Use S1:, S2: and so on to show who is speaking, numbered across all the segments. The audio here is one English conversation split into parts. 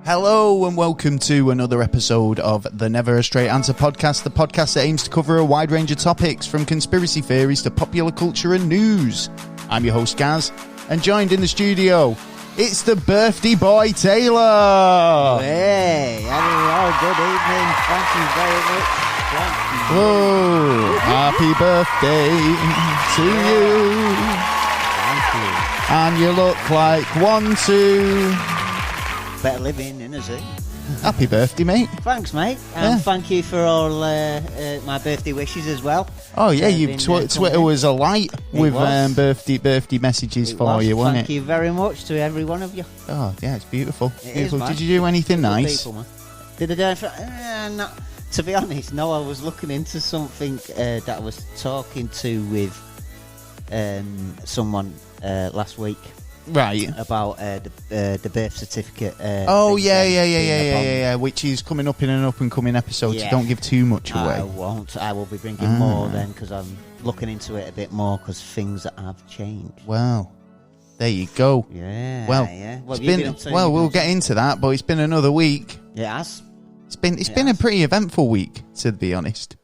S1: Hello and welcome to another episode of the Neverstraightanswer podcast, the podcast that aims to cover a wide range of topics from conspiracy theories to popular culture and news. I'm your host Gaz, and joined in the studio, it's the birthday boy Taylor.
S2: Hey, good evening. Thank you very much.
S1: Whoa, happy birthday to you.
S2: Thank you.
S1: And you look like 1, 2...
S2: Better living in a zoo.
S1: Happy birthday, mate.
S2: Thanks, mate. And thank you for all my birthday wishes as well.
S1: Oh, yeah, Twitter was alight with birthday messages for you, wasn't it?
S2: Thank you very much to every one of you.
S1: Oh, yeah, it's beautiful.
S2: It is,
S1: Did you do anything nice?
S2: People, did I do anything? No. To be honest, no, I was looking into something that I was talking to with someone last week.
S1: Right.
S2: About the birth certificate.
S1: Yeah. Which is coming up in an up-and-coming episode, so don't give too much away.
S2: I won't. I will be bringing more then, because I'm looking into it a bit more, because things have changed.
S1: Well, there you go.
S2: Yeah.
S1: Well, we'll get into that, but it's been another week.
S2: It has.
S1: It's been a pretty eventful week, to be honest.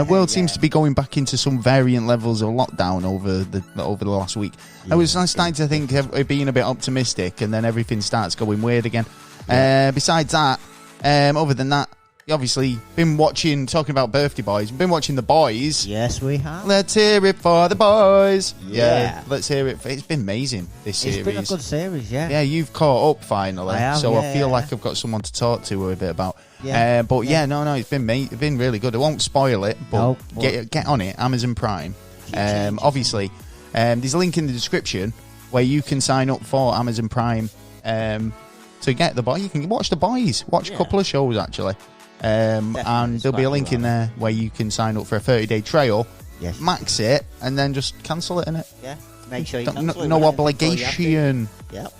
S1: World seems to be going back into some variant levels of lockdown over the last week. I was starting to think of being a bit optimistic, and then everything starts going weird again. Besides that, other than that, obviously been talking about birthday boys. Been watching The Boys.
S2: Yes, we have.
S1: Let's hear it for The Boys.
S2: Yeah.
S1: Let's hear it. It's been amazing, this series.
S2: It's been a good series, yeah.
S1: Yeah, you've caught up finally.
S2: I have,
S1: I feel like I've got someone to talk to a bit about.
S2: Yeah.
S1: It's been really good. I won't spoil it, but get on it. Amazon Prime. Obviously, there's a link in the description where you can sign up for Amazon Prime to get The Boys. You can watch The Boys. Watch a couple of shows actually. And there'll be a link in there where you can sign up for a 30-day trial.
S2: Yes.
S1: Max it and then just cancel it, innit?
S2: Yeah. Make sure you cancel it.
S1: No obligation.
S2: Yep.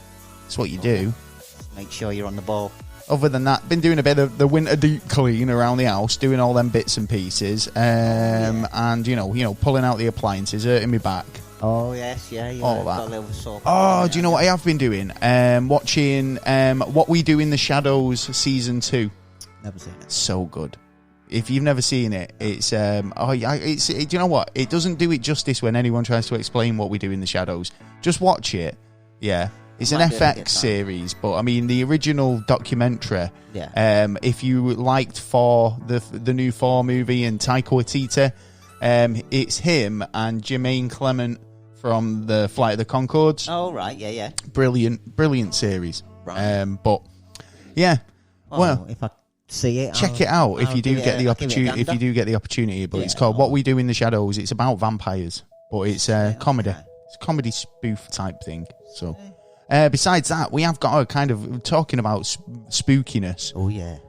S1: That's what you do.
S2: Make sure you're on the ball.
S1: Other than that, been doing a bit of the winter deep clean around the house, doing all them bits and pieces, and pulling out the appliances, hurting me back.
S2: Oh yes, yeah.
S1: All that.
S2: Oh,
S1: do you know what I have been doing? Watching What We Do in the Shadows season 2.
S2: Never seen it.
S1: So good. If you've never seen it, it's do you know what? It doesn't do it justice when anyone tries to explain What We Do in the Shadows. Just watch it. Yeah. It's an FX series, but I mean the original documentary.
S2: Yeah.
S1: If you liked Thor, the new Thor movie, and Taika Waititi, it's him and Jermaine Clement from the Flight of the Conchords.
S2: Oh right, yeah.
S1: Brilliant series.
S2: Right.
S1: But yeah.
S2: Well, if I see it,
S1: check it out if you do get the opportunity. If you do get the opportunity, but it's called What We Do in the Shadows. It's about vampires, but it's comedy. It's a comedy spoof type thing. So. Besides that, we have got a kind of talking about spookiness.
S2: Oh yeah.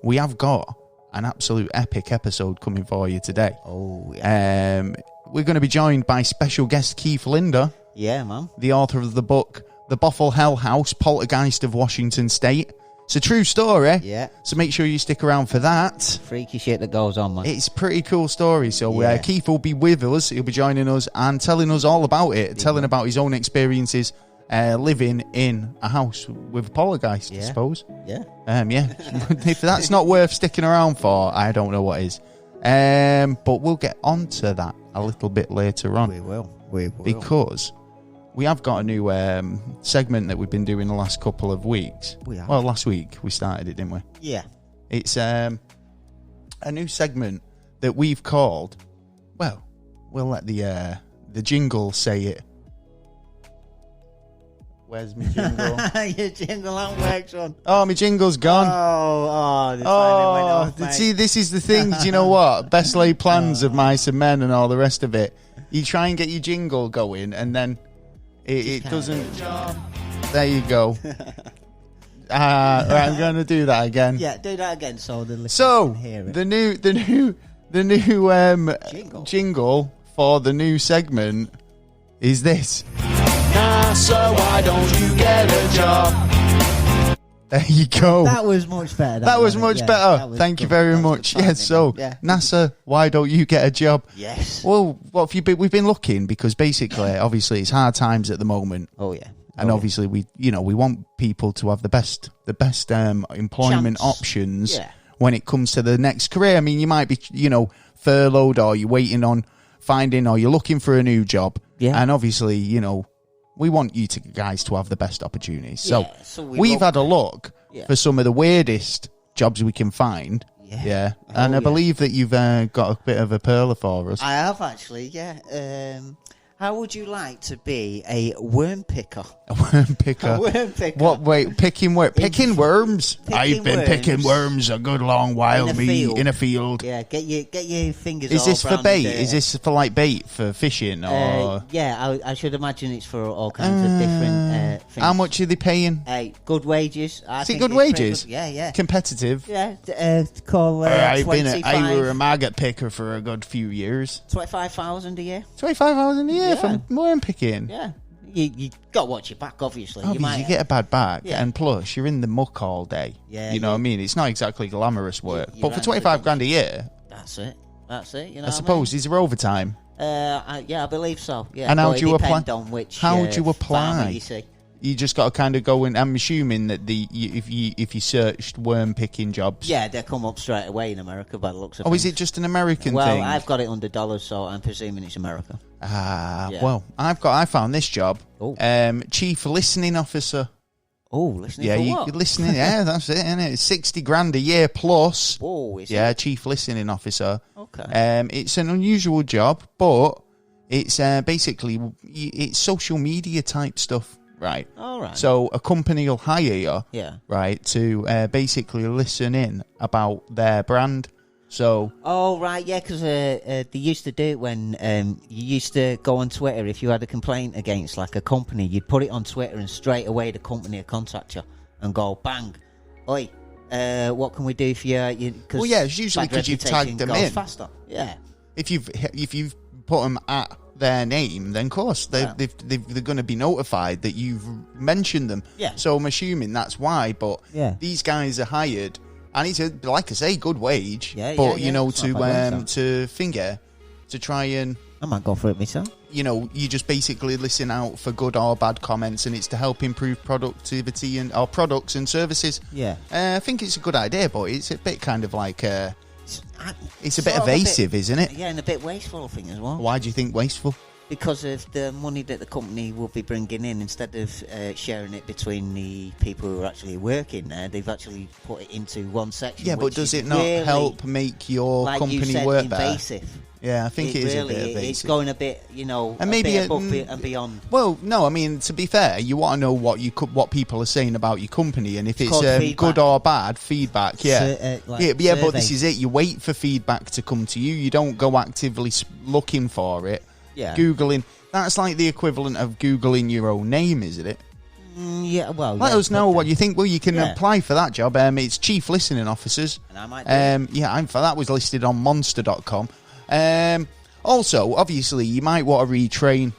S1: We have got an absolute epic episode coming for you today.
S2: Oh yeah.
S1: We're going to be joined by special guest Keith Linder.
S2: Yeah, man.
S1: The author of the book The Bothell Hell House, Poltergeist of Washington State. It's a true story.
S2: Yeah.
S1: So make sure you stick around for that.
S2: Freaky shit that goes on, man.
S1: It's a pretty cool story. So Keith will be with us. He'll be joining us and telling us all about it. Telling about his own experiences. Living in a house with a poltergeist, I suppose.
S2: Yeah.
S1: If that's not worth sticking around for, I don't know what is. But we'll get onto that a little bit later on.
S2: We will.
S1: Because we have got a new segment that we've been doing the last couple of weeks. Well, last week we started it, didn't we?
S2: Yeah.
S1: It's a new segment that we've called. Well, we'll let the jingle say it. Where's my jingle?
S2: Your jingle ain't worked, son.
S1: Oh, my jingle's gone.
S2: The timing went off, mate.
S1: See, this is the thing. Do you know what? Best laid plans of mice and men and all the rest of it. You try and get your jingle going, and then it doesn't. There you go. Right, I'm going to do that again.
S2: Yeah, do that again so the listeners can hear it.
S1: The new jingle for the new segment is this. So why don't you get a job? There you go.
S2: That was much better.
S1: That was much better. Thank you very much. Yes. So, NASA, why don't you get a job?
S2: Yes.
S1: Well, what have you been? We've been looking because basically, obviously, it's hard times at the moment.
S2: Oh yeah.
S1: And obviously, we want people to have the best employment options when it comes to the next career. I mean, you might be, furloughed, or you're waiting on finding, or you're looking for a new job. Yeah. And obviously, we want you guys to have the best opportunities. So we've had a look for some of the weirdest jobs we can find. Yeah. And I believe that you've got a bit of a perler for us.
S2: I have, actually, how would you like to be a worm picker?
S1: A worm picker?
S2: A worm picker.
S1: What, wait, picking worms? I've been picking worms a good long while, in a field.
S2: Yeah, get your fingers
S1: Is this for bait?
S2: Is
S1: this for, like, bait for fishing? Or?
S2: I should imagine it's for all kinds of different things.
S1: How much are they paying?
S2: Good wages.
S1: Is it good wages?
S2: Good. Yeah.
S1: Competitive?
S2: Yeah, call
S1: I were a maggot picker for a good few years.
S2: 25,000 a year.
S1: 25,000 a year for worm picking?
S2: Yeah. You got to watch your back, obviously.
S1: You get a bad back, and plus you're in the muck all day. Yeah, you know what I mean? It's not exactly glamorous work, but for 25 grand a year,
S2: that's it.
S1: I suppose is there overtime?
S2: I believe so. Yeah,
S1: and how do you apply?
S2: On which,
S1: how do you apply?
S2: You see.
S1: You just got to kind of go in. I'm assuming that if you searched worm picking jobs,
S2: they come up straight away in America by the looks of things.
S1: Is it just an American thing?
S2: Well, I've got it under dollars, so I'm presuming it's America.
S1: Well, I found this job. Chief Listening Officer.
S2: Listening for what?
S1: You're listening. That's it, isn't it? It's 60 grand a year plus.
S2: Is it?
S1: Chief Listening Officer.
S2: Okay.
S1: It's an unusual job, but it's basically it's social media type stuff. Right.
S2: All right.
S1: So a company will hire you, right, to basically listen in about their brand. So.
S2: Oh, right, yeah, because they used to do it when you used to go on Twitter. If you had a complaint against, like, a company, you'd put it on Twitter and straight away the company would contact you and go, bang, oi, what can we do for you?
S1: It's usually because you've tagged them in.
S2: Faster. Yeah.
S1: If you've put them at their name, then of course they're going to be notified that you've mentioned them.
S2: Yeah.
S1: So I'm assuming that's why. But these guys are hired, and it's like I say, good wage. But to try and
S2: I might go for it myself.
S1: You just basically listen out for good or bad comments, and it's to help improve productivity and our products and services.
S2: Yeah.
S1: I think it's a good idea, but it's a bit kind of like. It's a bit evasive, isn't it?
S2: Yeah, and a bit wasteful thing as well.
S1: Why do you think wasteful?
S2: Because of the money that the company will be bringing in, instead of sharing it between the people who are actually working there, they've actually put it into one section.
S1: Yeah, but does it not help make your company work better? Yeah, I think it is a bit evasive. It's
S2: going a bit, and
S1: maybe
S2: above and beyond.
S1: Well, no, I mean, to be fair, you want to know what people are saying about your company, and if it's good or bad feedback. But this is it. You wait for feedback to come to you. You don't go actively looking for it. Yeah, Googling. That's like the equivalent of Googling your own name, isn't it? Let us know what you think. Well, you can apply for that job. It's Chief Listening Officers.
S2: And I might do
S1: that was listed on monster.com. Also, obviously, you might want to retrain.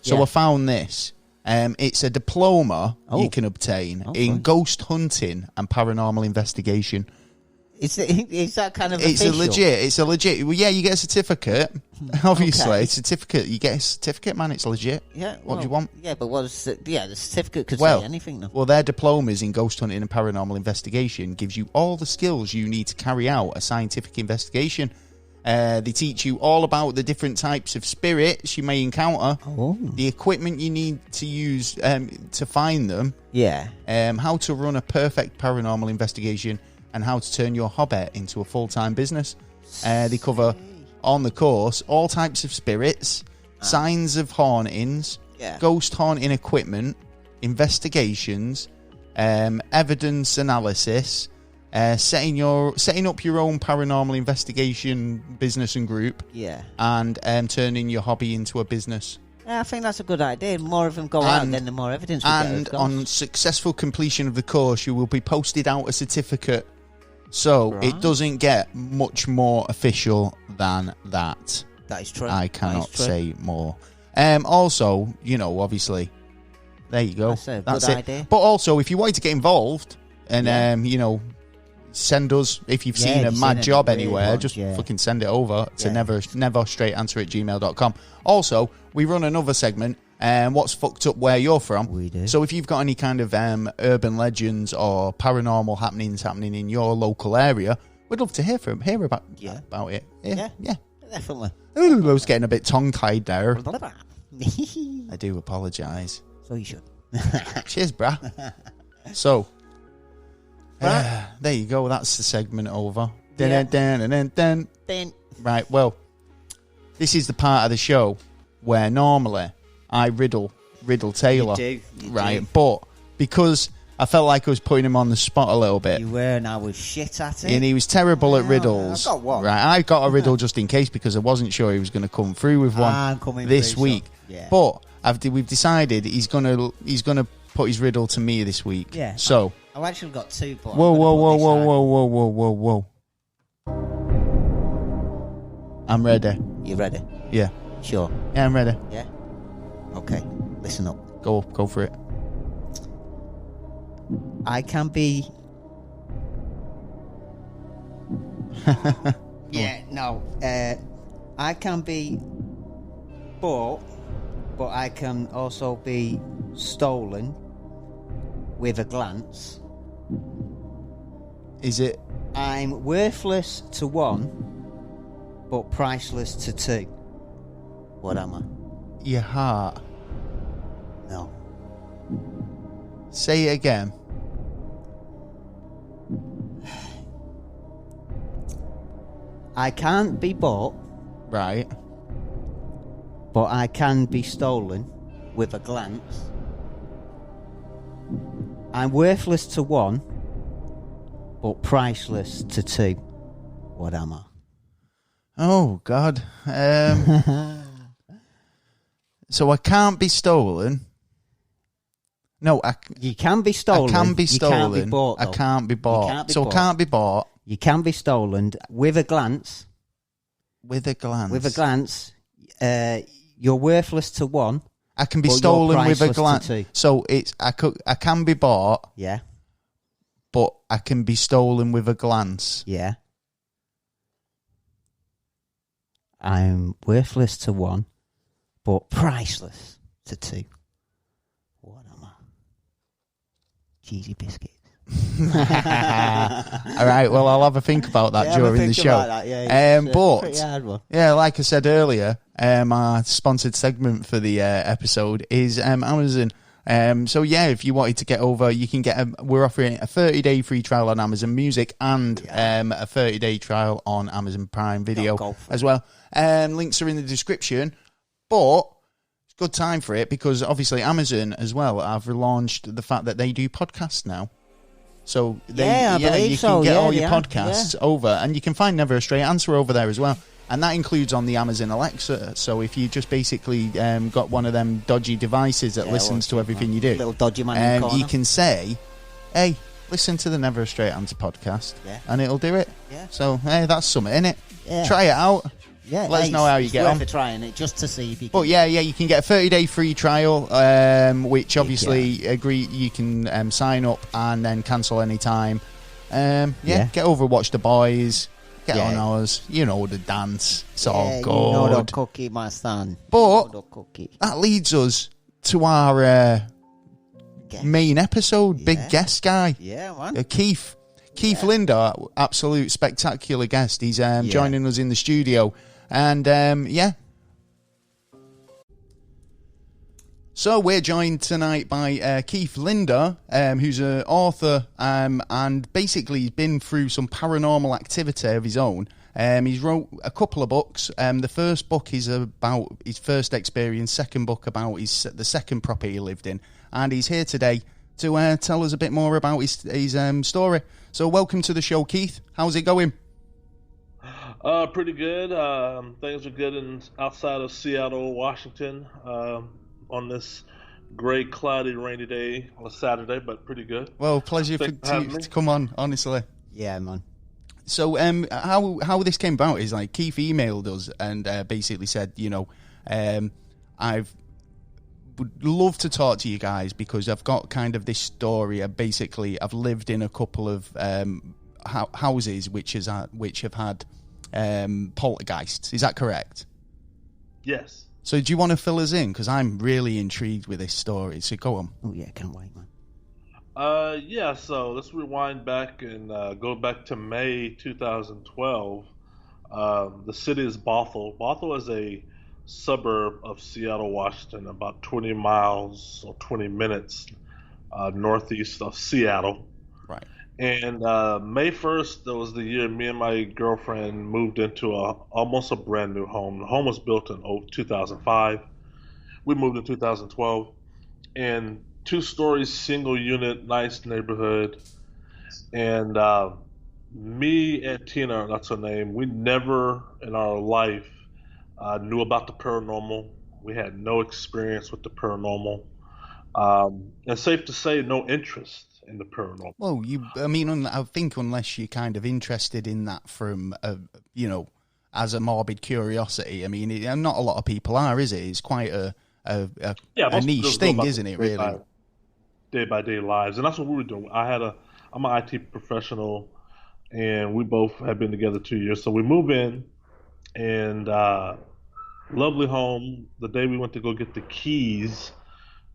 S1: So I found this. It's a diploma you can obtain in ghost hunting and paranormal investigation.
S2: Is that kind of
S1: It's a legit. Well, you get a certificate. Obviously,
S2: certificate.
S1: You get a certificate, man. It's legit.
S2: Yeah.
S1: What do you want?
S2: Yeah, but the certificate could say anything, though.
S1: Well, their diplomas in ghost hunting and paranormal investigation gives you all the skills you need to carry out a scientific investigation. They teach you all about the different types of spirits you may encounter, the equipment you need to use to find them, how to run a perfect paranormal investigation, and how to turn your hobby into a full-time business. They cover on the course all types of spirits, signs of hauntings, ghost haunting equipment, investigations, evidence analysis, setting up your own paranormal investigation business and group, and turning your hobby into a business.
S2: Yeah, I think that's a good idea. The more of them go out, then the more evidence we get.
S1: And on successful completion of the course, you will be posted out a certificate. So it doesn't get much more official than that.
S2: That is true.
S1: I cannot say more. Also, obviously, there you go. That's it. Idea. But also, if you want to get involved and send us, if you've seen a mad job anywhere, just fucking send it over to neverstraightanswer@gmail.com. Also, we run another segment what's fucked up where you're from.
S2: We do.
S1: So if you've got any kind of urban legends or paranormal happenings happening in your local area, we'd love to hear about it. Yeah.
S2: Definitely.
S1: Ooh, I was getting a bit tongue-tied there. I do apologise.
S2: So you should.
S1: Cheers, brah. So, there you go. That's the segment over.
S2: Yeah.
S1: Dun. Right, well, this is the part of the show where normally I riddle Taylor.
S2: You
S1: right,
S2: do.
S1: but because I felt like I was putting him on the spot a little bit.
S2: You were, and I was shit at it.
S1: And he was terrible at riddles.
S2: I got one.
S1: Right, I got a riddle just in case because I wasn't sure he was going to come through with one
S2: I'm coming
S1: this
S2: through,
S1: week.
S2: So, yeah.
S1: But we've decided he's gonna put his riddle to me this week.
S2: Yeah.
S1: So
S2: I've actually got two. But
S1: whoa. I'm ready.
S2: You ready?
S1: Yeah.
S2: Sure.
S1: Yeah, I'm ready.
S2: Yeah. Okay. Listen up.
S1: Go for it.
S2: I can be. Yeah. No. I can be bought, but I can also be stolen with a glance.
S1: Is it?
S2: I'm worthless to one, but priceless to two. What am I?
S1: Your heart.
S2: No.
S1: Say it again.
S2: I can't be bought,
S1: Right.
S2: but I can be stolen with a glance. I'm worthless to one, but priceless to two. What am I?
S1: Oh God. So I can't be stolen. No,
S2: You can be stolen.
S1: I can be stolen.
S2: You can't be bought,
S1: I
S2: though.
S1: can't be bought.
S2: can't be
S1: So
S2: bought.
S1: I can't be bought
S2: You can be stolen with a glance.
S1: with a glance.
S2: With a glance, you're worthless to one.
S1: I can be
S2: but you're
S1: stolen with a
S2: priceless to
S1: glance.
S2: two.
S1: So it's I can be bought,
S2: Yeah,
S1: but I can be stolen with a glance.
S2: yeah. I'm worthless to one, but priceless to two. What am I? Cheesy biscuits.
S1: All right. Well, I'll have a think about that during the show. But
S2: pretty hard one.
S1: yeah, like I said earlier, our sponsored segment for the episode is Amazon. So yeah, if you wanted to get over, you can get. We're offering a 30-day free trial on Amazon Music and a 30-day trial on Amazon Prime Video as well. Links are in the description, but it's a good time for it because obviously Amazon as well have relaunched the fact that they do podcasts now. So
S2: I believe
S1: you
S2: so.
S1: can get all your
S2: Yeah.
S1: podcasts over, and you can find Never a Straight Answer over there as well. And that includes on the Amazon Alexa. So if you just basically got one of them dodgy devices that listens to everything you do,
S2: Little dodgy man in the corner.
S1: you can say, "Hey, listen to the Never a Straight Answer podcast," and it'll do it.
S2: Yeah.
S1: So hey, that's something, innit?
S2: Yeah.
S1: Try it out.
S2: Yeah,
S1: Let us know how you
S2: it's
S1: get
S2: worth
S1: on.
S2: it trying it just to see if you can.
S1: But yeah, you can get a 30-day free trial, which obviously you can sign up and then cancel any time. Get over, watch the boys, get on ours. You know the dance. It's all good.
S2: You know the cookie, my son.
S1: But
S2: you know the cookie.
S1: that leads us to our main episode. Big guest guy.
S2: Yeah, man.
S1: Keith Linder, absolute spectacular guest. He's joining us in the studio. And, So we're joined tonight by Keith Linder, who's an author and basically he's been through some paranormal activity of his own. He's wrote a couple of books. The first book is about his first experience, second book about the second property he lived in. And he's here today to tell us a bit more about his story. So welcome to the show, Keith. How's it going?
S3: Pretty good. Things are good outside of Seattle, Washington, on this gray, cloudy, rainy day on a Saturday, but pretty good.
S1: Well, pleasure to come on, honestly.
S2: Yeah, man.
S1: So how this came about is like Keith emailed us and basically said, I've would love to talk to you guys because I've got kind of this story. I've lived in a couple of houses which have had poltergeists. Is that correct?
S3: Yes.
S1: So do you want to fill us in? Because I'm really intrigued with this story. So go on.
S2: Oh yeah, can't wait, man.
S3: Yeah, so let's rewind back and go back to May 2012. The city is Bothell. Bothell is a suburb of Seattle, Washington, about 20 miles or 20 minutes northeast of Seattle.
S1: Right.
S3: And May 1st, that was the year me and my girlfriend moved into almost a brand new home. The home was built in 2005. We moved in 2012. And 2-story, single unit, nice neighborhood. And me and Tina, that's her name, we never in our life knew about the paranormal. We had no experience with the paranormal. And safe to say, no interest in the paranormal.
S1: Well, I think unless you're kind of interested in that from, as a morbid curiosity, I mean, not a lot of people are, is it? It's quite a niche thing, isn't it, really?
S3: Day-by-day lives. And that's what we were doing. I'm an IT professional, and we both have been together 2 years. So we move in, and lovely home. The day we went to go get the keys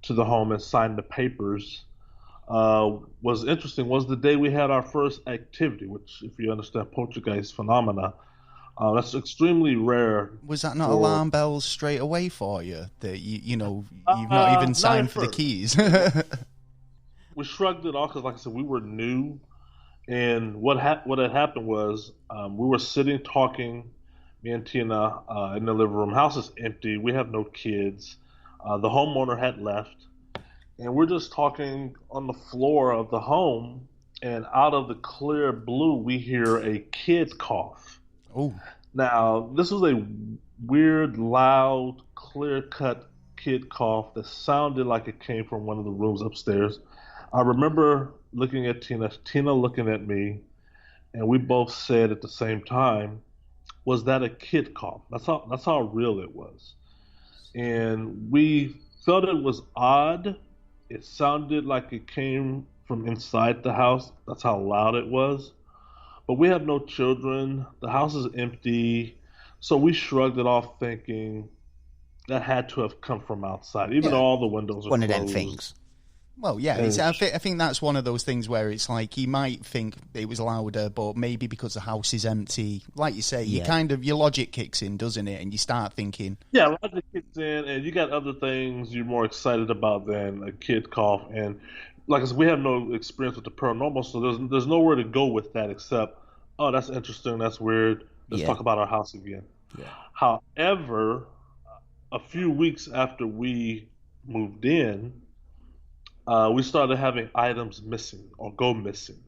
S3: to the home and sign the papers, was interesting was the day we had our first activity, which, if you understand poltergeist phenomena, that's extremely rare.
S1: Was that not alarm bells straight away for you? That you've not even signed for the keys.
S3: We shrugged it off because, like I said, we were new, and what had happened was we were sitting talking, me and Tina, in the living room. House is empty. We have no kids. The homeowner had left. And we're just talking on the floor of the home, and out of the clear blue, we hear a kid cough.
S1: Oh.
S3: Now, this was a weird, loud, clear-cut kid cough that sounded like it came from one of the rooms upstairs. I remember looking at Tina looking at me, and we both said at the same time, "Was that a kid cough?" That's how real it was. And we felt it was odd. It sounded like it came from inside the house. That's how loud it was. But we have no children. The house is empty. So we shrugged it off, thinking that had to have come from outside, even though all the windows are
S2: one
S3: closed.
S2: of them things.
S1: Well, yeah, I think that's one of those things where it's like you might think it was louder, but maybe because the house is empty, like you say, your logic kicks in, doesn't it? And you start thinking,
S3: yeah, logic kicks in, and you got other things you're more excited about than a kid cough. And like I said, we have no experience with the paranormal, so there's nowhere to go with that except, oh, that's interesting, that's weird. Let's talk about our house again. Yeah. However, a few weeks after we moved in, we started having items missing or go missing.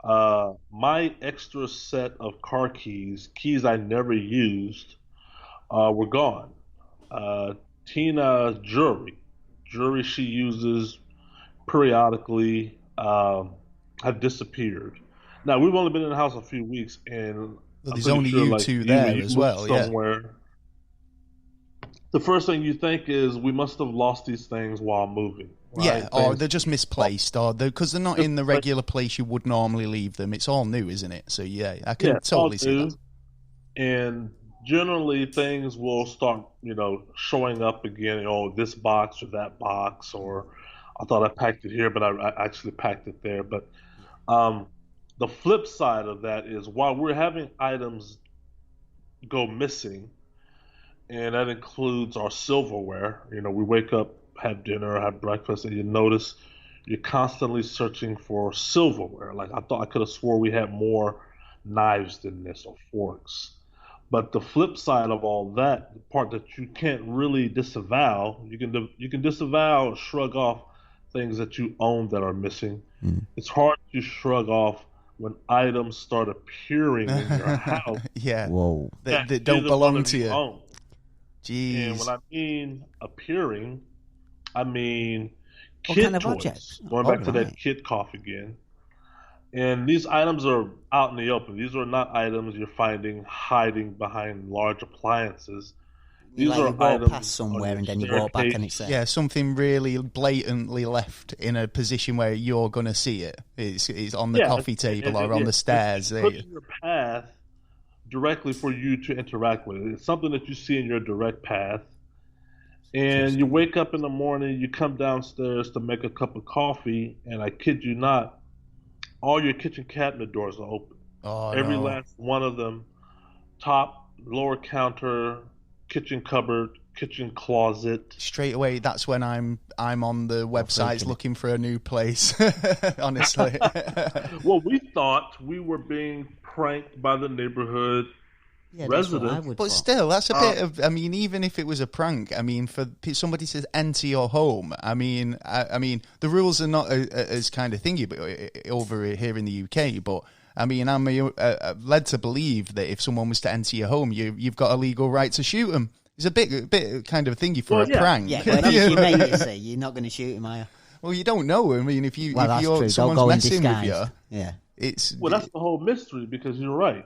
S3: My extra set of car keys I never used, were gone. Tina's jewelry she uses periodically, have disappeared. Now, we've only been in the house a few weeks, and
S1: there's only you two there as well.
S3: Somewhere, the first thing you think is we must have lost these things while moving. Right?
S1: Yeah, or they're just misplaced, or because they're not in the regular place you would normally leave them. It's all new, isn't it? So yeah, I can totally see that.
S3: And generally, things will start, showing up again. This box or that box, or I thought I packed it here, but I actually packed it there. But the flip side of that is while we're having items go missing, and that includes our silverware. We wake up, have dinner, have breakfast, and you notice you're constantly searching for silverware. Like I could have swore we had more knives than this or forks. But the flip side of all that, the part that you can't really disavow, you can disavow or shrug off things that you own that are missing. It's hard to shrug off when items start appearing in your house.
S1: Yeah.
S2: Whoa.
S1: That don't belong to you.
S3: Own.
S1: Jeez.
S3: And when I mean appearing, I mean
S2: what
S3: kid
S2: kind of
S3: toys.
S2: Objects?
S3: Going back to that kid cough again. And these items are out in the open. These are not items you're finding hiding behind large appliances. These
S2: like
S3: are
S2: you walk
S3: items
S2: past somewhere and then you walk back and it's there.
S1: Yeah, something really blatantly left in a position where you're going to see it. It's on the coffee table or on the stairs.
S3: It's put in your path directly for you to interact with. It's something that you see in your direct path. And you wake up in the morning, you come downstairs to make a cup of coffee, and I kid you not, all your kitchen cabinet doors are open.
S1: Oh
S3: Every
S1: no.
S3: last one of them, top, lower counter, kitchen cupboard, kitchen closet.
S1: Straight away, that's when I'm on the websites
S2: freaking-
S1: looking for a new place. Honestly.
S3: Well, we thought we were being pranked by the neighborhood
S2: Yeah, that's what I
S3: residents.
S2: would
S1: But
S2: thought.
S1: still, that's a bit of. I mean, even if it was a prank, I mean, for somebody to enter your home, I mean, the rules are not as kind of thingy, but over here in the UK. But I mean, I'm led to believe that if someone was to enter your home, you've got a legal right to shoot them. It's a bit kind of thingy for
S3: Well,
S1: a
S3: yeah.
S1: prank.
S2: Yeah, but if you mate, you say you're not going to shoot him, are you?
S1: Well, you don't know. I mean, if
S2: Well, that's true. Don't
S1: someone's
S2: go in
S1: messing with
S2: disguise.
S1: you,
S2: Yeah.
S1: it's
S3: Well, that's the whole mystery because you're right.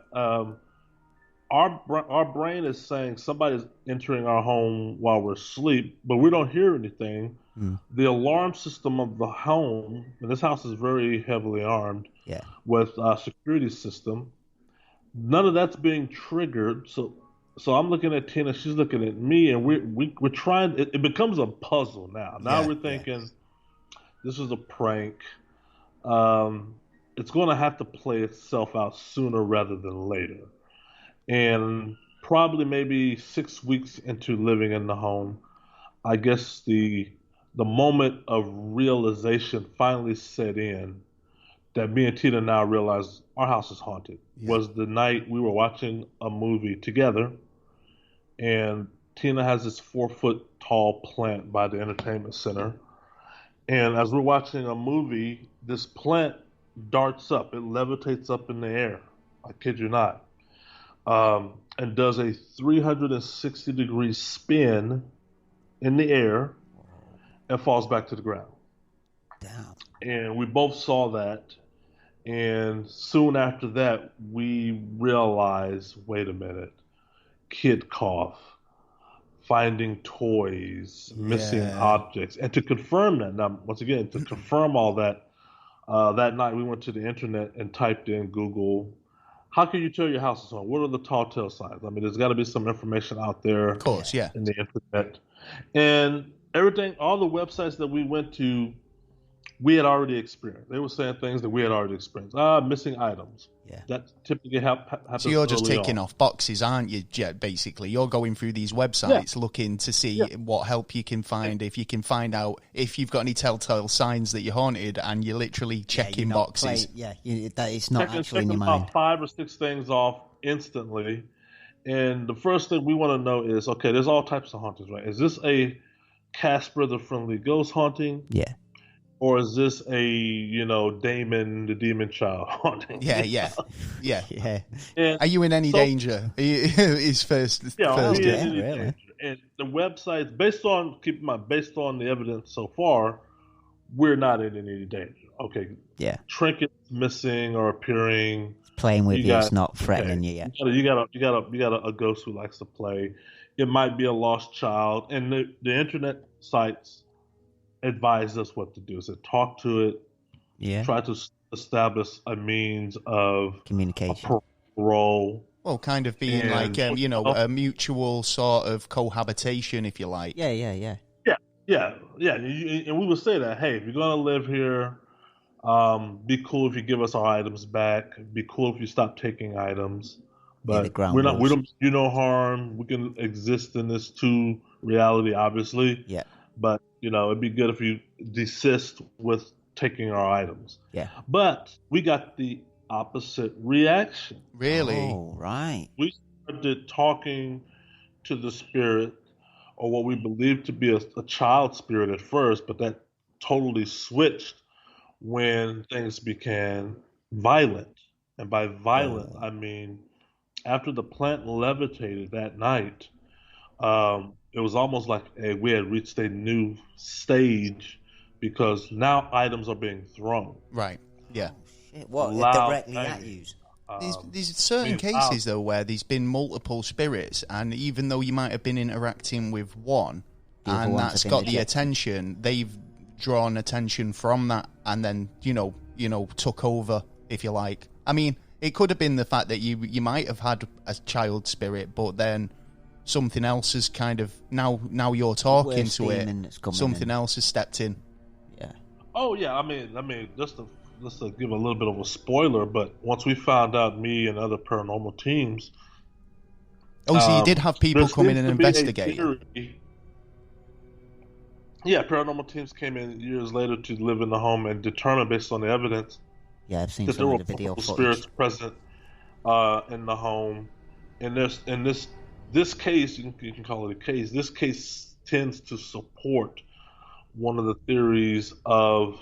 S3: Our brain is saying somebody's entering our home while we're asleep, but we don't hear anything. The alarm system of the home, and this house is very heavily armed
S2: Yeah.
S3: with a security system. None of that's being triggered. So I'm looking at Tina, she's looking at me, and we're trying. It becomes a puzzle now. Now
S1: Yeah,
S3: we're thinking this is a prank. It's going to have to play itself out sooner rather than later. And probably maybe 6 weeks into living in the home, I guess the moment of realization finally set in that me and Tina now realize our house is haunted. Was the night we were watching a movie together, and Tina has this 4-foot tall plant by the entertainment center. And as we're watching a movie, this plant darts up, it levitates up in the air. I kid you not. And does a 360-degree spin in the air and falls back to the ground.
S2: Damn.
S3: And we both saw that. And soon after that, we realized, wait a minute, kid cough, finding toys, missing objects. And to confirm that, now, once again, to confirm all that, that night we went to the internet and typed in Google, how can you tell your house is haunted? What are the tall tale signs? I mean, there's got to be some information out there
S1: of course, yeah.
S3: in the internet. And everything, all the websites that we went to, we had already experienced. They were saying things that we had already experienced. Missing items.
S2: Yeah.
S3: That typically happens.
S1: So you're just
S3: early
S1: ticking
S3: on.
S1: off boxes, aren't you, Jet, basically? You're going through these websites looking to see what help you can find, if you can find out if you've got any telltale signs that you're haunted, and you're literally checking boxes.
S2: That it's not actually in
S3: checking
S2: your mind.
S3: about 5 or 6 things off instantly. And the first thing we want to know is, okay, there's all types of hauntings, right? Is this a Casper the Friendly Ghost haunting?
S2: Yeah.
S3: Or is this a, Damon the Demon Child haunting?
S1: Yeah.
S2: Yeah.
S3: And
S1: Are you in any danger? Is first
S3: are we in
S2: yeah,
S3: any
S2: really.
S3: danger? And the websites, keep in mind, based on the evidence so far, we're not in any danger. Okay,
S2: Yeah.
S3: trinkets missing or appearing.
S2: Playing with you, it's
S3: got-
S2: not threatening you yet.
S3: You got a ghost who likes to play. It might be a lost child, and the internet sites advise us what to do. So talk to it,
S2: Yeah.
S3: try to establish a means of
S2: Communication.
S3: parole.
S1: Well, kind of being
S3: And-
S1: like, a mutual sort of cohabitation, if you like.
S2: Yeah.
S3: Yeah. And we would say that, hey, if you're gonna live here, be cool if you give us our items back. Be cool if you stop taking items.
S2: Yeah, the
S3: But
S2: ground
S3: we
S2: rules.
S3: don't do no harm. We can exist in this two reality, obviously.
S2: Yeah.
S3: But it'd be good if you desist with taking our items.
S2: Yeah.
S3: But we got the opposite reaction.
S1: Really?
S2: Oh, right.
S3: We started talking to the spirit, or what we believed to be a child spirit at first, but that totally switched when things became violent. And by violent, I mean after the plant levitated that night, it was almost like we had reached a new stage because now items are being thrown.
S1: Right. Yeah.
S2: Shit, what?
S3: Loud
S2: Directly at
S3: banging.
S2: you?
S1: There's certain
S3: being
S1: cases, though, where there's been multiple spirits, and even though you might have been interacting with one,
S2: The other
S1: and
S2: ones
S1: that's
S2: have been
S1: got the
S2: rejected.
S1: attention, they've drawn attention from that, and then, took over, if you like. I mean, it could have been the fact that you might have had a child spirit, but then something else has kind of now you're talking
S2: Worst
S1: to it.
S2: demon that's coming
S1: Something
S2: in.
S1: else has stepped in.
S2: Yeah.
S3: Oh yeah, I mean, just to give a little bit of a spoiler, but once we found out, me and other paranormal teams.
S1: Oh, so you did have people
S3: there
S1: come in
S3: seems
S1: and
S3: to be a
S1: investigate.
S3: theory- Yeah, paranormal teams came in years later to live in the home and determine, based on the evidence,
S2: Yeah, I've seen
S3: that there
S2: some
S3: were
S2: of the video
S3: multiple
S2: footage.
S3: spirits present in the home. And this case, you can call it a case. This case tends to support one of the theories of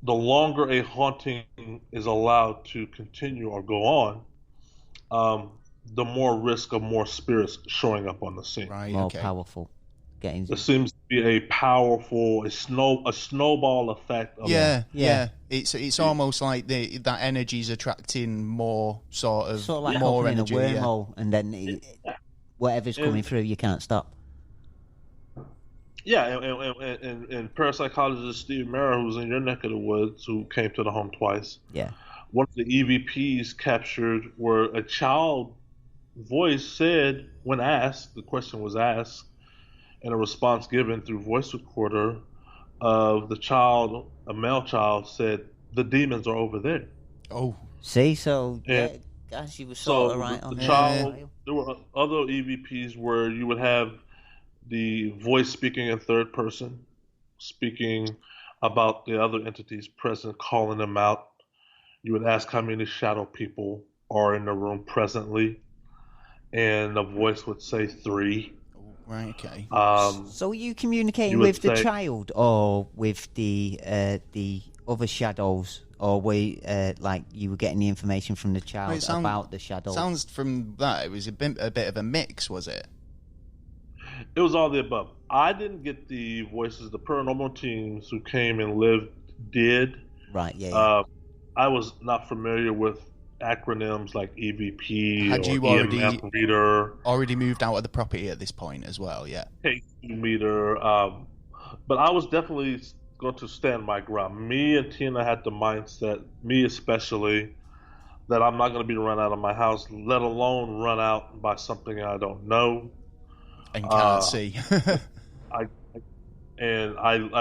S3: the longer a haunting is allowed to continue or go on, the more risk of more spirits showing up on the scene.
S1: Right.
S2: More
S1: Okay.
S2: powerful. Getting
S3: There seems to be a powerful, a snowball effect. Of
S1: Yeah. It's almost like that energy's attracting more
S2: sort of like
S1: more
S2: opening
S1: energy.
S2: a wormhole, and then whatever's coming through, you can't stop.
S3: Yeah, and parapsychologist Steve Mera, who's in your neck of the woods, who came to the home twice.
S2: Yeah.
S3: One of the EVPs captured where a child voice said, when asked, the question was asked, and a response given through voice recorder of the child, a male child, said, "The demons are over there."
S1: Oh.
S2: See, so
S3: And
S2: yeah, guys, you were
S3: So
S2: sort of right
S3: the
S2: on
S3: child, there were other EVPs where you would have the voice speaking in third person, speaking about the other entities present, calling them out. You would ask how many shadow people are in the room presently, and the voice would say 3.
S1: Right. Okay.
S2: So, are you communicating
S3: you would
S2: with the
S3: say-
S2: child or with the other shadows, or were like you were getting the information from the child
S1: Well,
S2: about the shadows?
S1: Sounds from that it was a bit of a mix, was it?
S3: It was all the above. I didn't get the voices. The paranormal teams who came and lived did.
S2: Right. Yeah.
S3: I was not familiar with acronyms like EVP
S1: Had
S3: or
S1: you
S3: EMF reader,
S1: already moved out of the property at this point as well? Yeah.
S3: K2 meter. But I was definitely going to stand my ground. Me and Tina had the mindset, me especially, that I'm not going to be run out of my house, let alone run out by something I don't know.
S1: And can't see.
S3: I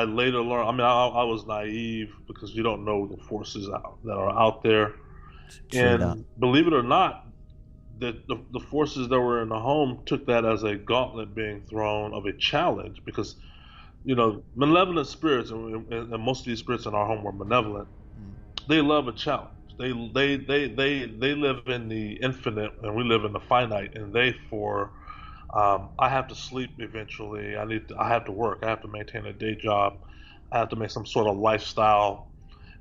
S3: later learned. I mean, I was naive because you don't know the forces that are out there.
S2: True
S3: And
S2: that.
S3: believe it or not, the forces that were in the home took that as a gauntlet being thrown of a challenge, because malevolent spirits, and most of these spirits in our home were malevolent. They love a challenge. They live in the infinite, and we live in the finite, and I have to sleep eventually. I have to work. I have to maintain a day job. I have to make some sort of lifestyle,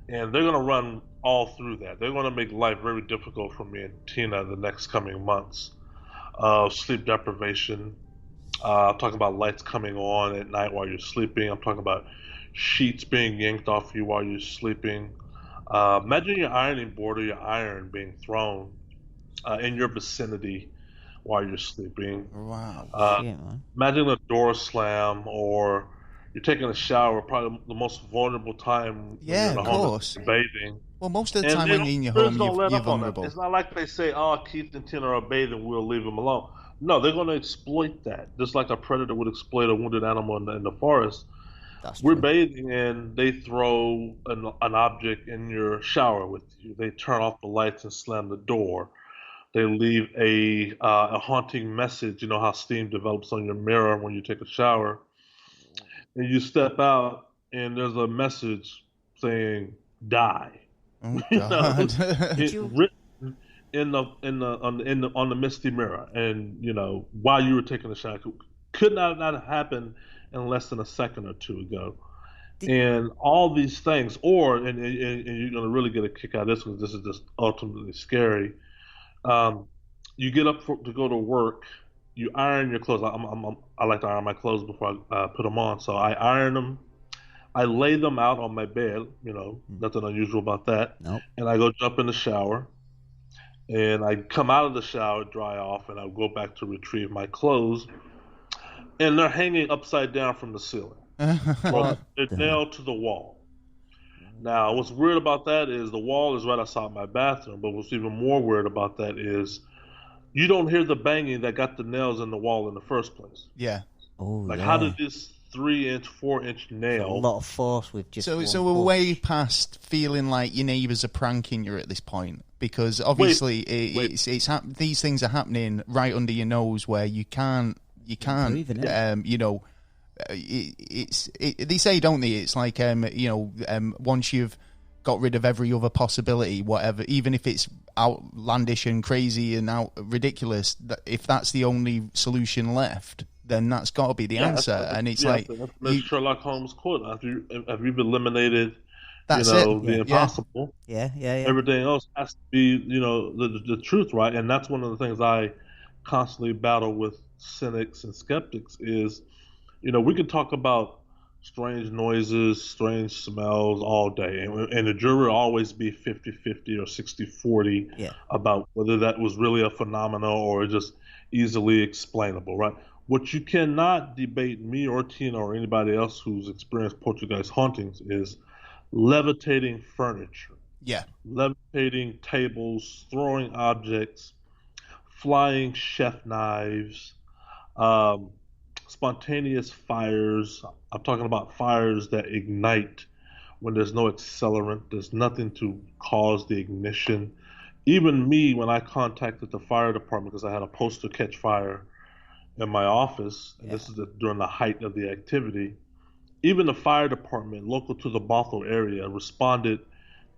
S3: and they're going to run all through that. They're going to make life very difficult for me and Tina the next coming months. Sleep deprivation. I'm talking about lights coming on at night while you're sleeping. I'm talking about sheets being yanked off you while you're sleeping. Imagine your ironing board or your iron being thrown in your vicinity while you're sleeping.
S1: Wow.
S2: Shit, man.
S3: Imagine a door slam, or you're taking a shower, probably the most vulnerable time when
S1: Yeah,
S3: you're in
S1: of
S3: the home,
S1: course.
S3: you're bathing.
S1: Well, most of the
S3: And
S1: time
S3: they
S1: when you're in your
S3: spirits
S1: home,
S3: don't let
S1: you're
S3: up on that.
S1: vulnerable.
S3: It's not like they say, "Oh, Keith and Tina are bathing, we'll leave them alone." No, they're going to exploit that, just like a predator would exploit a wounded animal in the forest.
S2: That's
S3: We're
S2: true.
S3: bathing, and they throw an object in your shower with you. They turn off the lights and slam the door. They leave a haunting message. You know how steam develops on your mirror when you take a shower, and you step out, and there's a message saying "die."
S1: Oh
S3: You know,
S1: God.
S3: it's
S2: you-
S3: written on the misty mirror, and while you were taking a shower, could not have happened in less than a second or two ago. And all these things, and you're going to really get a kick out of this because this is just ultimately scary. You get up to go to work, you iron your clothes. I like to iron my clothes before I put them on, so I iron them. I lay them out on my bed, nothing unusual about that.
S2: Nope.
S3: And I go jump in the shower, and I come out of the shower, dry off, and I go back to retrieve my clothes, and they're hanging upside down from the ceiling. Well, they're nailed to the wall. Now, what's weird about that is the wall is right outside my bathroom, but what's even more weird about that is you don't hear the banging that got the nails in the wall in the first place.
S1: Yeah.
S2: Oh,
S3: Like,
S2: yeah.
S3: how did this 3-inch, 4-inch
S2: A
S3: nail?
S2: lot of force with just
S1: So
S2: one
S1: we're
S2: push.
S1: way past feeling like your neighbours are pranking you at this point, because obviously
S3: Wait.
S1: these things are happening right under your nose where you can't
S2: breathing, yeah.
S1: you know, they say, don't they? It's like once you've got rid of every other possibility, whatever, even if it's outlandish and crazy and ridiculous, if that's the only solution left, then that's got to be the answer. And it's like
S3: Sherlock Holmes quote: "Have you eliminated,
S1: that's
S3: the impossible?
S2: Yeah.
S3: Everything else has to be, the truth, right?" And that's one of the things I constantly battle with cynics and skeptics is, we could talk about strange noises, strange smells all day, and the jury will always be 50-50 or 60-40 about whether that was really a phenomenon or just easily explainable, right? What you cannot debate, me or Tina or anybody else who's experienced poltergeist hauntings, is levitating furniture, levitating tables, throwing objects, flying chef knives, spontaneous fires. I'm talking about fires that ignite when there's no accelerant, there's nothing to cause the ignition. Even me, when I contacted the fire department because I had a poster catch fire in my office, and this is during the height of the activity, even the fire department local to the Bothell area responded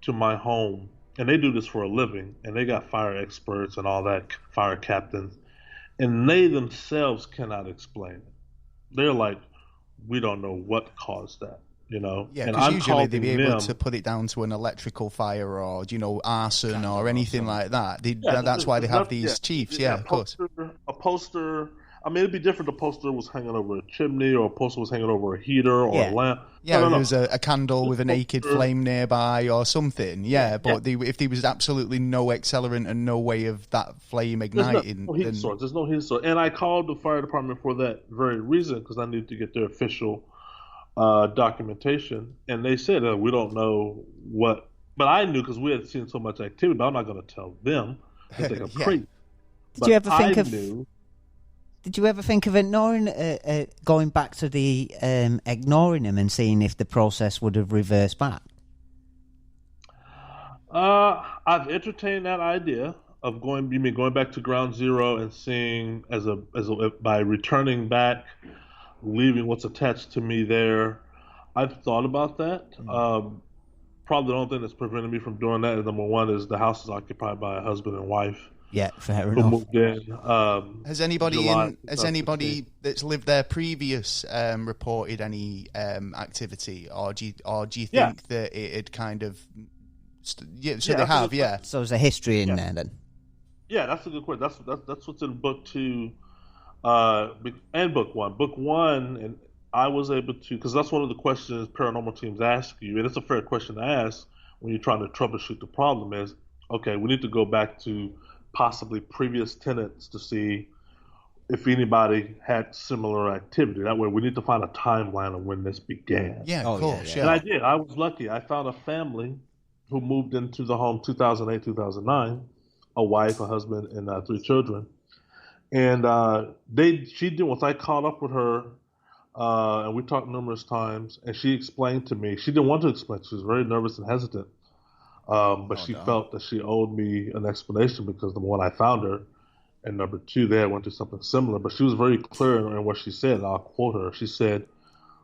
S3: to my home, and they do this for a living, and they got fire experts and all that, fire captains, and they themselves cannot explain it. They're like, we don't know what caused that,
S1: Yeah,
S3: and
S1: because
S3: I'm
S1: usually they'd be able
S3: them,
S1: to put it down to an electrical fire or, arson or anything like that. That's why they have these chiefs, of course.
S3: A poster, I mean, it'd be different if a poster was hanging over a chimney or a poster was hanging over a heater or a lamp.
S1: Yeah, there was a candle with a naked flame nearby or something. Yeah, but if there was absolutely no accelerant and no way of that flame igniting...
S3: There's no heat source. And I called the fire department for that very reason, because I needed to get their official documentation. And they said, we don't know what... But I knew, because we had seen so much activity, but I'm not going to tell them. They think I'm crazy.
S2: Did you ever think of ignoring, going back to the ignoring him and seeing if the process would have reversed back?
S3: I've entertained that idea of going back to ground zero and seeing by returning back, leaving what's attached to me there. I've thought about that. Probably the only thing that's preventing me from doing that is, number one, is the house is occupied by a husband and wife.
S2: Yeah, fair enough.
S3: Moved in,
S1: has anybody that's lived there previous reported any activity, or do you think that it had kind of? They have, yeah.
S2: So there's a history in there then.
S3: Yeah, that's a good question. That's what's in book 2, and book 1. Book 1, and I was able to, because that's one of the questions paranormal teams ask you, and it's a fair question to ask when you're trying to troubleshoot the problem. Is, okay, we need to go back to possibly previous tenants to see if anybody had similar activity. That way we need to find a timeline of when this began.
S1: Yeah, of course. Yeah.
S3: And I did. I was lucky. I found a family who moved into the home 2008, 2009, a wife, a husband, and 3 children. And once I caught up with her, and we talked numerous times, and she explained to me, she didn't want to explain, she was very nervous and hesitant. But she felt that she owed me an explanation, because number one, I found her, and number two, they had went through something similar. But she was very clear in what she said, and I'll quote her. She said,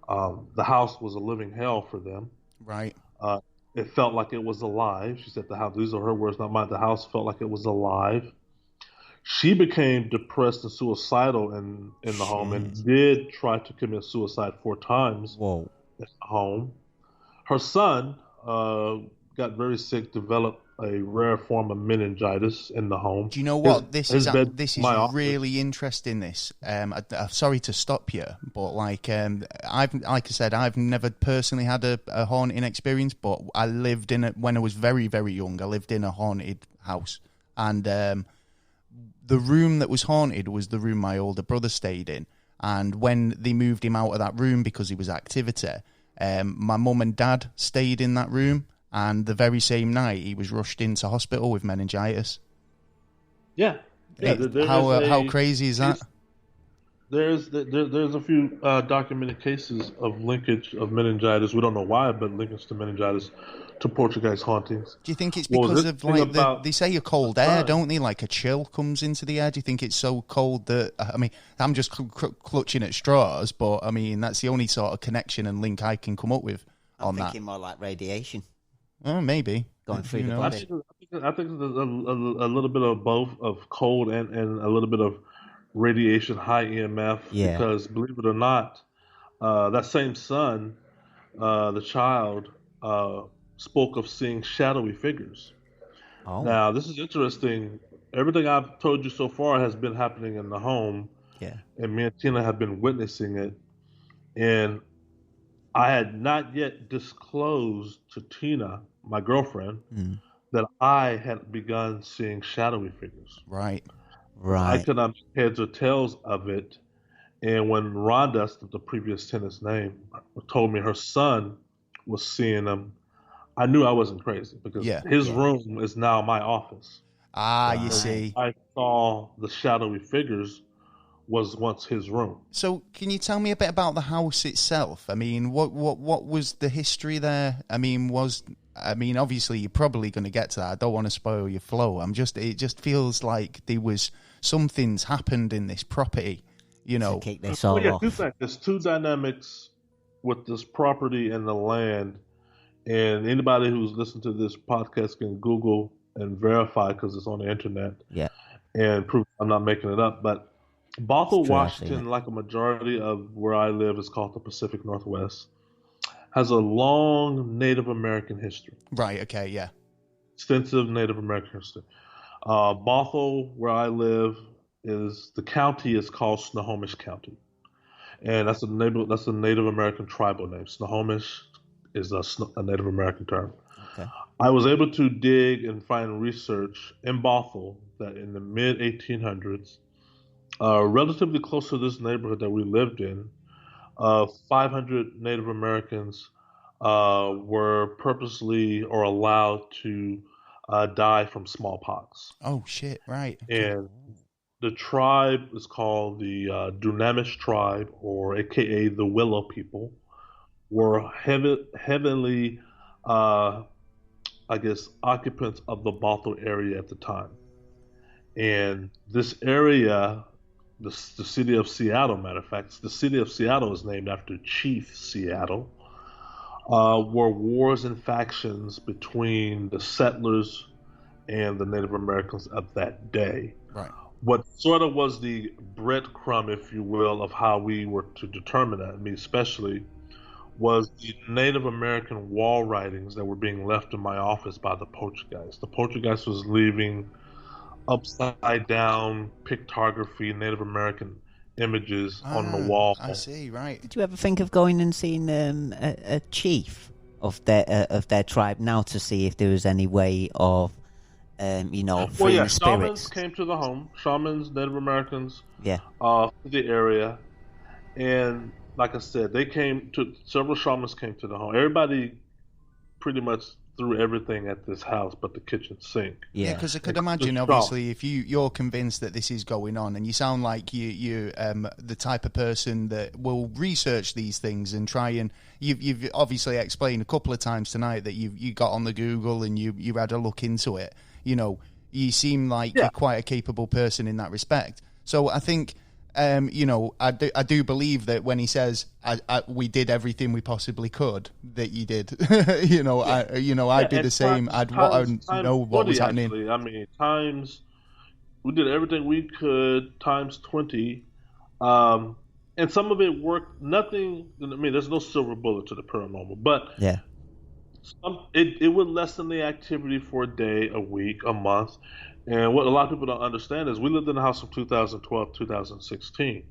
S3: the house was a living hell for them.
S1: Right.
S3: It felt like it was alive. She said the house, these are her words, not mine, the house felt like it was alive. She became depressed and suicidal in the home, and did try to commit suicide 4 times in the home. Her son got very sick, developed a rare form of meningitis in the home.
S1: Do you know what? This is really interesting. This, I'm sorry to stop you, but like I said, I've never personally had a haunting experience, but I lived when I was very, very young. I lived in a haunted house, and the room that was haunted was the room my older brother stayed in. And when they moved him out of that room because he was activity, my mum and dad stayed in that room. And the very same night, he was rushed into hospital with meningitis.
S3: Yeah. Yeah, there
S1: How
S3: is
S1: how crazy is that?
S3: there's a few documented cases of linkage of meningitis. We don't know why, but linkage to meningitis to poltergeist hauntings.
S1: Do you think it's
S3: What was
S1: because of
S3: interesting
S1: like
S3: about
S1: they say a cold
S3: the
S1: air,
S3: sun?
S1: don't they? Like a chill comes into the air. Do you think it's so cold that I mean, I'm just clutching at straws, but I mean that's the only sort of connection and link I can come up with
S2: I'm
S1: on that.
S2: thinking more like radiation
S1: Oh, maybe
S2: going through
S1: Who
S2: the
S1: knows?
S2: body.
S3: I think there's a little bit of both of cold and a little bit of radiation, high EMF.
S2: Yeah.
S3: Because believe it or not, that same son, the child, spoke of seeing shadowy figures.
S2: Oh,
S3: Now, this is interesting. Everything I've told you so far has been happening in the home,
S2: yeah.
S3: and me and Tina have been witnessing it. And I had not yet disclosed to Tina, my girlfriend,
S2: Mm.
S3: that I had begun seeing shadowy figures.
S1: Right.
S3: I
S2: Right.
S3: could not make heads or tails of it. And when Rhonda, the previous tenant's name, told me her son was seeing them, I knew I wasn't crazy because
S1: Yeah.
S3: his
S2: Yeah.
S3: room is now my office.
S1: Ah, you
S2: Right.
S1: see.
S3: I saw the shadowy figures was once his room.
S1: So, can you tell me a bit about the house itself? I mean, what was the history there? I mean, obviously you're probably going to get to that. I don't want to spoil your flow. It just feels like there was something's happened in this property, you
S2: To
S1: know.
S2: kick this all
S3: Well, yeah,
S2: off.
S3: two things. There's two dynamics with this property and the land. And anybody who's listened to this podcast can Google and verify because it's on the internet
S2: Yeah.
S3: and prove I'm not making it up. But
S2: It's
S3: Bothell,
S2: true. I've seen
S3: Washington,
S2: it.
S3: like a majority of where I live, is called the Pacific Northwest, has a long Native American history,
S1: Right, okay, yeah.
S3: extensive Native American history. Bothell, where I live, the county is called Snohomish County, and that's a Native American tribal name. Snohomish is a Native American term.
S2: Okay.
S3: I was able to dig and find research in Bothell that in the mid 1800s, relatively close to this neighborhood that we lived in, 500 Native Americans were purposely or allowed to die from smallpox.
S1: Oh shit, right.
S3: And the tribe is called the Dunamish tribe, or AKA the Willow people, were heavily, I guess, occupants of the Bothell area at the time. And this area, the city of Seattle, matter of fact, the city of Seattle is named after Chief Seattle, were wars and factions between the settlers and the Native Americans of that day.
S1: Right.
S3: What sort of was the breadcrumb, if you will, of how we were to determine that, me especially, was the Native American wall writings that were being left in my office by the poltergeist. The poltergeist was leaving upside down pictography, Native American images on the wall.
S1: I see, right.
S2: Did you ever think of going and seeing a chief of their tribe now to see if there was any way of, freeing
S3: Well, yeah,
S2: spirits?
S3: shamans came to the home. Shamans, Native Americans,
S2: Yeah.
S3: to the area, and like I said, several shamans came to the home. Everybody pretty much threw everything at this house but the kitchen sink.
S1: Yeah, because I could
S3: It's
S1: imagine,
S3: just
S1: obviously, if you're convinced that this is going on, and you sound like you the type of person that will research these things and try and you've obviously explained a couple of times tonight that you got on the Google and you had a look into it. You know, you seem like you're quite a capable person in that respect. So I think. I do believe that when he says we did everything we possibly could, that you did. I'd be the same. I'd want to know what was happening.
S3: Actually. I mean, we did everything we could times 20, and some of it worked. Nothing. I mean, there's no silver bullet to the paranormal, but
S2: Yeah.
S3: it would lessen the activity for a day, a week, a month. And what a lot of people don't understand is we lived in the house from 2012, 2016.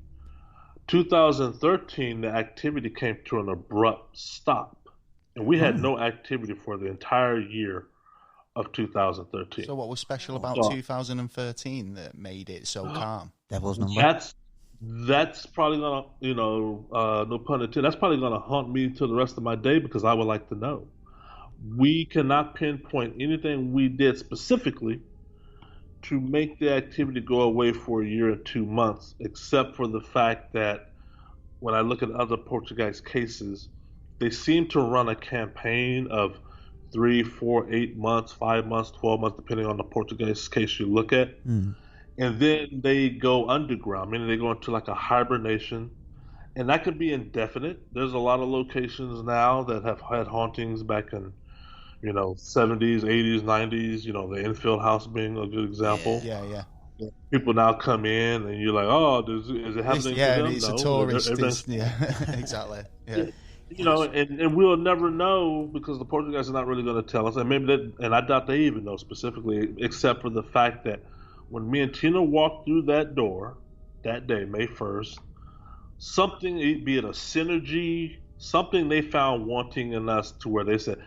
S3: 2013, the activity came to an abrupt stop. And we had no activity for the entire year of 2013.
S1: So what was special about 2013 that made it so calm?
S2: Devil's number.
S3: That's probably gonna, no pun intended, that's probably gonna haunt me till the rest of my day because I would like to know. We cannot pinpoint anything we did specifically to make the activity go away for a year and 2 months, except for the fact that when I look at other poltergeist cases, they seem to run a campaign of 3, 4, 8 months, 5 months, 12 months, depending on the poltergeist case you look at. And then they go underground, meaning they go into like a hibernation. And that could be indefinite. There's a lot of locations now that have had hauntings back in 70s, 80s, 90s, the infield house being a good example.
S1: Yeah.
S3: People now come in and you're like, oh, is it happening to them?
S1: It's
S3: no.
S1: a tourist. Exactly. Yeah.
S3: And we'll never know because the poltergeists are not really going to tell us. And and I doubt they even know specifically, except for the fact that when me and Tina walked through that door that day, May 1st, something, be it a synergy, something they found wanting in us to where they said,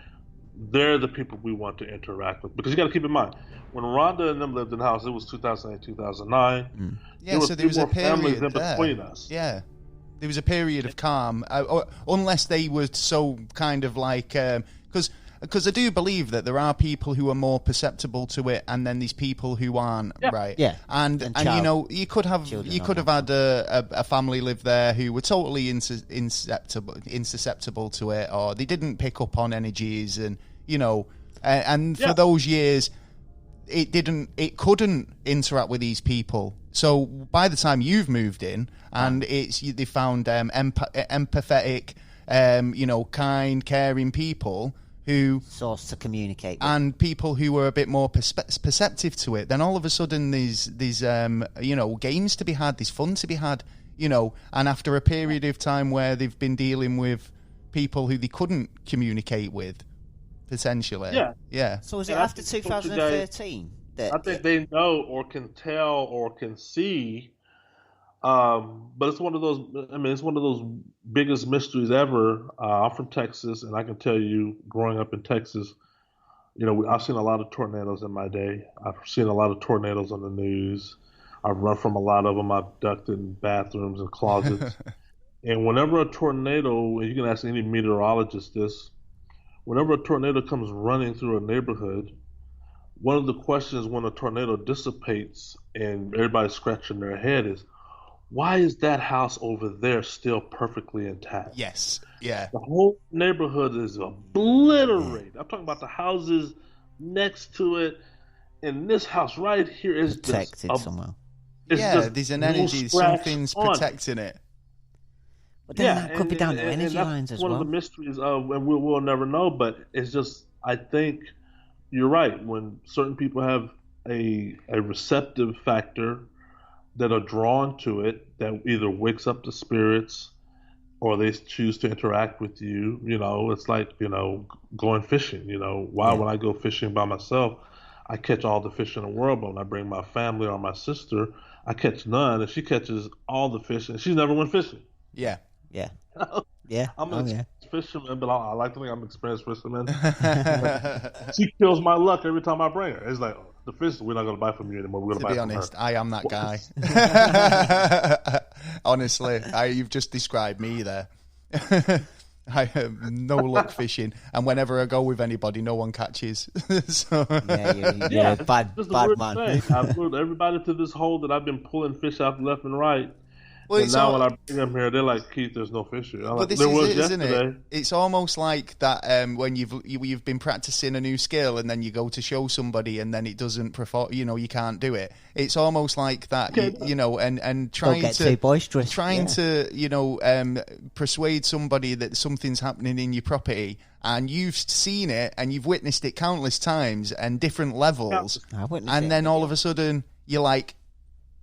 S3: they're the people we want to interact with. Because you got to keep in mind, when Rhonda and them lived in the house, it was 2008, 2009.
S1: Yeah, so there was a period
S3: in between us.
S1: Yeah, there was a period of calm, unless they were so kind of like because I do believe that there are people who are more perceptible to it, and then these people who aren't, right?
S2: Yeah,
S1: and you could have had a family live there who were totally insusceptible to it, or they didn't pick up on energies, and for those years, it couldn't interact with these people. So by the time you've moved in, and they found empathetic, kind, caring people who
S2: source to communicate with.
S1: And people who were a bit more perceptive to it, then all of a sudden these games to be had, there's fun to be had, and after a period of time where they've been dealing with people who they couldn't communicate with, potentially. Yeah.
S2: So was it after 2013 that
S3: I think they know or can tell or can see, but it's one of those. I mean, it's one of those biggest mysteries ever. I'm from Texas, and I can tell you, growing up in Texas, I've seen a lot of tornadoes in my day. I've seen a lot of tornadoes on the news. I've run from a lot of them. I've ducked in bathrooms and closets. And whenever a tornado, and you can ask any meteorologist this, whenever a tornado comes running through a neighborhood, one of the questions when a tornado dissipates and everybody's scratching their head is, why is that house over there still perfectly intact?
S1: Yes. Yeah.
S3: The whole neighborhood is obliterated. I'm talking about the houses next to it, and this house right here is
S2: protected somehow.
S1: There's an energy. Something's protecting it.
S2: But then that could be down to energy lines as well.
S3: One of the mysteries of, and we'll never know, but it's just, I think you're right. When certain people have a receptive factor that are drawn to it, that either wakes up the spirits or they choose to interact with you, it's like, going fishing. Why would I go fishing by myself? I catch all the fish in the world, but when I bring my family or my sister, I catch none, and she catches all the fish, and she's never went fishing.
S2: Yeah.
S3: I'm an experienced fisherman, but I like to think I'm an experienced fisherman. She kills my luck every time I bring her. It's like, the fish we're not going to buy from you anymore. We're going to buy from her. To be honest,
S1: I am that guy. Honestly, you've just described me there. I have no luck fishing, and whenever I go with anybody, no one catches. So
S2: you're a bad man.
S3: I've lured everybody to this hole that I've been pulling fish out left and right.
S1: Well,
S3: and now when I bring them here, they're like, Keith, there's no fish here.
S1: But this is it, isn't it? It's almost like that when you've been practicing a new skill and then you go to show somebody and then it doesn't perform. You can't do it. It's almost like that. And trying to persuade somebody that something's happening in your property, and you've seen it and you've witnessed it countless times and different levels, and then all of a sudden you're like,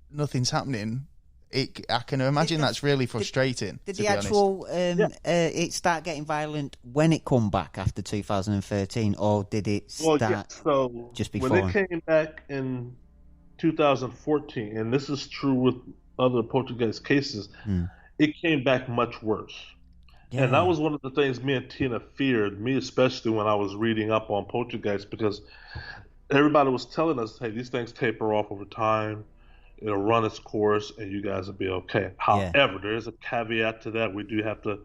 S1: nothing's happening. I can imagine that's really frustrating.
S2: Did the actual it start getting violent when it come back after 2013, or did it start just before?
S3: When it came back in 2014, and this is true with other poltergeist cases, it came back much worse. Yeah. And that was one of the things me and Tina feared, me especially when I was reading up on poltergeist, because everybody was telling us, hey, these things taper off over time. It'll run its course, and you guys will be okay. However, there is a caveat to that. We do have to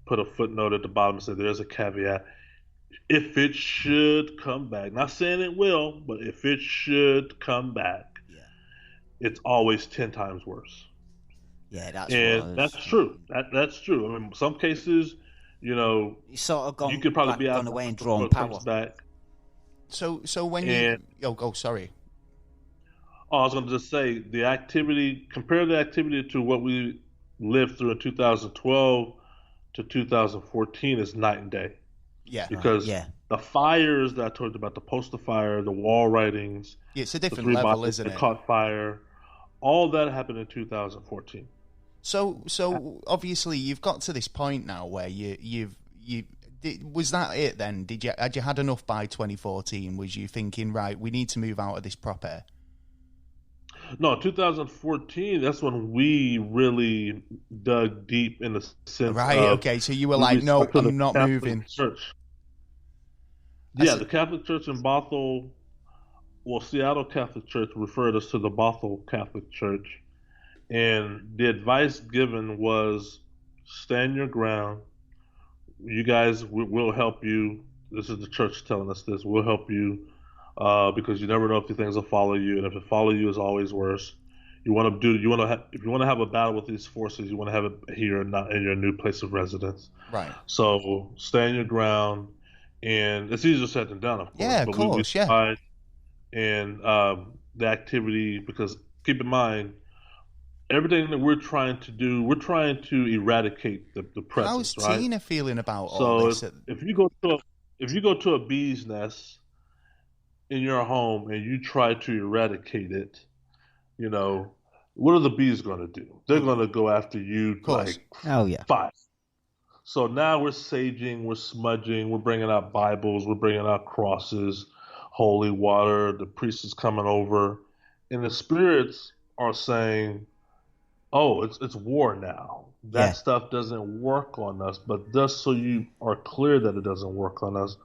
S3: put a footnote at the bottom and say there is a caveat. if it should come back, not saying it will, but if it should come back,
S2: Yeah.
S3: it's always 10 times worse.
S2: Yeah, that's what I
S3: And
S2: was
S3: that's true. That's true. I mean, some cases,
S2: It's sort of
S3: you could probably be out
S2: gone away and
S3: before
S2: drawn
S3: it comes
S2: power.
S3: back.
S1: So when
S3: And
S1: sorry.
S3: I was going to just say the activity, compare the activity to what we lived through in 2012 to 2014 is night and day.
S1: Yeah.
S3: Because
S2: Yeah.
S3: the fires that I told you about, the poster fire, the wall writings,
S1: Yeah, it's a
S3: the
S1: different
S3: 3
S1: level,
S3: bodies
S1: isn't
S3: that
S1: it?
S3: caught fire, all that happened in 2014.
S1: So obviously you've got to this point now where was that it then? Had you had enough by 2014? Was you thinking, right, we need to move out of this prop air?
S3: No, 2014, that's when we really dug deep in the sense
S1: Right,
S3: of
S1: okay, so you were
S3: we
S1: like,
S3: reached
S1: no,
S3: out to the
S1: I'm not
S3: Catholic
S1: moving.
S3: Church.
S1: I
S3: Yeah,
S1: see.
S3: the Catholic Church in Bothell, well, Seattle Catholic Church referred us to the Bothell Catholic Church, and the advice given was stand your ground. You guys, we'll help you. This is the church telling us this. We'll help you because you never know if these things will follow you, and if it follow you, it's always worse. If you want to have a battle with these forces, you want to have it here, not in your new place of residence.
S1: Right.
S3: So stand your ground, and it's easier said than done, of course.
S1: Yeah, of
S3: but
S1: course,
S3: we
S1: yeah.
S3: tried, and the activity, because keep in mind, everything that we're trying to do, we're trying to eradicate the presence,
S1: How's
S3: right?
S1: Tina feeling about all
S3: So
S1: this?
S3: if you go to a bee's nest in your home and you try to eradicate it, you know, what are the bees going to do? They're going to go after you
S1: course.
S3: like
S2: Oh yeah.
S3: fire. So now we're saging, we're smudging, we're bringing out Bibles, we're bringing out crosses, holy water. The priest is coming over, and the spirits are saying, "Oh, it's war now.
S2: Yeah.
S3: That stuff doesn't work on us." But just so you are clear that it doesn't work on us,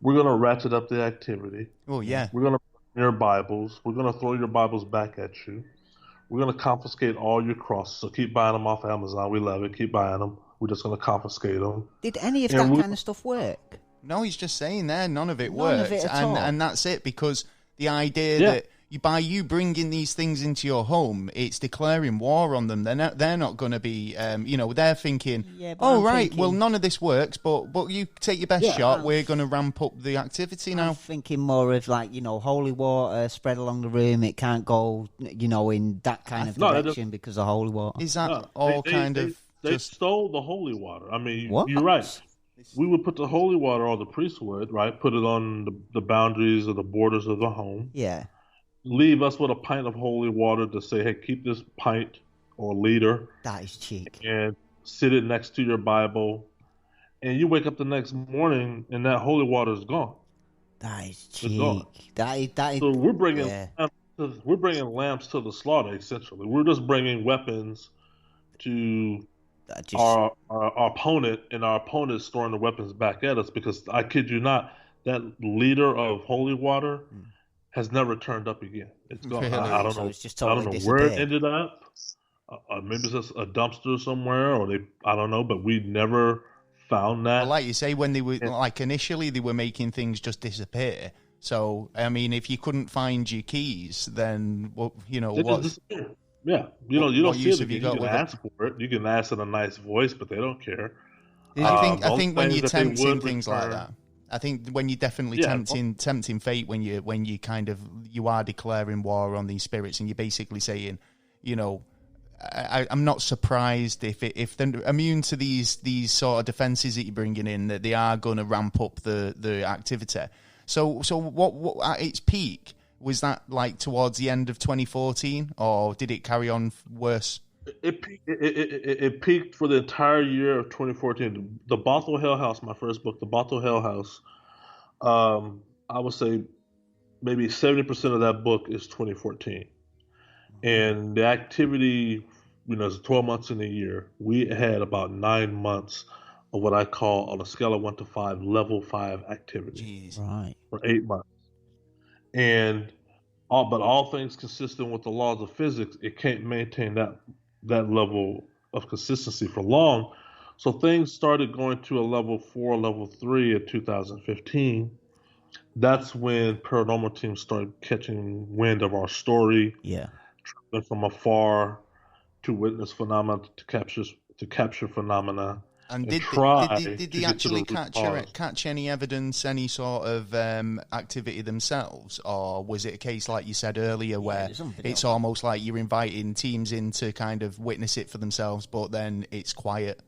S3: we're going to ratchet up the activity.
S1: Oh, yeah.
S3: We're going to burn your Bibles. We're going to throw your Bibles back at you. We're going to confiscate all your crosses. So keep buying them off Amazon. We love it. Keep buying them. We're just going to confiscate them.
S2: Did any of
S3: And
S2: that kind of stuff work?
S1: No, he's just saying there, none of it
S2: None
S1: worked.
S2: of it at all.
S1: And that's it, because the idea that by you bringing these things into your home, it's declaring war on them. They're not going to be, they're thinking,
S2: Yeah, but
S1: oh,
S2: I'm
S1: right,
S2: thinking-
S1: well, none of this works, but you take your best
S3: Yeah.
S1: shot. We're going to ramp up the activity
S2: I'm
S1: now.
S2: thinking more of like, holy water spread along the room. It can't go, in that kind of direction because of holy water.
S1: Is that
S3: No,
S1: all
S3: they
S1: just...
S3: stole the holy water. I mean,
S2: What?
S3: you're right. We would put the holy water, or the priest would, right? Put it on the boundaries or the borders of the home.
S2: Yeah.
S3: Leave us with a pint of holy water to say, hey, keep this pint or liter
S2: That is cheek.
S3: and sit it next to your Bible. And you wake up the next morning and that holy water is gone.
S2: That is
S3: It's gone.
S2: cheek. That is,
S3: So we're bringing
S2: yeah.
S3: lambs to the slaughter, essentially. We're just bringing weapons to
S2: That just,
S3: our opponent, and our opponent is throwing the weapons back at us, because I kid you not, that liter of holy water has never turned up again. It's gone.
S1: Really?
S3: I don't
S2: So
S3: know.
S2: it's just
S3: I don't
S2: totally
S3: know where it
S2: disappeared.
S3: ended up. Maybe it's just a dumpster somewhere, or I don't know, but we never found that.
S1: Well, like you say, when they were, like, initially they were making things just disappear. So, I mean, if you couldn't find your keys, then, well,
S3: They just
S1: what...
S3: disappear. Yeah, you
S1: What
S3: don't see
S1: use
S3: it
S1: have you
S3: again.
S1: got
S3: You
S1: with
S3: can
S1: it?
S3: ask for it. You can ask in a nice voice, but they don't care.
S1: I
S3: the only
S1: think when
S3: things
S1: you're
S3: that they
S1: tempting
S3: would
S1: things like
S3: return-
S1: that, I think when you're definitely
S3: Yeah.
S1: tempting fate, when you kind of, you are declaring war on these spirits, and you're basically saying, I'm not surprised if they're immune to these sort of defenses that you're bringing in, that they are going to ramp up the activity. So what at its peak, was that like towards the end of 2014, or did it carry on worse?
S3: It peaked for the entire year of 2014. The Bothell Hell House, my first book, The Bothell Hell House, I would say maybe 70% of that book is 2014. And the activity, it's 12 months in a year. We had about 9 months of what I call, on a scale of 1 to 5, level 5 activity.
S1: Jeez.
S2: Right.
S3: For 8 months. And all things consistent with the laws of physics, it can't maintain that level of consistency for long. So things started going to a level 4, level 3 in 2015. That's when paranormal teams started catching wind of our story.
S2: Yeah.
S3: Went from afar to witness phenomena to capture phenomena
S1: And
S3: and
S1: did
S3: try
S1: did
S3: to
S1: they
S3: get to the
S1: actually
S3: root cause.
S1: catch any evidence, any sort of activity themselves, or was it a case like you said earlier where
S2: there's some video.
S1: it's almost like you're inviting teams in to kind of witness it for themselves, but then it's quiet?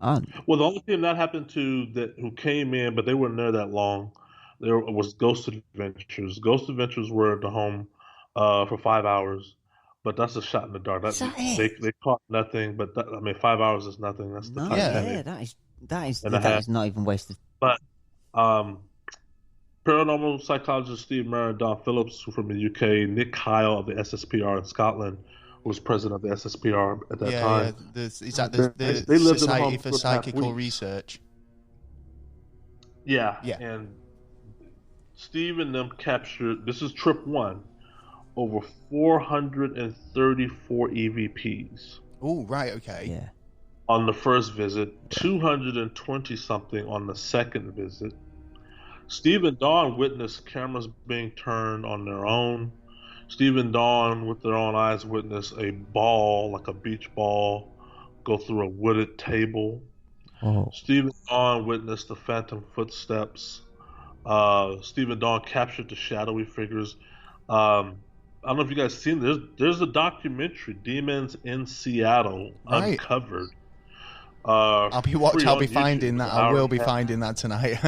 S3: Well, the only team that happened to that who came in, but they weren't there that long, there was Ghost Adventures. Ghost Adventures were at the home for 5 hours, but that's a shot in the dark.
S2: Is that
S3: They
S2: it?
S3: they caught nothing, but that, I mean, 5 hours is nothing. That's the
S2: No,
S3: time
S1: Yeah.
S2: yeah,
S3: and a
S2: that
S3: half.
S2: is not even wasted.
S3: But um, paranormal psychologist Steve Murray and Don Phillips, who from the UK, Nick Kyle of the SSPR in Scotland, who was president of the SSPR at that
S1: Yeah,
S3: time.
S1: yeah. Is that
S3: They
S1: the
S3: lived in the
S1: Society
S3: home
S1: for
S3: for half
S1: Psychical
S3: week.
S1: Research?
S3: Yeah,
S1: Yeah.
S3: and Steve and them captured. This is trip one. Over 434 EVPs
S1: Oh, right, okay.
S2: Yeah.
S3: on the first visit, 220 something on the second visit. Steve and Dawn witnessed cameras being turned on their own. Steve and Dawn, with their own eyes, witnessed a ball, like a beach ball, go through a wooded table.
S2: Oh.
S3: Steve and Dawn witnessed the phantom footsteps. Steve and Dawn captured the shadowy figures. I don't know if you guys seen there's a documentary, Demons in Seattle,
S1: Right.
S3: Uncovered.
S1: I'll be
S3: free on
S1: finding
S3: YouTube.
S1: that.
S3: It's an
S1: I
S3: hour
S1: will
S3: and
S1: be
S3: a half.
S1: finding that tonight.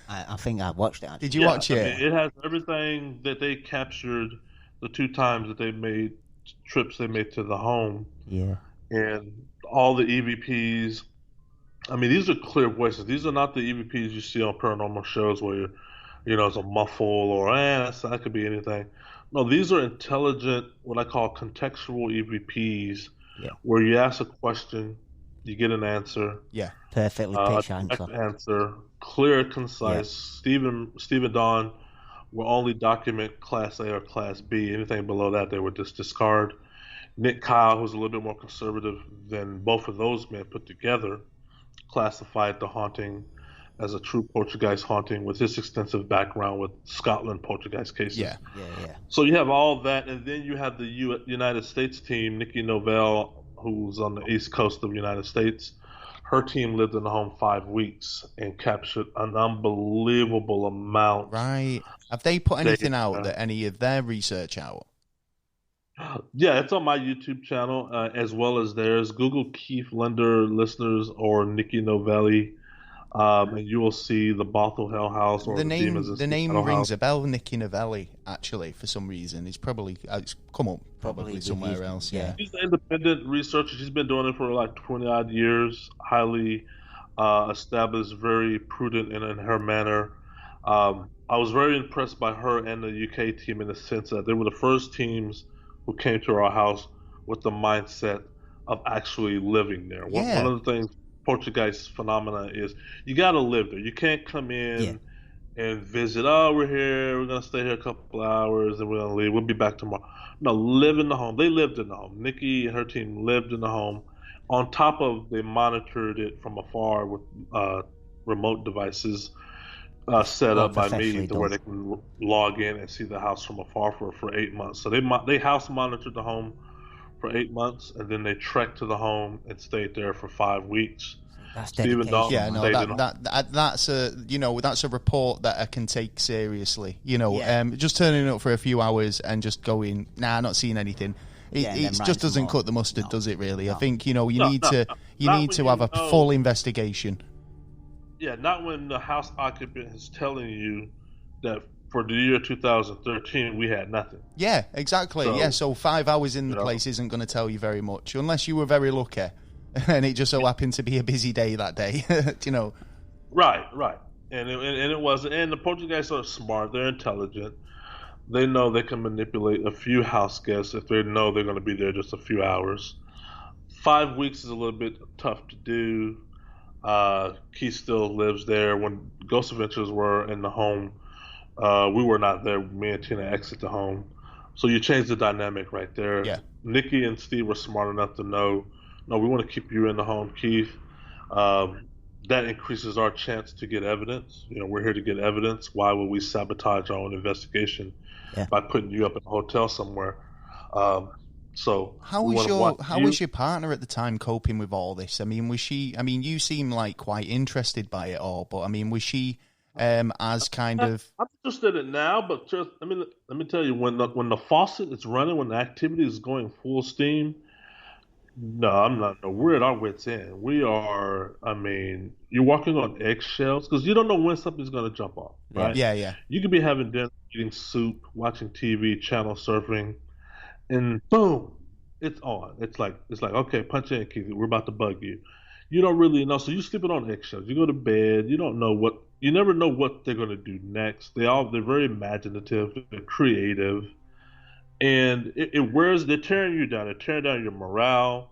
S2: I think I watched it. Actually.
S1: Did you
S3: Yeah,
S1: watch
S3: I
S1: it?
S3: mean, it has everything that they captured the two times that they made trips they made to the home,
S2: Yeah.
S3: and all the EVPs. I mean, these are clear voices. These are not the EVPs you see on paranormal shows where, it's a muffle or that could be anything. No, these are intelligent, what I call contextual EVPs,
S2: Yeah.
S3: where you ask a question, you get an answer,
S1: Yeah.
S2: Perfectly
S3: a
S2: pitched
S3: direct
S2: answer.
S3: answer, clear, concise. Steve and Don will only document Class A or Class B. Anything below that, they would just discard. Nick Kyle, who's a little bit more conservative than both of those men put together, classified the haunting as a true poltergeist haunting with his extensive background with Scotland poltergeist cases.
S1: Yeah.
S2: Yeah.
S3: So you have all that, and then you have the United States team, Nikki Novell, who's on the east coast of the United States. Her team lived in the home 5 weeks and captured an unbelievable amount.
S1: Right. Have they put anything
S3: They,
S1: out that any of their research out?
S3: Yeah, it's on my YouTube channel as well as theirs. Google Keith Linder listeners or Nikki Novelli, and you will see the Bothell Hell House or the Demons in
S1: The name
S3: Seattle
S1: rings
S3: House.
S1: a bell. Nicky Novelli, actually, for some reason, it's probably it's come up
S2: Probably with
S1: somewhere
S2: his-
S1: else.
S2: yeah.
S1: Yeah.
S3: She's an independent researcher. She's been doing it for like 20 odd years. Highly established, very prudent in her manner. I was very impressed by her and the UK team in the sense that they were the first teams who came to our house with the mindset of actually living there.
S1: Yeah.
S3: One of the things Portuguese phenomena is you got to live there. You can't come in and visit. Oh, we're here. We're gonna stay here a couple hours, and we're gonna leave. We'll be back tomorrow. No, live in the home. They lived in the home. Nikki and her team lived in the home. On top of they monitored it from afar with remote devices set up by me
S2: professionally
S3: to where they
S2: done.
S3: can log in and see the house from afar for 8 months. So they house monitored the home for 8 months, and then they trekked to the home and stayed there for 5 weeks.
S2: That's
S3: Stephen
S2: dedication.
S3: Dalton
S1: Yeah, no,
S3: stayed in
S1: that's a report that I can take seriously.
S2: Yeah.
S1: Just turning up for a few hours and just going, nah, not seeing anything.
S2: Yeah, and then
S1: It
S2: writing
S1: just
S2: some
S1: doesn't
S2: more.
S1: cut the mustard,
S2: No.
S1: does it? Really, I
S2: No.
S1: think you
S3: No,
S1: need to
S3: not when
S1: have a
S3: you know-
S1: full investigation.
S3: Yeah, not when the house occupant is telling you that for the year 2013 we had nothing.
S1: Yeah, exactly.
S3: So,
S1: Yeah, so 5 hours in the place isn't going to tell you very much, unless you were very lucky, and it just so happened to be a busy day that day.
S3: Right. And it wasn't. And the Portuguese are smart. They're intelligent. They know they can manipulate a few house guests if they know they're going to be there just a few hours. 5 weeks is a little bit tough to do. Keith still lives there. When Ghost Adventures were in the home, we were not there. Me and Tina exit the home. So you change the dynamic right there.
S1: Yeah.
S3: Nikki and Steve were smart enough to know, no, we want to keep you in the home, Keith. that increases our chance to get evidence. We're here to get evidence. Why would we sabotage our own investigation
S2: Yeah.
S3: by putting you up in a hotel somewhere? So
S1: How
S3: we
S1: was
S3: wanna watch
S1: how
S3: you.
S1: was your partner at the time coping with all this? I mean, was she? I mean, you seem like quite interested by it all, but I mean, was she as kind of?
S3: I'm interested in it now, but just let me tell you, when the faucet is running, when the activity is going full steam, no, I'm not. No, we're at our wits' end. We are. I mean, you're walking on eggshells because you don't know when something's going to jump off,
S2: Yeah.
S3: right?
S1: Yeah.
S3: You could be having dinner, eating soup, watching TV, channel surfing, and boom, it's on. It's like okay, punch in, Keith. We're about to bug you. You don't really know, so you're sleeping on eggshells. You go to bed. You don't know what. You never know what they're going to do next. They're very imaginative. They're creative, and it wears. They're tearing you down. They're tearing down your morale.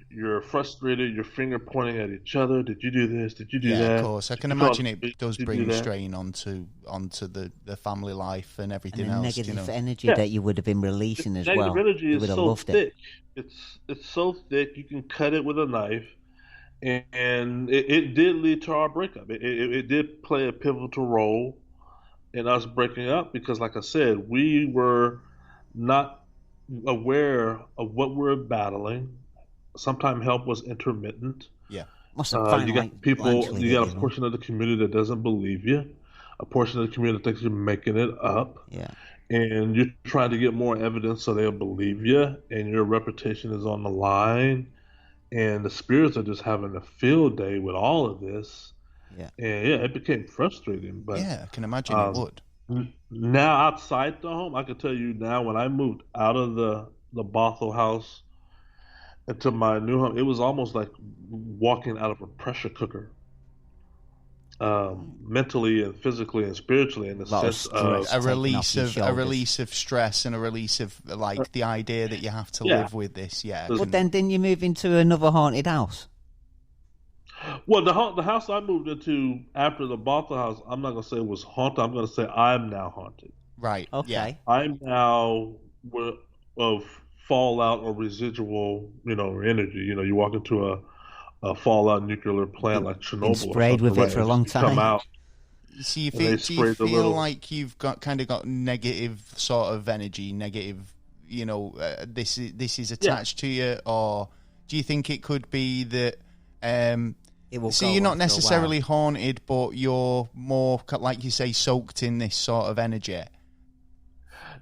S3: You're frustrated. You're finger pointing at each other. Did you do this? Did you do
S1: Yeah, of
S3: that?
S1: course. I
S3: Did
S1: can
S3: you call
S1: imagine
S3: the
S1: it
S3: police?
S1: does
S3: Did you do
S1: bring
S3: that?
S1: strain onto the family life and
S2: And
S1: everything
S2: the
S1: else.
S2: negative
S1: You know.
S2: energy
S3: Yeah.
S2: that you would have been releasing as
S3: Negative
S2: well.
S3: energy
S2: You
S3: is
S2: would have
S3: so
S2: loved it.
S3: thick. It's so thick you can cut it with a knife, and it did lead to our breakup. It did play a pivotal role in us breaking up because, like I said, we were not aware of what we were battling. Sometimes help was intermittent.
S1: Yeah.
S2: Must have finally
S3: You got people,
S2: eventually
S3: you
S2: hit
S3: got a
S2: you, huh?
S3: portion of the community that doesn't believe you, a portion of the community that thinks you're making it up,
S2: Yeah.
S3: and you're trying to get more evidence so they'll believe you, and your reputation is on the line, and the spirits are just having a field day with all of this,
S2: Yeah.
S3: and yeah, it became frustrating. But
S1: Yeah, I can imagine it
S3: um,
S1: would.
S3: now outside the home, I can tell you now when I moved out of the Bothell house into my new home, it was almost like walking out of a pressure cooker. Mentally and physically and spiritually in the
S2: A lot of
S3: sense of
S2: stress.
S1: A
S2: taken off your
S1: a
S2: shoulders.
S1: release of stress and a release of like the idea that you have to
S3: yeah.
S1: live with this. Yeah.
S3: But
S2: But then didn't you move into another haunted house?
S3: Well, the house I moved into after the Bothell house, I'm not gonna say it was haunted. I'm gonna say I'm now haunted.
S1: Right. Yeah.
S2: Okay.
S3: I'm now of fallout or residual, energy. You walk into a fallout nuclear plant like Chernobyl
S2: Been
S3: or
S2: sprayed
S3: something
S2: with it
S3: like
S2: for a
S3: that.
S2: long
S3: You come
S2: time.
S3: out
S1: So you
S3: and they
S1: do you
S3: sprayed the
S1: feel
S3: little.
S1: like you've got negative sort of energy, negative, this is attached to you, or do you think it could be that?
S2: It will
S1: So
S2: go
S1: you're not
S2: on for a
S1: necessarily
S2: while.
S1: haunted, but you're more, like you say, soaked in this sort of energy.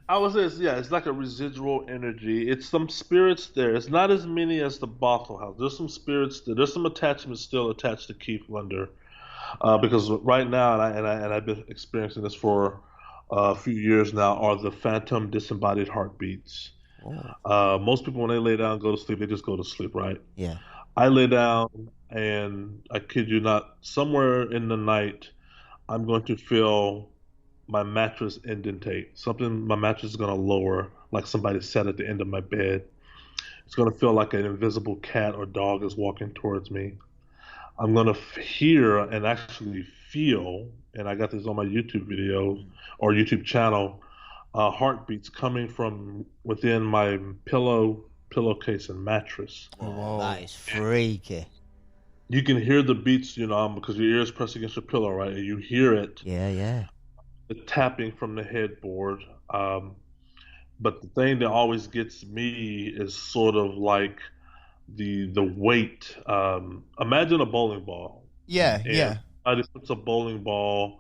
S3: I would say, it's like a residual energy. It's some spirits there. It's not as many as the Bothell house. There's some spirits there. There's some attachments still attached to Keith Linder. Because right now, and I've been experiencing this for a few years now, are the phantom disembodied heartbeats. Most people, when they lay down and go to sleep, they just go to sleep, right?
S2: Yeah.
S3: I lay down, and I kid you not, somewhere in the night, I'm going to feel my mattress indentate. My mattress is going to lower, like somebody sat at the end of my bed. It's going to feel like an invisible cat or dog is walking towards me. I'm going to hear and actually feel, and I got this on my YouTube video or YouTube channel, heartbeats coming from within my pillowcase and mattress.
S2: Oh, that is freaky.
S3: You can hear the beats, because your ear is pressed against your pillow, right? And you hear it,
S2: Yeah.
S3: the tapping from the headboard. But the thing that always gets me is sort of like the weight. Imagine a bowling ball.
S1: Yeah,
S3: And
S1: yeah.
S3: somebody puts a bowling ball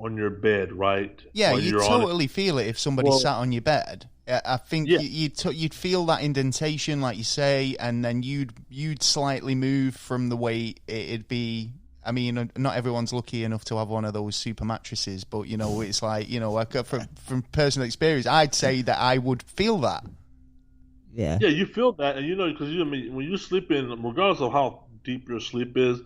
S3: on your bed, right?
S1: Yeah,
S3: While
S1: you'd
S3: you're on it.
S1: totally feel it if somebody
S3: Well,
S1: sat on your bed. I think
S3: Yeah.
S1: you'd feel that indentation, like you say, and then you'd slightly move from the weight. It'd be. I mean, not everyone's lucky enough to have one of those super mattresses, but it's like from personal experience, I'd say that I would feel that.
S2: Yeah.
S3: Yeah, you feel that, and because when you sleep in, regardless of how deep your sleep is,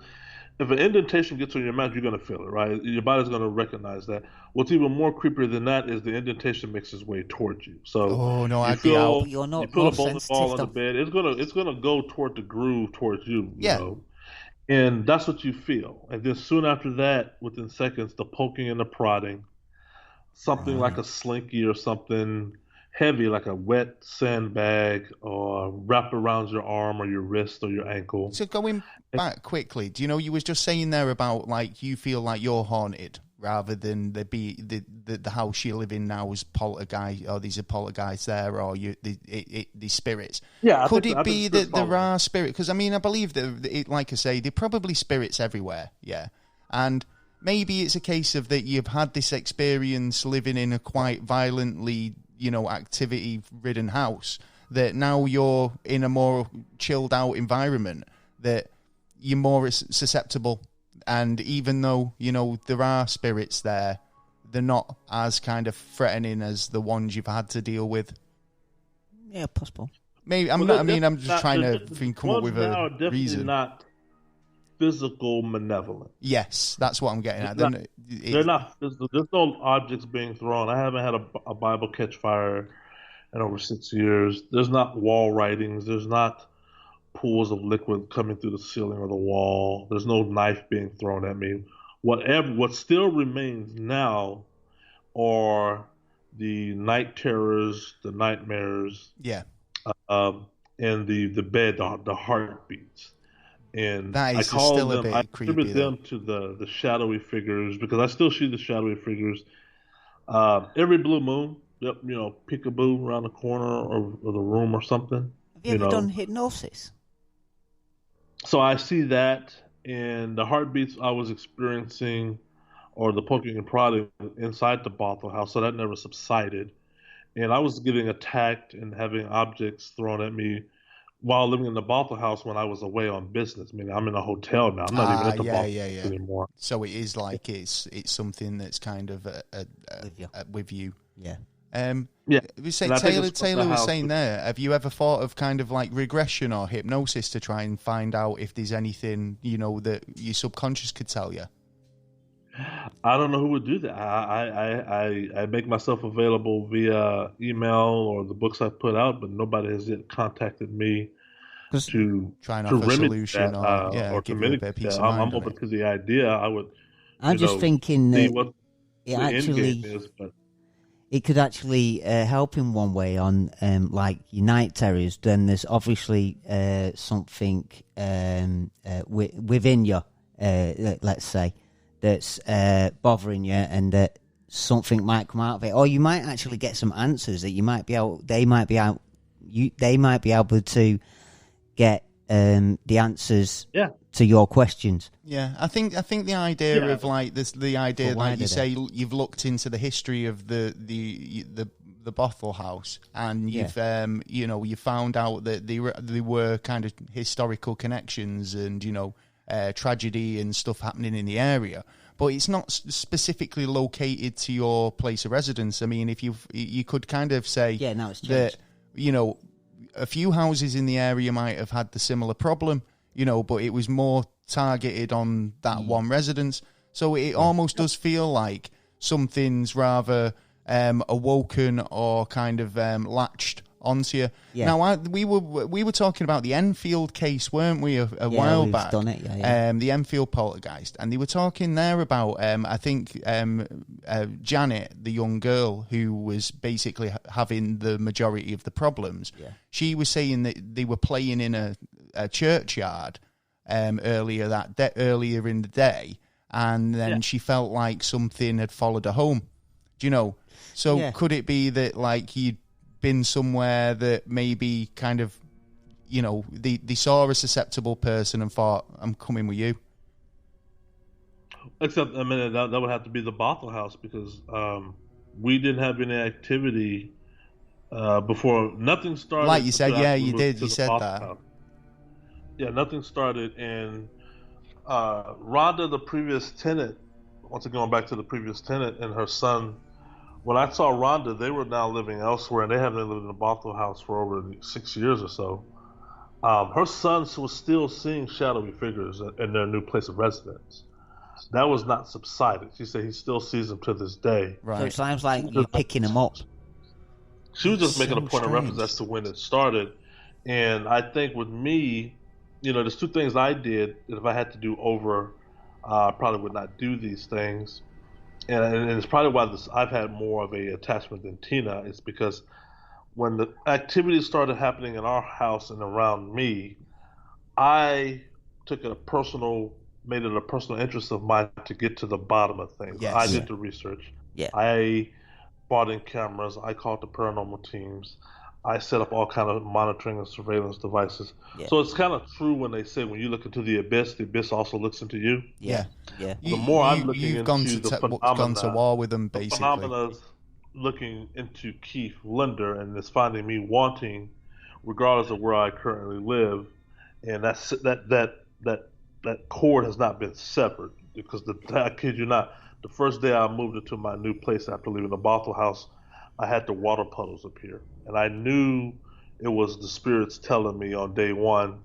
S3: if an indentation gets on your mouth, you're gonna feel it, right? Your body's gonna recognize that. What's even more creepier than that is the indentation makes its way towards you. So
S1: Oh no,
S3: you
S1: I'd be out.
S2: But you're not
S3: you put
S2: more
S3: a bowling
S2: sensitive,
S3: ball on the
S2: though.
S3: bed, it's gonna go toward the groove towards you,
S1: Yeah.
S3: and that's what you feel. And then soon after that, within seconds, the poking and the prodding, something like a slinky or something heavy, like a wet sandbag, or wrapped around your arm or your wrist or your ankle.
S1: So going back quickly, do you know you was just saying there about like you feel like you're haunted rather than the house you live in now is poltergeist, or there's a poltergeist there, or the spirits.
S3: Yeah,
S1: Could it be that there are spirits? Because I mean, I believe that like I say, there are probably spirits everywhere. Yeah, and maybe it's a case of that you've had this experience living in a quite violently, activity-ridden house, that now you're in a more chilled-out environment, that you're more susceptible. And even though, there are spirits there, they're not as kind of threatening as the ones you've had to deal with.
S2: Yeah, possible.
S1: Maybe I'm just trying to come up with a reason.
S3: Not physical malevolent.
S1: Yes, that's what I'm getting at.
S3: They're not. There's no objects being thrown. I haven't had a Bible catch fire in over 6 years. There's not wall writings. There's not pools of liquid coming through the ceiling or the wall. There's no knife being thrown at me. What still remains now are the night terrors, the nightmares, and the bed, the heartbeats. And
S1: that is
S3: I call
S1: still
S3: them,
S1: a bit
S3: I
S1: creepy,
S3: attribute them to the shadowy figures, because I still see the shadowy figures every blue moon. Yep, peekaboo around the corner of the room or something.
S2: Have you ever done hypnosis?
S3: So I see that, and the heartbeats I was experiencing, or the poking and prodding inside the Bothell house, so that never subsided. And I was getting attacked and having objects thrown at me while living in the Bothell house when I was away on business. I mean, I'm in a hotel now. I'm not even at the Bothell house anymore.
S1: So it is like it's something that's kind of with you.
S2: Yeah.
S1: We say Taylor was saying there, have you ever thought of kind of like regression or hypnosis to try and find out if there's anything, that your subconscious could tell you?
S3: I don't know who would do that. I make myself available via email or the books I put out, but nobody has yet contacted me to
S1: try and offer a solution
S3: or
S1: give you a bit of peace of mind.
S3: I'm open to the idea. I would.
S2: I'm just thinking that
S3: what
S2: it actually
S3: is, but
S2: it could actually help in one way on like your night terrors. Then there's obviously something within you, let's say, that's bothering you, and that something might come out of it, or you might actually get some answers that they might be able to get the answers to your questions.
S1: Yeah, I think the idea of like this, the idea like you say, you've looked into the history of the Bothell house, and you've you found out that there were kind of historical connections and tragedy and stuff happening in the area, but it's not specifically located to your place of residence. I mean, if you could kind of say
S2: now it's changed.
S1: That a few houses in the area might have had the similar problem, but it was more targeted on that one residence. So it almost does feel like something's rather awoken or kind of latched onto you. Yeah. Now, we were talking about the Enfield case, weren't we, a while back?
S2: Done it,
S1: the Enfield poltergeist, and they were talking there about I think Janet, the young girl who was basically having the majority of the problems. Yeah. She was saying that they were playing in a churchyard earlier in the day, and then she felt like something had followed her home. Do you know? So could it be that like you'd been somewhere that maybe kind of, they saw a susceptible person and thought, I'm coming with you?
S3: Except, I mean, that would have to be the Bothell house, because we didn't have any activity before. Nothing started.
S1: Like you said, you did. You said that.
S3: House. Yeah, nothing started. And Rhonda, the previous tenant, once again, going back to the previous tenant and her son, when I saw Rhonda, they were now living elsewhere, and they haven't lived in the Bothell house for over 6 years or so. Her son was still seeing shadowy figures in their new place of residence. That was not subsided. She said he still sees them to this day.
S2: Right. So it sounds like you're picking them up.
S3: She was just making a point of reference as to when it started. And I think with me, there's two things I did that if I had to do over, I probably would not do these things. And it's probably why I've had more of a attachment than Tina. It's because when the activity started happening in our house and around me, I took it a personal, made it a personal interest of mine to get to the bottom of things. I
S1: Yes.
S3: did the research.
S2: Yeah.
S3: I bought in cameras. I called the paranormal teams. I set up all kind of monitoring and surveillance devices.
S2: Yeah.
S3: So it's kind of true when they say when you look into the abyss also looks into you.
S2: Yeah. Yeah.
S3: The more I'm looking
S1: you've
S3: into
S1: gone to
S3: the
S1: gone to
S3: phenomena,
S1: war with them,
S3: the
S1: basically.
S3: phenomena looking into Keith Linder, and it's finding me wanting, regardless of where I currently live, and that cord has not been severed because I kid you not, the first day I moved into my new place after leaving the Bothell House, I had the water puddles appear, and I knew it was the spirits telling me on day one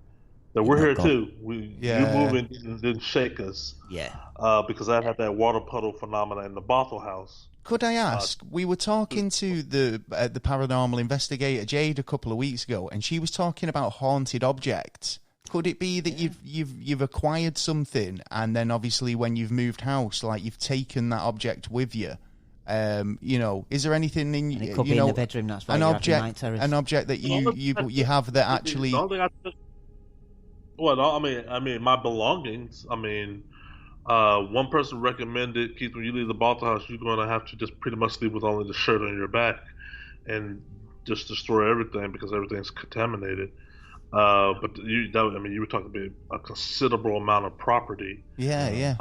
S3: that we're here too. You moving didn't shake us.
S2: Yeah.
S3: Because I had that water puddle phenomena in the Bothell House.
S1: Could I ask? We were talking to the paranormal investigator Jade a couple of weeks ago, and she was talking about haunted objects. Could it be that you've acquired something, and then obviously when you've moved house, like you've taken that object with you? Is there anything in
S2: and it could be in the bedroom? That's why
S1: an object that you have that actually.
S3: I mean, my belongings. I mean, one person recommended, Keith, when you leave the Bothell House, you're going to have to just pretty much leave with only the shirt on your back and just destroy everything because everything's contaminated. But you were talking about a considerable amount of property.
S1: Yeah.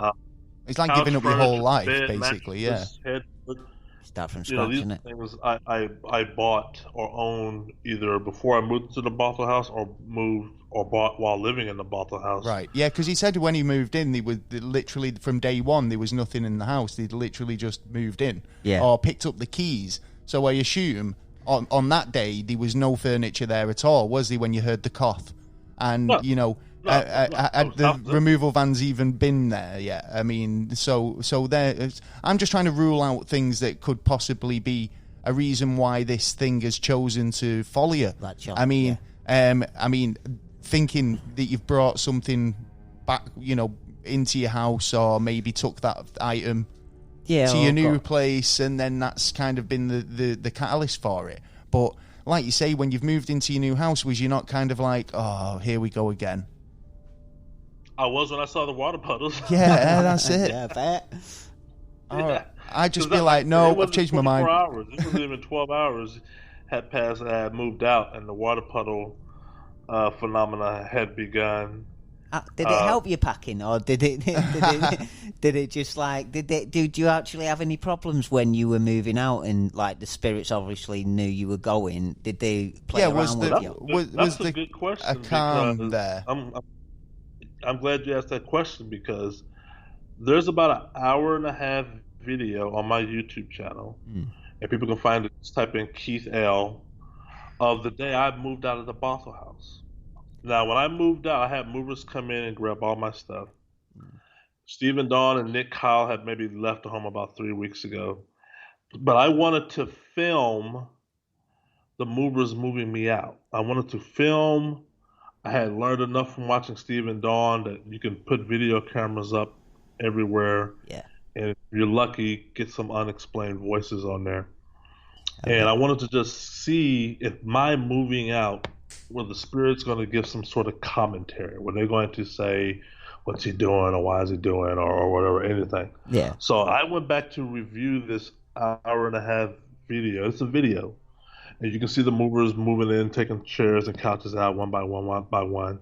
S1: It's like giving up your whole life, basically.
S2: Start from scratch,
S3: these
S2: isn't it?
S3: things I bought or owned either before I moved to the Bothell House or bought while living in the Bothell House.
S1: Right, yeah, because he said when he moved in, they literally from day one there was nothing in the house. They'd literally just moved in, or picked up the keys. So I assume on that day there was no furniture there at all, was there? When you heard the cough, and had the removal vans even been there yet? I mean, so there. I'm just trying to rule out things that could possibly be a reason why this thing has chosen to follow you. I mean, thinking that you've brought something back, into your house, or maybe took that item to your new place, and then that's kind of been the catalyst for it. But like you say, when you've moved into your new house, was you not kind of like, oh, here we go again?
S3: I was when I saw the water puddles.
S1: Yeah, that's it.
S2: Yeah, I bet.
S1: I'd just be like, no, I've changed my mind.
S3: Hours. It wasn't even 12 hours had passed and I had moved out, and the water puddle phenomena had begun.
S2: Did it help you packing, or did it just like did you actually have any problems when you were moving out, and like the spirits obviously knew you were going? Did they play around with you?
S3: That's a good question.
S1: A calm there.
S3: I'm glad you asked that question, because there's about an hour and a half video on my YouTube channel, and people can find it. Just type in Keith L. of the day I moved out of the Bothell House. Now, when I moved out, I had movers come in and grab all my stuff. Stephen Dawn and Nick Kyle had maybe left the home about 3 weeks ago. But I wanted to film the movers moving me out. I wanted to film. I had learned enough from watching Stephen Dawn that you can put video cameras up everywhere.
S2: Yeah.
S3: And if you're lucky, get some unexplained voices on there. Okay. And I wanted to just see if my moving out, where the spirit's going to give some sort of commentary, where they're going to say, what's he doing, or why is he doing, or whatever, anything.
S2: Yeah.
S3: So I went back to review this hour and a half video. It's a video. And you can see the movers moving in, taking chairs and couches out one by one.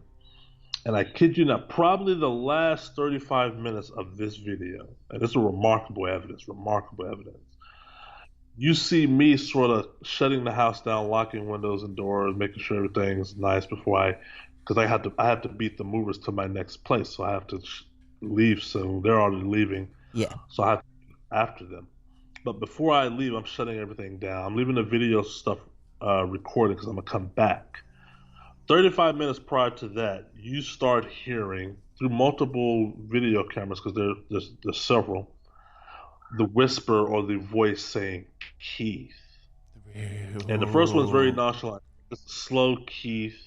S3: And I kid you not, probably the last 35 minutes of this video, and this is remarkable evidence. You see me sort of shutting the house down, locking windows and doors, making sure everything's nice because I have to beat the movers to my next place, so I have to leave soon. They're already leaving, so I have to after them. But before I leave, I'm shutting everything down. I'm leaving the video stuff recorded because I'm gonna come back. 35 minutes prior to that, you start hearing through multiple video cameras, because there's several, the whisper or the voice saying Keith. And the first one's very nonchalant. It's a slow Keith.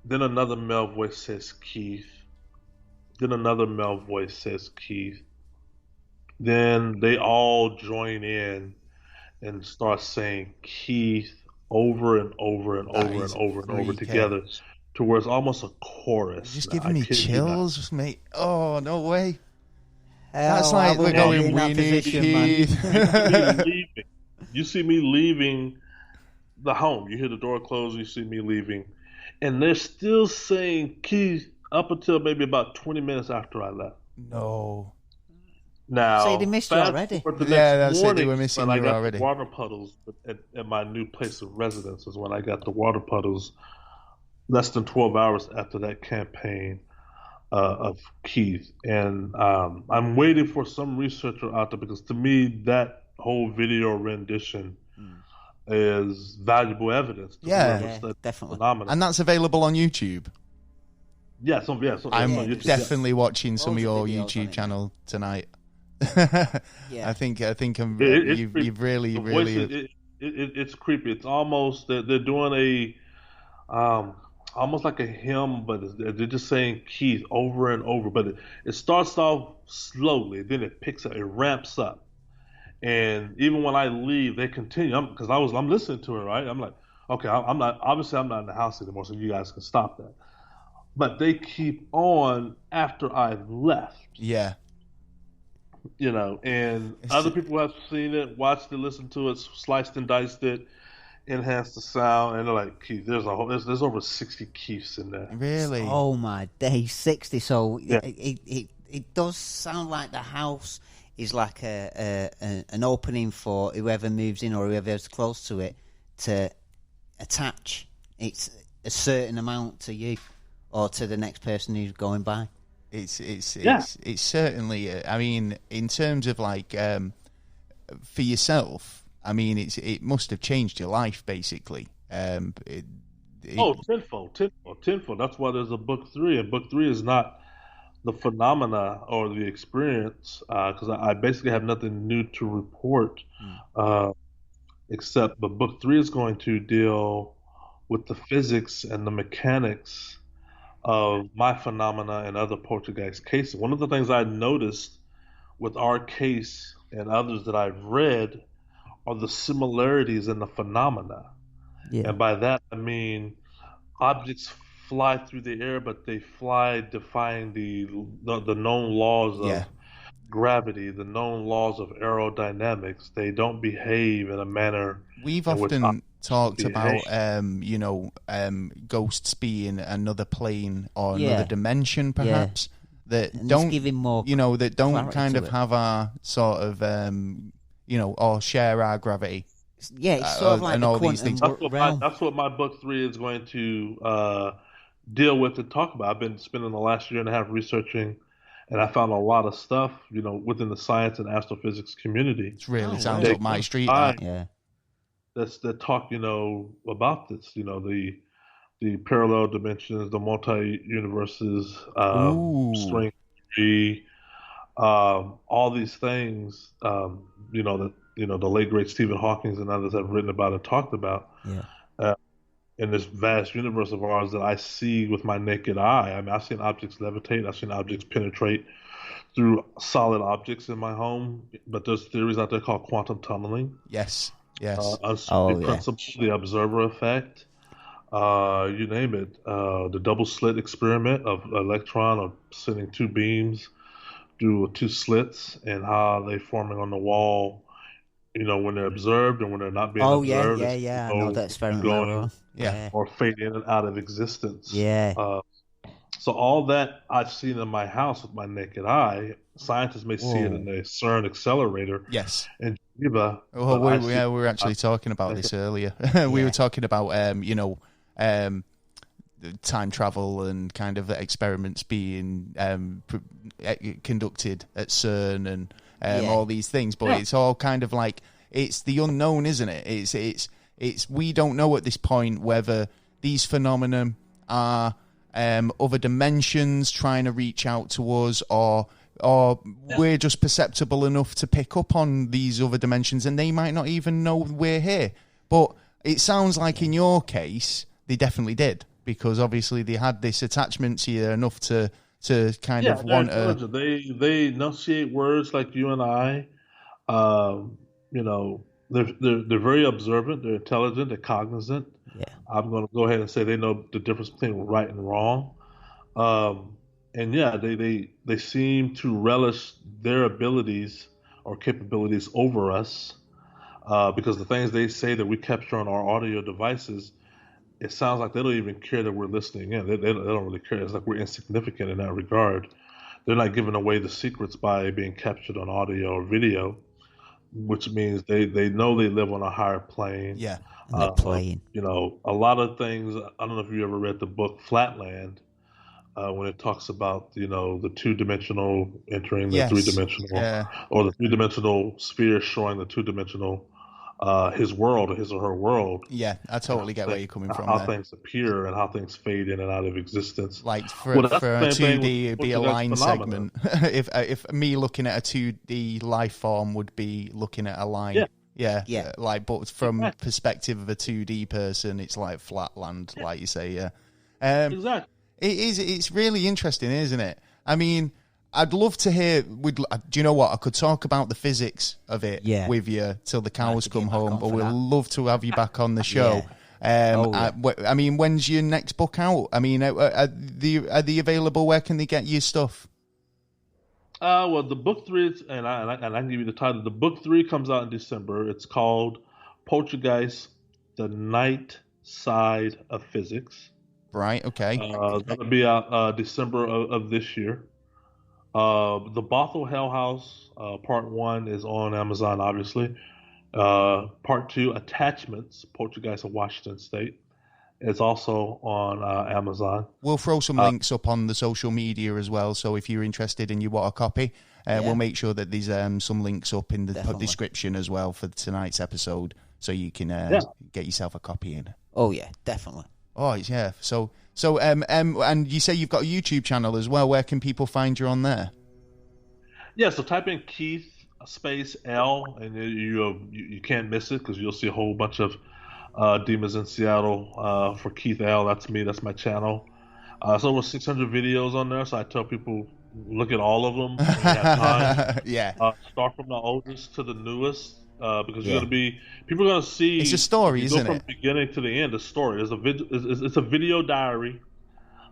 S3: Then another male voice says Keith. Then another male voice says Keith. Then they all join in and start saying Keith over and over and
S1: That
S3: over
S1: is
S3: and over and over
S1: freaky.
S3: together, to where it's almost a chorus.
S1: Just
S3: Now,
S1: giving
S3: I
S1: me
S3: kid you not.
S1: chills, mate. Oh, no way.
S2: Hell,
S1: That's
S2: I
S1: like we're
S2: would not be
S1: going,
S2: in that
S1: we need
S2: position, man.
S1: Keith.
S3: You see me leaving the home. You hear the door close. You see me leaving, and they're still saying Keith up until maybe about 20 minutes after I left.
S1: No.
S3: Now,
S2: So they missed you
S3: fast
S2: already.
S3: forward the
S1: Yeah,
S3: next
S1: that's it, they
S3: morning
S1: were missing
S3: when I
S1: you
S3: got
S1: already.
S3: the water puddles at my new place of residence is when I got the water puddles less than 12 hours after that campaign of Keith. And I'm waiting for some researcher out there because to me, that whole video rendition is valuable evidence to
S1: Yeah.
S3: whoever
S2: Yeah,
S3: studied the
S2: definitely.
S3: phenomenon.
S1: And that's available on YouTube.
S3: On
S1: I'm
S3: YouTube,
S1: definitely watching some of
S2: Loads
S1: your
S2: of videos on
S1: YouTube
S2: it.
S1: channel tonight.
S2: Yeah.
S1: I think I'm,
S3: It's
S1: you've
S3: creepy.
S1: really,
S3: The voice,
S1: really.
S3: it's creepy. It's almost they're doing almost like a hymn, but they're just saying Keith over and over. But it starts off slowly, then it picks up, it ramps up, and even when I leave, they continue. Because I'm listening to it, right? I'm like, okay, I'm not in the house anymore, so you guys can stop that. But they keep on after I've left.
S1: Yeah.
S3: And other people have seen it, watched it, listened to it, sliced and diced it, enhanced the sound, and they're like, Keith, there's over 60 Keiths in there.
S1: Really?
S2: Oh my day, 60. So
S3: Yeah.
S2: it does sound like the house is like an opening for whoever moves in or whoever's close to it to attach. It's a certain amount to you or to the next person who's going by.
S1: It's certainly. I mean, in terms of like for yourself, I mean, it must have changed your life basically.
S3: Tenfold. That's why there's a book 3, and book 3 is not the phenomena or the experience, because I basically have nothing new to report, except but book 3 is going to deal with the physics and the mechanics of my phenomena and other poltergeist cases. One of the things I noticed with our case and others that I've read are the similarities in the phenomena.
S2: Yeah.
S3: And by that I mean objects fly through the air, but they fly defying the known laws of gravity, the known laws of aerodynamics. They don't behave in a manner.
S1: We've
S3: in which
S1: often talked
S3: behave.
S1: about ghosts being another plane or
S2: Yeah.
S1: another dimension, perhaps that
S2: And
S1: don't
S2: just give him more
S1: that don't
S2: clarity
S1: kind
S2: to
S1: of
S2: it.
S1: have our sort of or share our gravity.
S2: Yeah, it's sort of like
S1: and
S2: the
S1: all these
S2: quantum
S1: things.
S2: realm.
S3: That's what my book 3 is going to deal with and talk about. I've been spending the last year and a half researching, and I found a lot of stuff, within the science and astrophysics community.
S1: It really
S2: Oh,
S1: sounds
S3: wow.
S1: up my street.
S2: Yeah.
S3: That talk, about this, the parallel dimensions, the multi-universes,
S1: Ooh.
S3: string theory, all these things, that the late great Stephen Hawking and others have written about and talked about.
S2: Yeah.
S3: In this vast universe of ours that I see with my naked eye. I mean, I've seen objects levitate. I've seen objects penetrate through solid objects in my home. But there's theories out there called quantum tunneling.
S1: Yes.
S3: Uncertainty principle, the observer effect. You name it. The double slit experiment of electron of sending two beams through two slits and how they forming on the wall. When they're observed and when they're not being observed.
S2: Yeah. I know that experiment well,
S3: going,
S1: Yeah.
S3: or fade in and out of existence.
S2: Yeah.
S3: So all that I've seen in my house with my naked eye, scientists may see it in the CERN accelerator.
S1: Yes.
S3: In Geneva.
S1: Well, we were actually talking about this earlier. We were talking about time travel and kind of experiments being conducted at CERN and all these things, but it's all kind of like it's the unknown, isn't it? It's we don't know at this point whether these phenomena are other dimensions trying to reach out to us, or we're just perceptible enough to pick up on these other dimensions, and they might not even know we're here. But it sounds like in your case, they definitely did, because obviously they had this attachment to you enough to kind of want to.
S3: They enunciate words like you and I. they're very observant. They're intelligent. They're cognizant.
S2: Yeah.
S3: I'm going to go ahead and say they know the difference between right and wrong. And yeah, they seem to relish their abilities or capabilities over us, because the things they say that we capture on our audio devices, it sounds like they don't even care that we're listening in. They don't really care. It's like we're insignificant in that regard. They're not giving away the secrets by being captured on audio or video, which means they know they live on a higher plane.
S1: Yeah.
S2: And they're playing.
S3: A lot of things. I don't know if you ever read the book Flatland, when it talks about the two-dimensional entering the
S1: Yes.
S3: three-dimensional,
S1: Yeah.
S3: or the three-dimensional sphere showing the two-dimensional, his world or his or her world.
S1: Yeah, I totally get where you're coming from
S3: How
S1: there.
S3: things appear and how things fade in and out of existence.
S1: Like for a 2D, it'd be a line segment. if me looking at a 2D life form would be looking at a line. Yeah. Like, but from perspective of a 2D person, it's like flatland, like you say. Yeah.
S3: Exactly.
S1: It's really interesting, isn't it? I mean, I'd love to hear. Do you know what? I could talk about the physics of it with you till the cows come home, but we'd love to have you back on the show. I mean, when's your next book out? I mean, are they available? Where can they get your stuff?
S3: Well, the book 3 is, and I can give you the title. The book 3 comes out in December. It's called Poltergeists: The Night Side of Physics.
S1: Right. Okay.
S3: That'll be out December of this year. The Bothell Hell House, Part 1 is on Amazon, obviously. Part 2, Attachments, Poltergeist of Washington State, is also on Amazon.
S1: We'll throw some links up on the social media as well, so if you're interested and you want a copy, we'll make sure that there's some links up in the description as well for tonight's episode, so you can get yourself a copy in.
S2: Oh, yeah, definitely.
S1: Oh, yeah. So, and you say you've got a YouTube channel as well. Where can people find you on there?
S3: Yeah, so type in Keith space L, and you can't miss it because you'll see a whole bunch of Demons in Seattle for Keith L. That's me. That's my channel. It's over 600 videos on there, so I tell people look at all of them when you have time. Start from the oldest to the newest. Because people are going to see.
S1: It's a story, isn't it?
S3: From the beginning to the end, a story. It's a video diary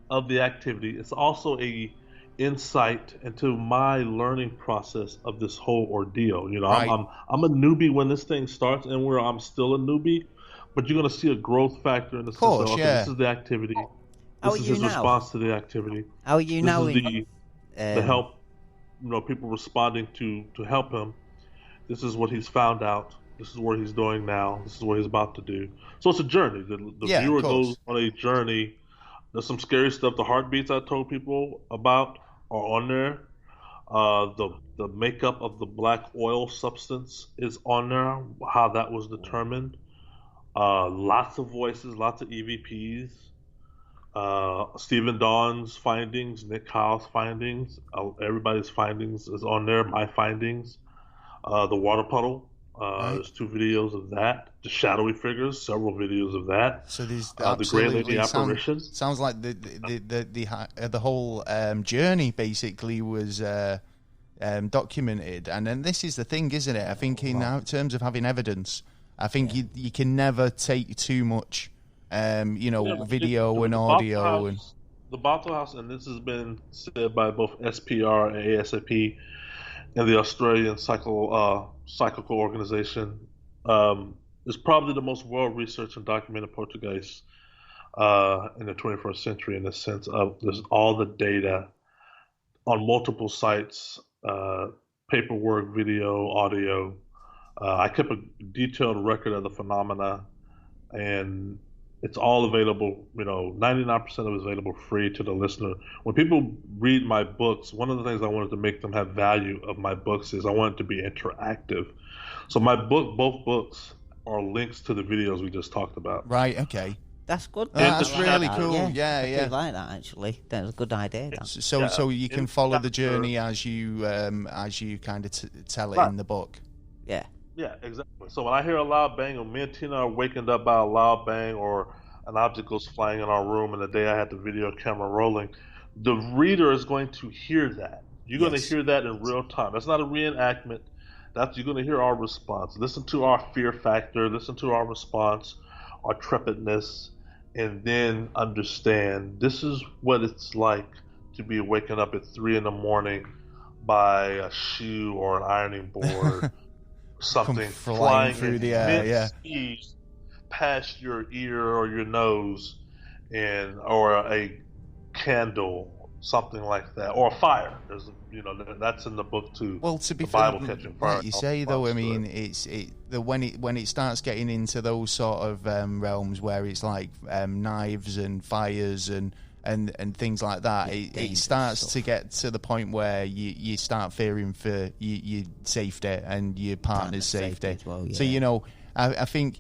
S3: of the activity. It's also a insight into my learning process of this whole ordeal.
S1: Right.
S3: I'm a newbie when this thing starts, and I'm still a newbie, but you're going to see a growth factor in the sense of, this is the activity. This is his response to the activity.
S2: How are you now?
S3: This is the help. People responding to help him. This is what he's found out. This is what he's doing now. This is what he's about to do. So it's a journey. The viewer goes on a journey. There's some scary stuff. The heartbeats I told people about are on there. The makeup of the black oil substance is on there, how that was determined. Lots of voices, lots of EVPs. Stephen Dawn's findings, Nick Kyle's findings, everybody's findings is on there, my findings. The water puddle. There's 2 videos of that. The shadowy figures, several videos of that.
S1: So there's
S3: the Grey Lady apparition.
S1: Sounds like the whole journey basically was documented. And then this is the thing, isn't it? I think in terms of having evidence, I think you can never take too much, video and audio and.
S3: The Bothell House, and this has been said by both SPR and ASAP. And the Australian Psychical Organization is probably the most well-researched and documented poltergeist in the 21st century, in the sense of there's all the data on multiple sites, paperwork, video, audio. I kept a detailed record of the phenomena, and it's all available, 99% of it is available free to the listener. When people read my books, one of the things I wanted to make them have value of my books is I want it to be interactive. So both books are links to the videos we just talked about.
S1: Right, okay.
S2: That's good.
S1: That's really cool. Yeah.
S2: I do like that, actually. That's a good idea.
S1: So you can follow the journey as you kind of tell it in the book.
S2: Yeah.
S3: Yeah, exactly. So when I hear a loud bang, or me and Tina are wakened up by a loud bang, or an object goes flying in our room, and the day I had the video camera rolling, the reader is going to hear that. You're going to hear that in real time. That's not a reenactment. That's you're going to hear our response. Listen to our fear factor. Listen to our response, our trepidness, and then understand this is what it's like to be waking up at 3 in the morning by a shoe or an ironing board, something flying
S1: through
S3: at
S1: the air,
S3: mid speed past your ear or your nose, or a candle, something like that, or a fire. There's, that's in the book too.
S1: Well, to be
S3: the
S1: fair,
S3: Bible catching fire.
S1: like you say though, I mean, when it starts getting into those sort of realms where it's like knives and fires and things like that, it starts to get to the point where you start fearing for your safety and your partner's safety
S2: as well, yeah.
S1: So I think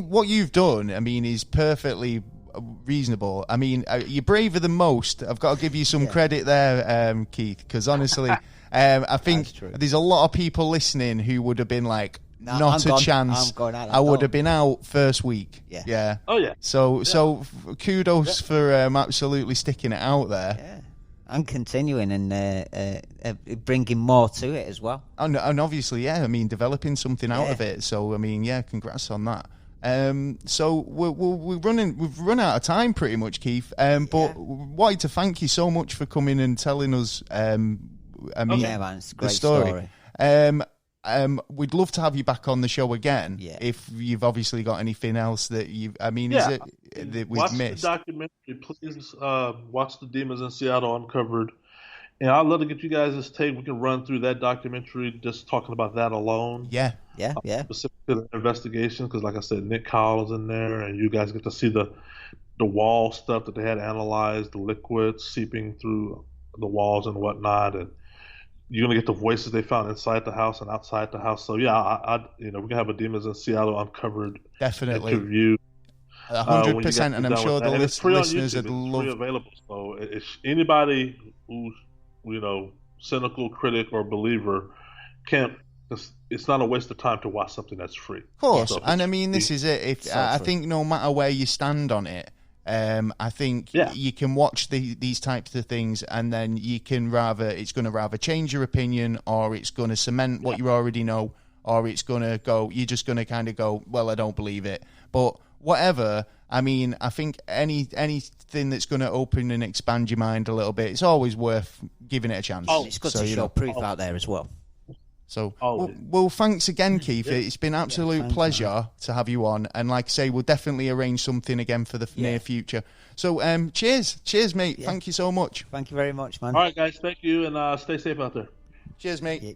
S1: what you've done, I mean, is perfectly reasonable. I mean, you're braver than most. I've got to give you some credit there, Keith, because honestly, I think there's a lot of people listening who would have been like, not a chance. I would have been out first week. Yeah.
S3: Oh yeah.
S1: So kudos for absolutely sticking it out there.
S2: Yeah. And continuing and bringing more to it as well.
S1: And obviously, I mean, developing something out of it. So I mean, congrats on that. So we've run out of time pretty much, Keith. But wanted to thank you so much for coming and telling us.
S2: Man, it's a great
S1: the story. We'd love to have you back on the show again. Yeah. If you've obviously got anything else that is it that we've missed?
S3: Watch the documentary, please. Watch the Demons in Seattle Uncovered. And I'd love to get you guys this tape. We can run through that documentary, just talking about that alone.
S2: Yeah.
S3: Specifically the investigation, because like I said, Nick Kyle is in there, and you guys get to see the wall stuff that they had analyzed, the liquid seeping through the walls and whatnot, and you're gonna get the voices they found inside the house and outside the house. So I we can have a Demons in Seattle Uncovered interview.
S1: 100%, and I'm sure the listeners would love.
S3: It's free available, so it's anybody who's cynical critic or believer can't. It's not a waste of time to watch something that's free.
S1: Of course, so and I mean this is it. I think no matter where you stand on it, I think you can watch these types of things, and then it's going to rather change your opinion, or it's going to cement what you already know, or it's going to go. You're just going to kind of go, well, I don't believe it, but. Whatever. I mean, I think anything that's going to open and expand your mind a little bit, it's always worth giving it a chance.
S2: It's good to show proof out there as well.
S1: So, well, thanks again, Keith. It's been an absolute pleasure to have you on. And like I say, we'll definitely arrange something again for the near future. So, cheers, mate. Yeah. Thank you so much.
S2: Thank you very much, man.
S3: All right, guys. Thank you, and stay safe out there.
S1: Cheers, mate. Yeah.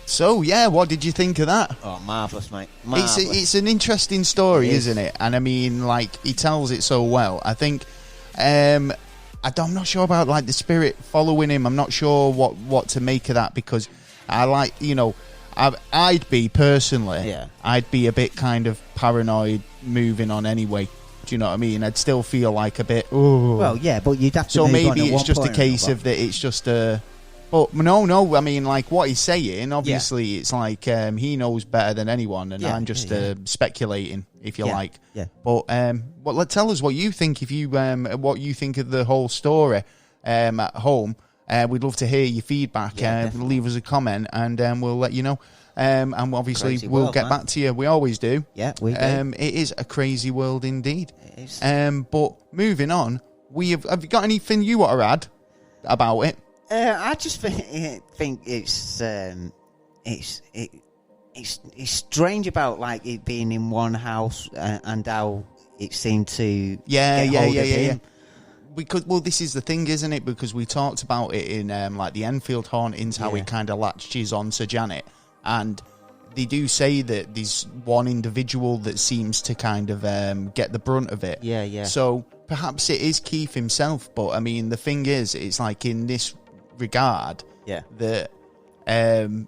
S1: So, what did you think of that?
S2: Oh, marvellous, mate. Marvellous.
S1: It's an interesting story, isn't it? And I mean, like, he tells it so well. I think, I'm not sure about, like, the spirit following him. I'm not sure what to make of that, because I like, I'd be, personally, I'd be a bit kind of paranoid moving on anyway. Do you know what I mean? I'd still feel like a bit,
S2: Well, yeah, but you'd have to
S1: So maybe it's just a case of that it's just a... But no, I mean, like, what he's saying, obviously, it's like he knows better than anyone, and I'm just speculating, if you like.
S2: Yeah.
S1: But tell us what you think, what you think of the whole story at home. We'd love to hear your feedback. Leave us a comment, and we'll let you know. And obviously, we'll get back to you. We always do.
S2: Yeah, we do.
S1: It is a crazy world indeed.
S2: It is.
S1: But moving on, have you got anything you want to add about it?
S2: I just think it's strange about like it being in one house and how it seemed to get hold of him.
S1: Because this is the thing, isn't it? Because we talked about it in like the Enfield hauntings, how it kind of latches on to Janet, and they do say that there's one individual that seems to kind of get the brunt of it.
S2: Yeah.
S1: So perhaps it is Keith himself, but I mean the thing is, it's like in this regard that it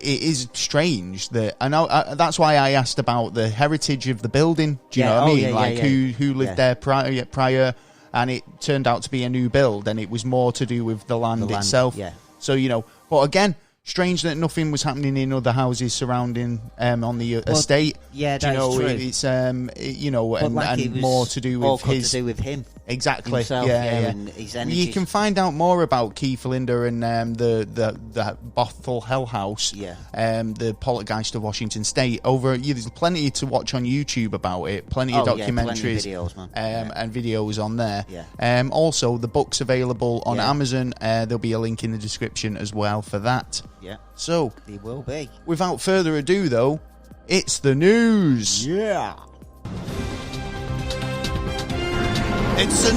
S1: is strange that I know that's why I asked about the heritage of the building. Do you know what I mean? Who lived there prior, and it turned out to be a new build, and it was more to do with the land itself.
S2: Yeah.
S1: So but again, Strange that nothing was happening in other houses surrounding on the estate.
S2: Yeah,
S1: Do you
S2: that's
S1: know,
S2: true.
S1: It's
S2: But like it was
S1: more to do
S2: all
S1: with
S2: got
S1: him. Exactly.
S2: himself,
S1: Yeah.
S2: and his energy.
S1: You can find out more about Keith Linder and the Bothell Hell House, the poltergeist of Washington State. There's plenty to watch on YouTube about it. Plenty of documentaries,
S2: plenty of videos, man.
S1: and videos on there.
S2: Yeah.
S1: Also, the book's available on Amazon. There'll be a link in the description as well for that.
S2: Yeah.
S1: So,
S2: He will be.
S1: without further ado, though, it's the news.
S2: Yeah.
S1: It's the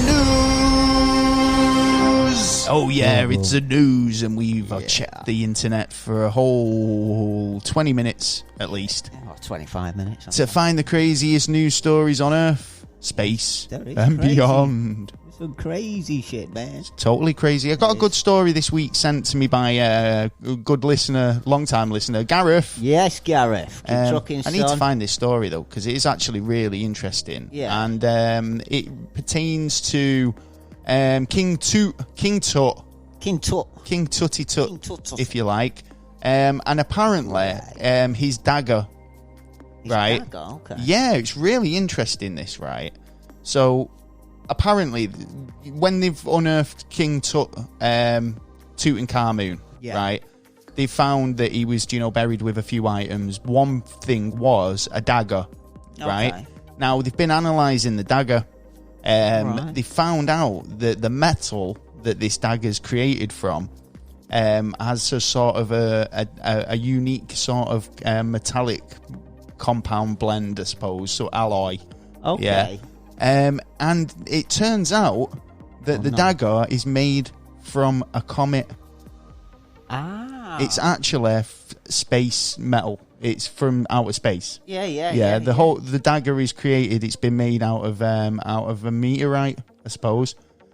S1: news! Oh, yeah, it's the news, and we've checked the internet for a whole 20 minutes, at least.
S2: 25 minutes.
S1: To find the craziest news stories on Earth, space, and beyond.
S2: Some crazy shit, man.
S1: Totally crazy. I got a good story this week sent to me by a good listener, long-time listener, Gareth.
S2: Yes, Gareth. Keep trucking,
S1: I need to find this story, though, because it is actually really interesting.
S2: Yeah.
S1: And it pertains to King Tut.
S2: King Tut,
S1: if you like. And apparently, his dagger, right?
S2: Dagger, okay.
S1: Yeah, it's really interesting, this, right? So, apparently, when they've unearthed King Tutankhamun, right, they found that he was, buried with a few items. One thing was a dagger, right? Now, they've been analysing the dagger. They found out that the metal that this dagger's created from has a sort of a unique sort of metallic compound blend, I suppose, so alloy.
S2: Okay.
S1: Yeah. And it turns out that the dagger is made from a comet.
S2: Ah.
S1: It's actually space metal. It's from outer space.
S2: Yeah.
S1: The dagger is created. It's been made out of a meteorite, I suppose.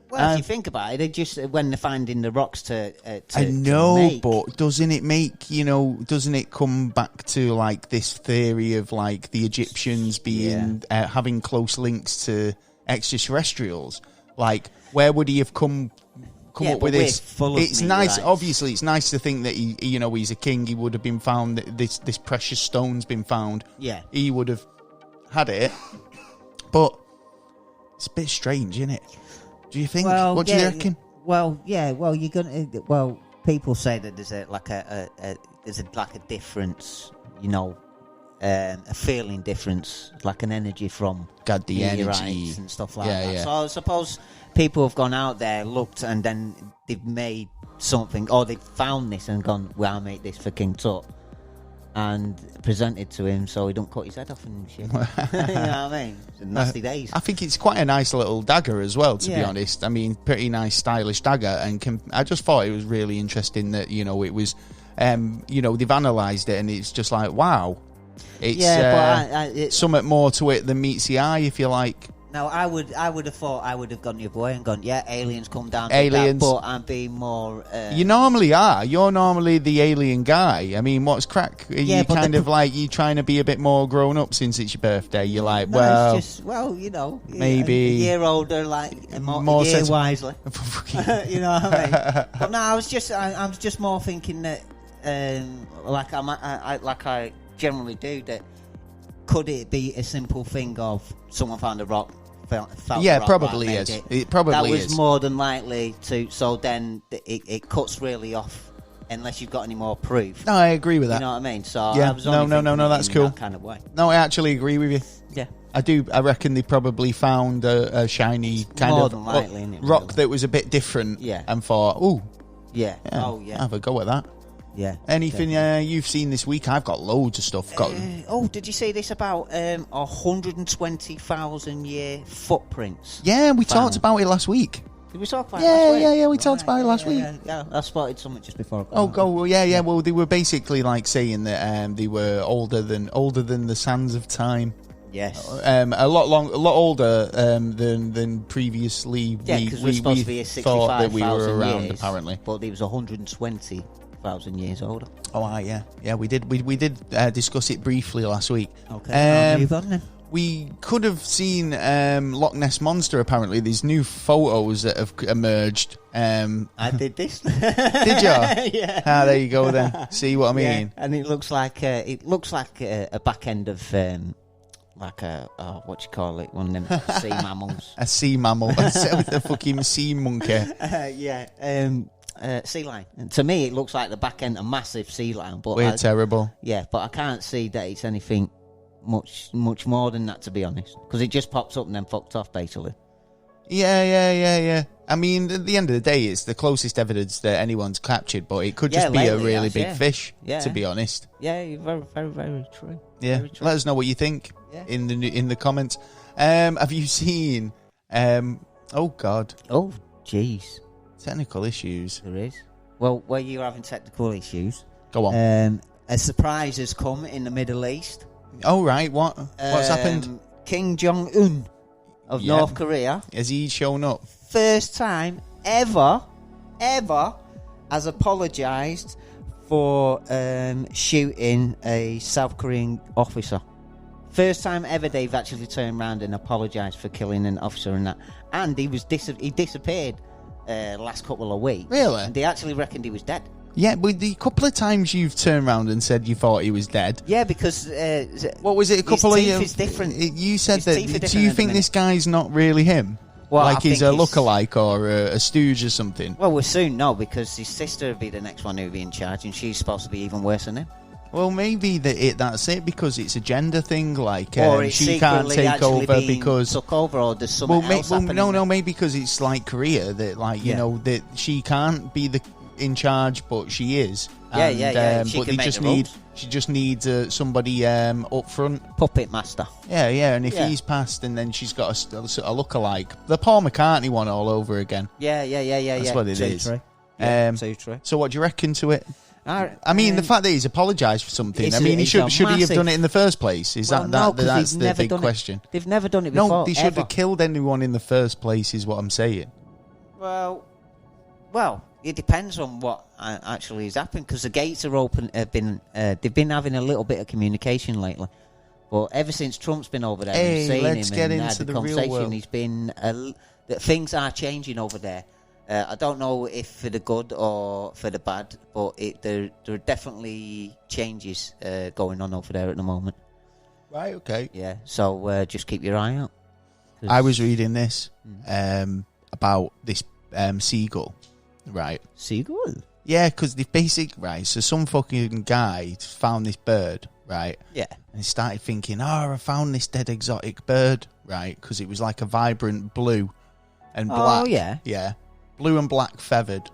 S2: Well, if you think about it, they just when they're finding the rocks to
S1: I know,
S2: to make.
S1: but doesn't it come back to like this theory of like the Egyptians being having close links to extraterrestrials? Like, where would he have come up with this? It's nice. Obviously, it's nice to think that he's a king. He would have been found. This precious stone's been found.
S2: Yeah,
S1: he would have had it, but it's a bit strange, isn't it? Do you think?
S2: Well,
S1: what do you reckon?
S2: Well, yeah. Well, you're gonna. Well, people say that there's a difference. A feeling difference, like an energy from
S1: the energy
S2: and stuff like that. Yeah. So I suppose people have gone out there, looked, and then they've made something, or they've found this and gone, "Well, I'll make this for King Tut," and presented to him so he don't cut his head off and shit. You know what I mean? It's nasty days.
S1: I think it's quite a nice little dagger as well, to be honest. I mean, pretty nice, stylish dagger, and I just thought it was really interesting that it was, they've analysed it, and it's just like, wow, it's it's something more to it than meets the eye, if you like.
S2: Now, I would have thought I would have gone the other way and gone, aliens come down.
S1: Aliens,
S2: but I'm being more.
S1: You normally are. You're normally the alien guy. I mean, what's crack? Are you kind of like you trying to be a bit more grown up since it's your birthday? You're like,
S2: it's just,
S1: maybe
S2: a year older, like more year wisely. You know what I mean? But no, I was just more thinking that, like I generally do, that could it be a simple thing of someone found a rock? Felt
S1: yeah,
S2: rock,
S1: probably is. It probably is.
S2: That was more than likely to. So then it cuts really off unless you've got any more proof.
S1: No, I agree with that.
S2: You know what I mean? So
S1: yeah,
S2: I was only
S1: no, that's cool.
S2: That kind of way.
S1: No, I actually agree with you.
S2: Yeah,
S1: I do. I reckon they probably found a shiny kind
S2: more
S1: of
S2: than likely,
S1: rock that was a bit different.
S2: Yeah,
S1: and thought, oh,
S2: yeah,
S1: have a go at that.
S2: Yeah.
S1: Anything you've seen this week? I've got loads of stuff.
S2: Did you see this about 120,000 year footprints?
S1: Yeah, we talked about it last week.
S2: Did we talk about it last week?
S1: Yeah, we talked about it last week.
S2: Yeah, I spotted something just before.
S1: Yeah. Well, they were basically like saying that they were older than the sands of time.
S2: Yes.
S1: A lot older than previously.
S2: Yeah, because we're supposed to be 65,000
S1: that we were around,
S2: years,
S1: apparently.
S2: But it was 120,000 years older.
S1: Oh, yeah. We did discuss it briefly last week.
S2: Okay. I'll move on then.
S1: we could have seen Loch Ness Monster, apparently. These new photos that have emerged.
S2: I did this.
S1: Did you?
S2: Yeah.
S1: Ah, there you go then. See what I mean?
S2: Yeah, and it looks like a back end of like a what you call it, one of them sea mammals.
S1: A sea mammal. A fucking sea monkey.
S2: Sea lion. And to me, it looks like the back end of a massive sea lion. But
S1: We're terrible.
S2: Yeah, but I can't see that it's anything much more than that, to be honest. Because it just pops up and then fucked off, basically.
S1: Yeah. I mean, at the end of the day, it's the closest evidence that anyone's captured, but it could just be a really big fish, to be honest.
S2: Yeah, very, very, very true.
S1: Yeah,
S2: very true.
S1: Let us know what you think in the comments. Have you seen? Oh God.
S2: Oh, jeez.
S1: Technical issues.
S2: There is. Well, where you're having technical issues.
S1: Go on.
S2: A surprise has come in the Middle East.
S1: Oh right, what's happened?
S2: King Jong-un of North Korea.
S1: Has he shown up?
S2: First time ever has apologised for shooting a South Korean officer. First time ever they've actually turned around and apologised for killing an officer and that. And he disappeared last couple of weeks.
S1: Really?
S2: And they actually reckoned he was dead.
S1: Yeah, but the couple of times you've turned around and said you thought he was dead.
S2: Yeah, because
S1: what was it? A couple
S2: his
S1: of
S2: teeth is different.
S1: You said
S2: His
S1: that.
S2: teeth are
S1: Do
S2: different
S1: you
S2: at the
S1: think
S2: minute.
S1: this guy's not really him?
S2: Well,
S1: like
S2: I
S1: he's
S2: think
S1: a lookalike or a stooge or something?
S2: Well, we'll soon know, because his sister will be the next one who'll be in charge, and she's supposed to be even worse than him.
S1: Well, maybe that's it, because it's a gender thing. Like
S2: Or it's
S1: she can't take
S2: actually
S1: over
S2: being
S1: because
S2: took over, or there's something else happening.
S1: no, maybe because it's like Korea that, like, you know, that she can't be in charge, but she is.
S2: Yeah. She
S1: but
S2: can make the rules.
S1: She just needs somebody up front.
S2: Puppet master.
S1: Yeah, and if he's passed, and then she's got a lookalike, the Paul McCartney one all over again.
S2: Yeah.
S1: That's what it is.
S2: True. So true.
S1: So what do you reckon to it?
S2: I
S1: mean, the fact that he's apologised for something. I mean, should he have done it in the first place? That's the big question.
S2: They've never done it before.
S1: No, they should have killed anyone in the first place, is what I'm saying.
S2: Well, it depends on what actually has happened, because the gates are open. They've been having a little bit of communication lately, but ever since Trump's been over there and seen
S1: let's
S2: him
S1: get
S2: and
S1: into
S2: had the
S1: the real
S2: conversation,
S1: world.
S2: he's been that things are changing over there. I don't know if for the good or for the bad, but there are definitely changes going on over there at the moment.
S1: Right. Okay.
S2: Yeah. So just keep your eye out.
S1: I was reading this about this seagull. Right.
S2: Seagull?
S1: Yeah, because so some fucking guy found this bird, right?
S2: Yeah.
S1: And he started thinking, I found this dead exotic bird, right? Because it was like a vibrant blue and black.
S2: Oh, yeah.
S1: Yeah. Blue and black feathered.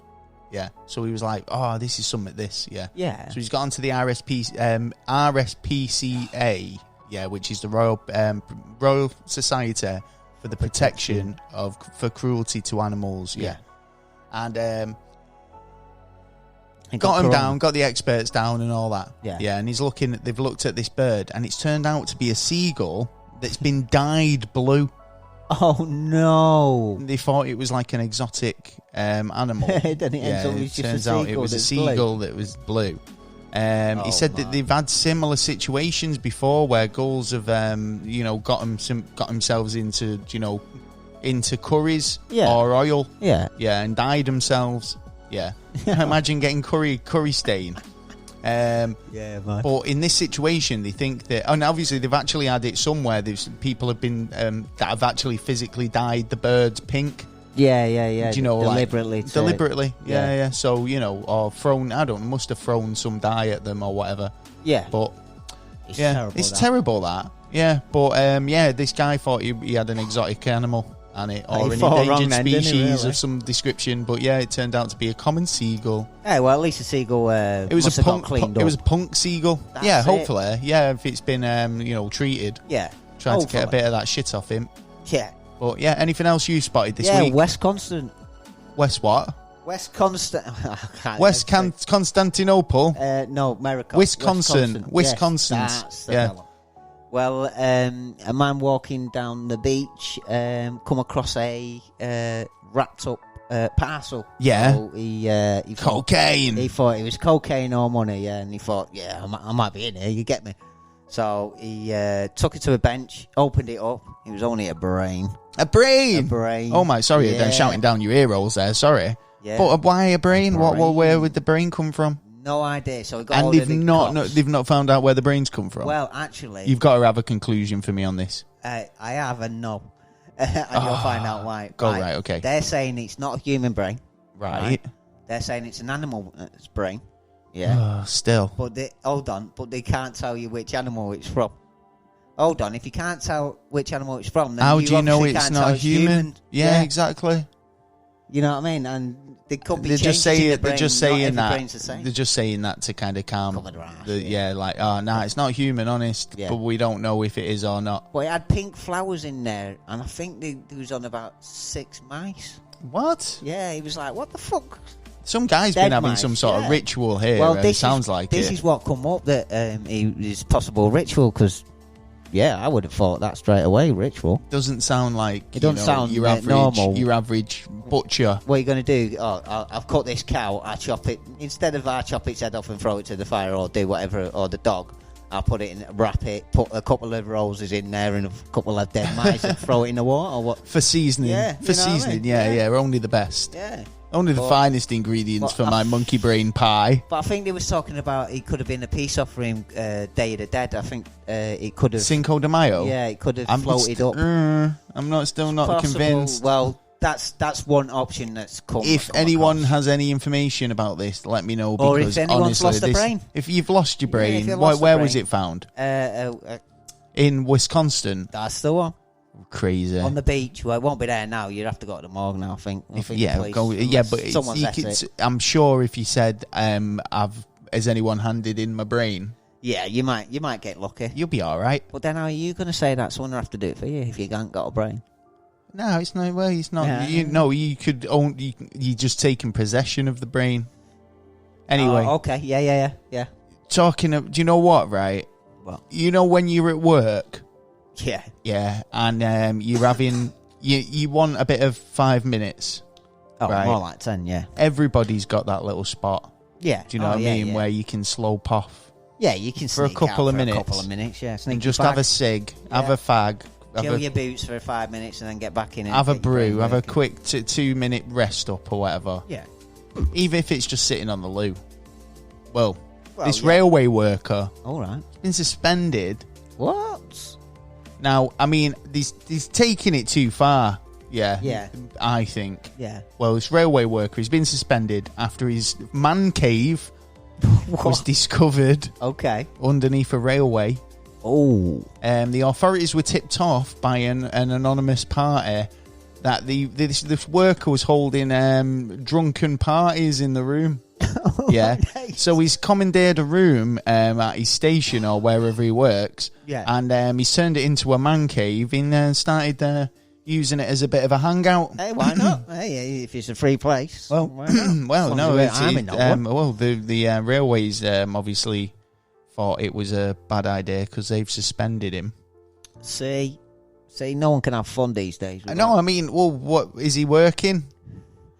S1: Yeah. So he was like, this is something, yeah.
S2: Yeah.
S1: So he's got onto the RSPCA, which is the Royal Society for the Protection for Cruelty to Animals, yeah. And got him down, got the experts down and all that. Yeah, and they've looked at this bird, and it's turned out to be a seagull that's been dyed blue.
S2: Oh no!
S1: They thought it was like an exotic animal.
S2: Then it
S1: turns out it was a seagull that was blue. He said that they've had similar situations before where gulls have, got themselves into curries or oil. Yeah, and dyed themselves. Yeah, imagine getting curry stain.
S2: Man.
S1: But in this situation, they think that, and obviously they've actually had it somewhere. People have been that have actually physically dyed the birds pink.
S2: Yeah.
S1: Do you know,
S2: deliberately.
S1: Deliberately. Yeah. So, or thrown. Must have thrown some dye at them or whatever.
S2: Yeah.
S1: But
S2: it's
S1: terrible that. Yeah. But this guy thought he had an exotic animal on it, or an endangered species of some description, but it turned out to be a common seagull.
S2: Yeah, well, at least a seagull. It was a punk.
S1: It was a punk seagull. Hopefully, if it's been treated.
S2: Yeah,
S1: trying to get a bit of that shit off him.
S2: Yeah,
S1: but anything else you spotted this week?
S2: West Constant.
S1: West what?
S2: West Constant.
S1: Constantinople.
S2: No, America.
S1: Wisconsin.
S2: Yes, well, a man walking down the beach come across a wrapped up parcel.
S1: Yeah.
S2: So he
S1: cocaine.
S2: He thought it was cocaine or money, and he thought, I might be in here, you get me. So he took it to a bench, opened it up. It was only a brain.
S1: A brain?
S2: A brain.
S1: Oh, my, sorry,
S2: Yeah.
S1: again, shouting down your ear rolls there, sorry.
S2: Yeah.
S1: But why a brain?
S2: Brain.
S1: Where would the brain come from?
S2: No idea. So he got
S1: And
S2: hold of the cops.
S1: they've not found out where the brains come from?
S2: Well, actually...
S1: You've got to have a conclusion for me on this.
S2: I have a no. And you'll find out why.
S1: Right, okay.
S2: They're saying it's not a human brain.
S1: Right.
S2: They're saying it's an animal's brain. Yeah.
S1: Still.
S2: But they can't tell you which animal it's from. Hold on, if you can't tell which animal it's from, then
S1: How do you know
S2: obviously
S1: it's
S2: can't
S1: not
S2: tell
S1: a
S2: it's
S1: human? Yeah, exactly.
S2: You know what I mean? And they could be
S1: They're just
S2: changing the
S1: saying.
S2: brain.
S1: They're just
S2: Not
S1: saying
S2: every
S1: that.
S2: brain's the same.
S1: They're just saying that to kind of calm.
S2: Cover their ass,
S1: Like, oh, nah, it's not human, honest.
S2: Yeah.
S1: But we don't know if it is or not.
S2: But it had pink flowers in there, and I think they was on about 6 mice.
S1: What?
S2: Yeah, he was like, "What the fuck?"
S1: Some guy's
S2: Dead
S1: been having
S2: mice,
S1: some sort of
S2: yeah.
S1: ritual here.
S2: Well,
S1: It sounds like
S2: this
S1: it.
S2: is what come up that is possible ritual. Because, yeah, I would have thought that straight away. Ritual.
S1: Doesn't sound like
S2: It doesn't sound
S1: your average,
S2: normal.
S1: Your average butcher.
S2: What are you going to do? Oh, I've cut this cow. I chop it instead of I chop its head off and throw it to the fire or do whatever, or the dog. I'll put it in, wrap it, put a couple of roses in there and a couple of dead mice and throw it in the water or what?
S1: For seasoning.
S2: Yeah,
S1: For
S2: you know what I
S1: seasoning,
S2: mean?
S1: yeah, only the best.
S2: Yeah.
S1: Only the
S2: But-
S1: finest ingredients
S2: but
S1: for my monkey brain pie.
S2: But I think they was talking about it could have been a peace offering, Day of the Dead. I think it could have.
S1: Cinco de Mayo?
S2: Yeah, it could have floated up.
S1: I'm still not
S2: Possible.
S1: convinced.
S2: Well, that's one option that's come.
S1: If
S2: come
S1: anyone
S2: across.
S1: has any information about this, let me know.
S2: Or if
S1: Because
S2: anyone's
S1: honestly,
S2: lost a brain.
S1: If you've lost your
S2: Yeah,
S1: brain,
S2: if you've lost a
S1: where was
S2: brain.
S1: it found?
S2: That's
S1: In Wisconsin.
S2: the one.
S1: Crazy.
S2: On the beach. Well, it won't be there now. You'd have to go to the morgue now, I think. I think the police-
S1: but it's,
S2: someone's
S1: you
S2: left
S1: could,
S2: it.
S1: I'm sure if you said, has anyone handed in my brain,
S2: Yeah, you might get lucky.
S1: you'll be all right.
S2: But then how are you going to say that someone will have to do it for you if you ain't got a brain?
S1: No, it's no way. It's not.
S2: Yeah.
S1: You could own. You just taking possession of the brain. Anyway,
S2: Oh, okay. Yeah.
S1: talking of, do you know what? Right.
S2: What?
S1: You know when you're at work,
S2: Yeah.
S1: yeah, and you're having you want a bit of 5 minutes.
S2: Oh,
S1: Right.
S2: more like 10, yeah.
S1: Everybody's got that little spot.
S2: Yeah.
S1: Do you know what I mean? Where you can slope off
S2: Yeah, you can
S1: for a
S2: sneak
S1: couple
S2: out
S1: of
S2: for
S1: minutes.
S2: a couple of minutes, yeah. Sneak
S1: and just
S2: back,
S1: have a cig, have
S2: Yeah.
S1: a fag,
S2: chill your boots for 5 minutes and then get back in and
S1: have a
S2: get your brain
S1: brew, have a
S2: working.
S1: quick 2-minute rest up or whatever.
S2: Yeah.
S1: Even if it's just sitting on the loo. Well,
S2: Well,
S1: this
S2: yeah.
S1: railway worker
S2: All right.
S1: has been suspended.
S2: What?
S1: Now, I mean, he's taking it too far. Yeah.
S2: Yeah.
S1: I think.
S2: Yeah.
S1: Well, this railway worker has been suspended after his man cave was discovered
S2: Okay.
S1: underneath a railway.
S2: Oh.
S1: The authorities were tipped off by an anonymous party that this worker was holding drunken parties in the room. Yeah.
S2: Nice.
S1: So he's commandeered a room at his station or wherever he works.
S2: Yeah.
S1: And he's turned it into a man cave and started using it as a bit of a hangout.
S2: Hey, why not? Hey, if it's a free place.
S1: Well,
S2: why not?
S1: well,
S2: As
S1: no.
S2: long as
S1: It's,
S2: I'm in that one.
S1: well, the railways obviously thought it was a bad idea because they've suspended him.
S2: See, no one can have fun these days. with
S1: No,
S2: that.
S1: I mean, well, what is he working?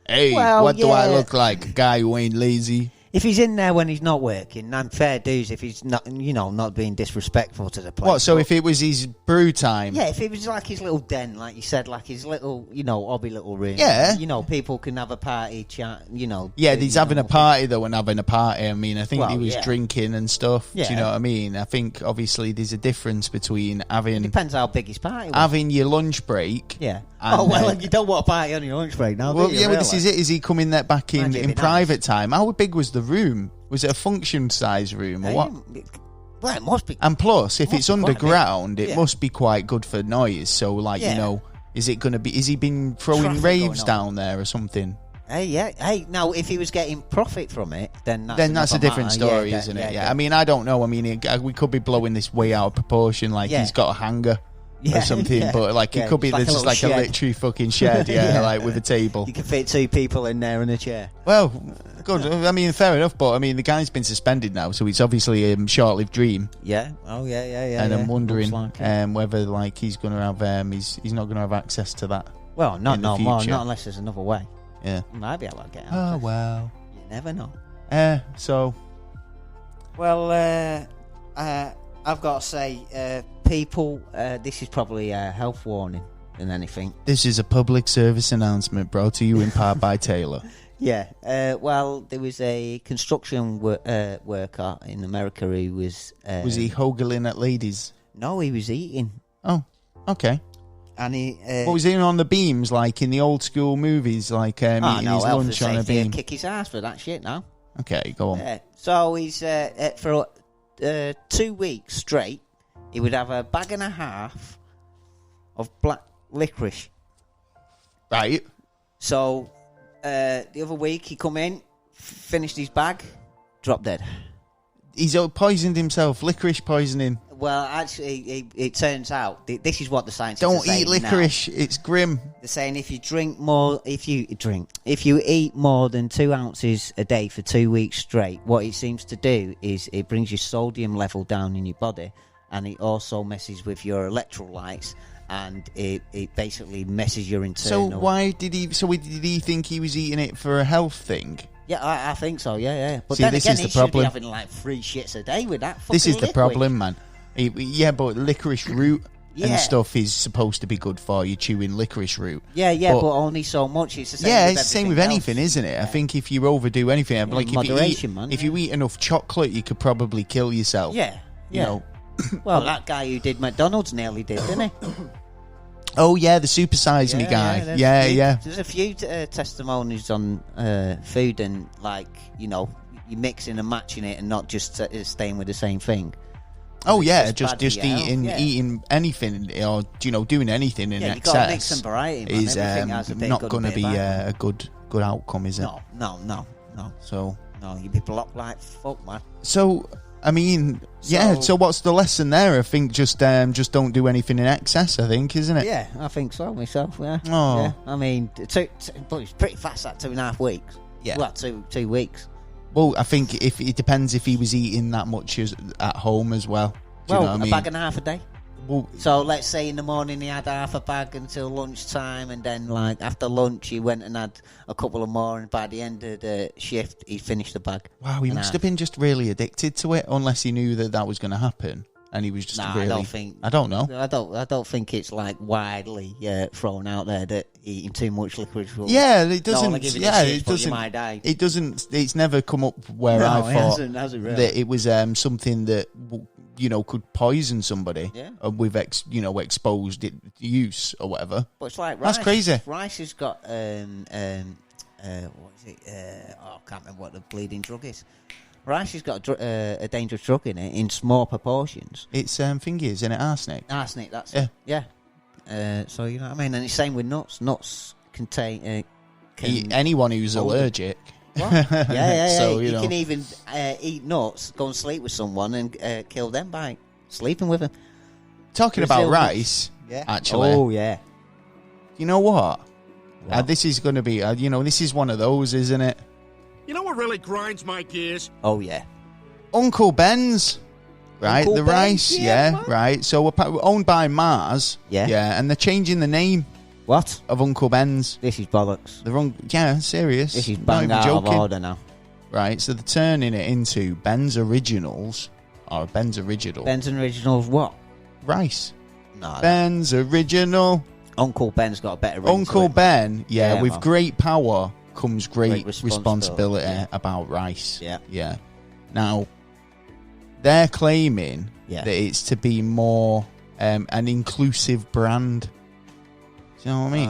S1: Hey,
S2: Well,
S1: what do I
S2: yeah.
S1: look like? A guy who ain't lazy.
S2: If he's in there when he's not working, and fair dues if he's not, not being disrespectful to the place.
S1: What? So
S2: But-
S1: if it was his brew time,
S2: yeah, if it was like his little den, like you said, like his little, hobby little room.
S1: Yeah.
S2: People can have a party, chat,
S1: yeah,
S2: do,
S1: he's
S2: you
S1: having
S2: know,
S1: a party though, and having a party. I mean, I think
S2: Well,
S1: he was
S2: yeah.
S1: drinking and stuff. Do
S2: Yeah.
S1: you know what I mean? I think obviously there's a difference between having
S2: Depends how big his party was.
S1: having your lunch break.
S2: Yeah.
S1: And,
S2: Oh well, you don't want a party on your lunch break now.
S1: Well,
S2: do you,
S1: yeah, well, this
S2: really?
S1: is it. Is he coming there back in,
S2: Mind you, it'd
S1: in
S2: be
S1: private time? How big was the room? Was it a function size room or what?
S2: Well, it must be.
S1: And plus, if
S2: Must
S1: it's
S2: be quite
S1: underground,
S2: big.
S1: it
S2: Yeah.
S1: must be quite good for noise. So, like,
S2: Yeah.
S1: is it going to be? Is he been throwing
S2: Traffic
S1: raves
S2: going
S1: down there or something?
S2: Hey, yeah. Hey, now if he was getting profit from it, then that's
S1: Then that's a
S2: another
S1: different
S2: matter.
S1: story,
S2: Yeah,
S1: isn't it?
S2: yeah.
S1: Yeah. I mean, I don't know. I mean, we could be blowing this way out of proportion. Like
S2: Yeah.
S1: he's got a hanger
S2: Yeah,
S1: or something,
S2: yeah.
S1: but like
S2: Yeah,
S1: it could be
S2: it's like
S1: this
S2: a
S1: is
S2: little
S1: like a
S2: shed.
S1: literary fucking shed, yeah,
S2: Yeah.
S1: like with a table.
S2: You can fit 2 people in there in a chair.
S1: Well, good. I mean, fair enough. But I mean, the guy's been suspended now, so it's obviously a short-lived dream.
S2: Yeah. Oh, yeah.
S1: And
S2: yeah.
S1: I'm wondering
S2: Looks like it.
S1: whether like he's going to have he's not going to have access to that.
S2: Well, not
S1: in the
S2: no more.
S1: future.
S2: Not unless there's another way.
S1: Yeah.
S2: You might be able to get out.
S1: Oh
S2: of it.
S1: well.
S2: You never know.
S1: So
S2: Well, I've got to say, people, this is probably a health warning than anything.
S1: This is a public service announcement brought to you in part by Taylor.
S2: Yeah. Well, there was a construction worker in America who was...
S1: was he hoggling at ladies?
S2: No, he was eating.
S1: Oh, okay.
S2: And he...
S1: what was he doing on the beams, like in the old school movies, like eating his lunch on a beam?
S2: Kick his ass for that shit now.
S1: Okay, go on.
S2: So he's for 2 weeks straight, he would have a bag and a half of black licorice.
S1: Right.
S2: So the other week he come in, finished his bag, dropped dead.
S1: He's poisoned himself, licorice poisoning.
S2: Well, actually, it turns out this is what the scientists
S1: don't
S2: are saying
S1: eat licorice.
S2: Now.
S1: It's grim.
S2: They're saying if you eat more than 2 ounces a day for 2 weeks straight, what it seems to do is it brings your sodium level down in your body, and it also messes with your electrolytes, and it basically messes your internal.
S1: So why did he? So did he think he was eating it for a health thing?
S2: Yeah, I think so. Yeah. But
S1: See,
S2: then
S1: this
S2: again,
S1: is the
S2: he should be
S1: problem.
S2: having like 3 shits a day with that.
S1: This is
S2: fucking
S1: the problem, man. Yeah, but licorice root and stuff is supposed to be good for you, chewing licorice root.
S2: Yeah, but only so much. It's the same.
S1: Yeah,
S2: with
S1: it's the same with
S2: everything
S1: anything,
S2: else.
S1: isn't it?
S2: Yeah.
S1: I think if you overdo anything, like
S2: moderation, man.
S1: if you eat enough chocolate, you could probably kill yourself.
S2: Yeah.
S1: You know.
S2: Well, that guy who did McDonald's nearly did, didn't he?
S1: Oh yeah, the Super Size Me guy. Yeah.
S2: There's a few testimonies on food and you're mixing and matching it and not just staying with the same thing.
S1: Oh yeah,
S2: just
S1: just eating anything or doing anything in
S2: you got mix
S1: excess
S2: and variety, man.
S1: is not going to be a good outcome, is it?
S2: No.
S1: So
S2: you'd be blocked like fuck, man.
S1: So I mean, So what's the lesson there? I think just don't do anything in excess. I think, isn't it?
S2: Yeah, I think so myself. Yeah.
S1: Oh.
S2: Yeah. I mean, but it's pretty fast. That 2.5 weeks.
S1: Yeah.
S2: Well, 2 weeks.
S1: Well, I think if it depends if he was eating that much at home as well. Do you know what I mean?
S2: A bag and a half a day.
S1: Well,
S2: so let's say in the morning he had half a bag until lunchtime, and then after lunch he went and had a couple of more, and by the end of the shift he finished the bag.
S1: Wow, he must have been just really addicted to it, unless he knew that was going to happen, and he was just really. I don't know.
S2: I don't think it's widely thrown out there that eating too much licorice will.
S1: Yeah, it doesn't.
S2: It doesn't. You might die.
S1: It doesn't. It's never come up where I thought
S2: hasn't really.
S1: that it was something that could poison somebody with exposed use or whatever.
S2: But it's like
S1: rice. That's crazy.
S2: Rice has got what is it? I can't remember what the bleeding drug is. Rice has got a dangerous drug in it in small proportions.
S1: It's thingy, isn't it? Arsenic.
S2: Arsenic, that's it. Yeah. So you know what I mean, and it's same with nuts. Nuts contain.
S1: Anyone who's allergic.
S2: What? Yeah.
S1: So,
S2: you can even eat nuts, go and sleep with someone, and kill them by sleeping with them.
S1: Talking about rice, actually.
S2: Oh yeah.
S1: You know what? This is going to be. This is one of those, isn't it?
S4: You know what really grinds my gears?
S2: Oh yeah.
S1: Uncle Ben's. Right,
S2: Uncle
S1: the
S2: Ben's?
S1: rice,
S2: Yeah,
S1: right. So we're owned by Mars, and they're changing the name.
S2: What?
S1: Of Uncle Ben's.
S2: This is bollocks.
S1: The wrong, serious.
S2: This is bang out of order now.
S1: Right, so they're turning it into Ben's Originals, or Ben's Original.
S2: Ben's Originals what?
S1: Rice.
S2: No.
S1: Ben's Original.
S2: Uncle Ben's got a better ring
S1: Uncle
S2: to it.
S1: Ben, with great power comes great
S2: responsibility
S1: about rice.
S2: Yeah.
S1: Now, they're claiming
S2: that
S1: it's to be more an inclusive brand. Do you know what I mean?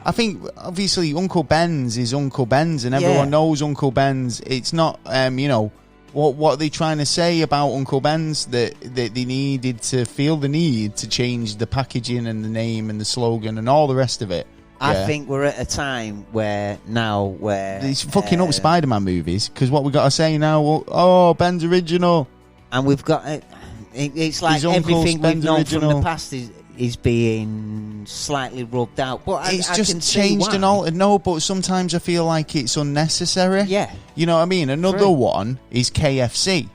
S1: I think, obviously, Uncle Ben's is Uncle Ben's, and everyone knows Uncle Ben's. It's not, what are they trying to say about Uncle Ben's? That they needed to feel the need to change the packaging and the name and the slogan and all the rest of it.
S2: I think we're at a time where
S1: it's fucking up Spider-Man movies, because what we got to say now, Ben's Original.
S2: And we've got, it's like everything we've known from the past is being slightly rubbed out, but
S1: it's just changed and altered. No, but sometimes I feel like it's unnecessary.
S2: Yeah,
S1: you know what I mean. Another one is KFC.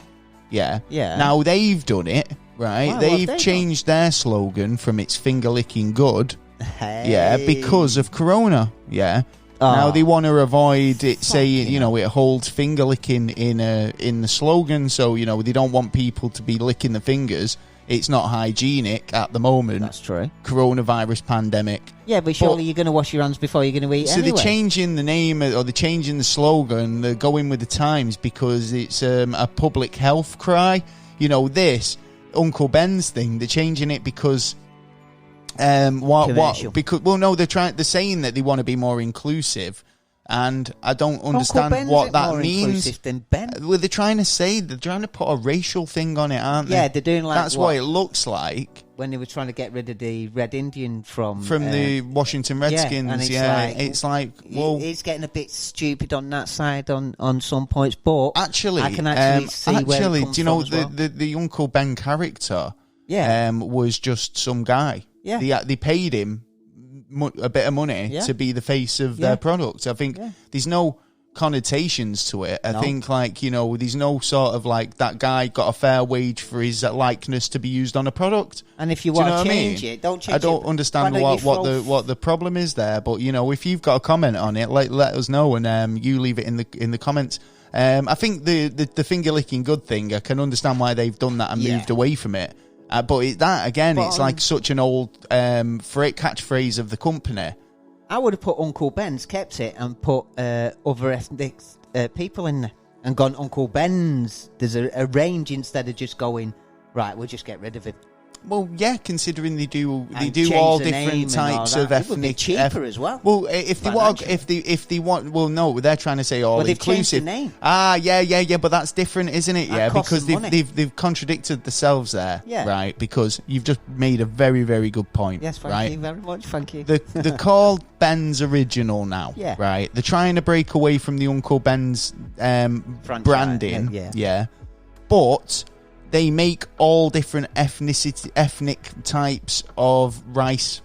S1: Yeah. Now they've done it right.
S2: Wow,
S1: they've changed their slogan from "It's finger licking good."
S2: Hey.
S1: Because of Corona. Yeah. Now they want to avoid it saying, it holds finger licking in the slogan, so they don't want people to be licking the fingers. It's not hygienic at the moment.
S2: That's true.
S1: Coronavirus pandemic.
S2: Yeah, but surely you're going to wash your hands before you're going to eat. So
S1: they're changing the name or they're changing the slogan. They're going with the times because it's a public health cry. This Uncle Ben's thing. They're changing it because what? Because they're saying that they want to be more inclusive. And I don't understand what that means.
S2: Than Ben.
S1: Well, they're trying to put a racial thing on it, aren't they?
S2: Yeah, they're doing
S1: that's what it looks like.
S2: When they were trying to get rid of the Red Indian from
S1: the Washington Redskins. It's like
S2: it's getting a bit stupid on that side on some points, but
S1: actually,
S2: I can actually see where it comes
S1: do you know
S2: from
S1: the Uncle Ben character?
S2: Yeah,
S1: was just some guy.
S2: Yeah,
S1: they paid him a bit of money to be the face of their product. I think there's no connotations to it. I think there's no sort of like that guy got a fair wage for his likeness to be used on a product.
S2: And if you want to change it, don't change it.
S1: I don't understand what the problem is there. But if you've got a comment on it, let us know and you leave it in the comments. I think the finger licking good thing. I can understand why they've done that and moved away from it. But it's like such an old catchphrase of the company.
S2: I would have put Uncle Ben's, kept it, and put other ethnic people in there. And gone Uncle Ben's. There's a range instead of just going, right, we'll just get rid of it.
S1: Well, yeah, considering they do all different types of ethnic.
S2: It would be cheaper as well.
S1: Well, if they want, well, no, they're trying to say all inclusive.
S2: They've changed the name.
S1: Yeah, but that's different, isn't it?
S2: That
S1: because they've contradicted themselves there, right? Because you've just made a very, very good point.
S2: Yes, thank you very much. Thank you.
S1: They're called Ben's Original now, right? They're trying to break away from the Uncle Ben's branding, but they make all different ethnic types of rice.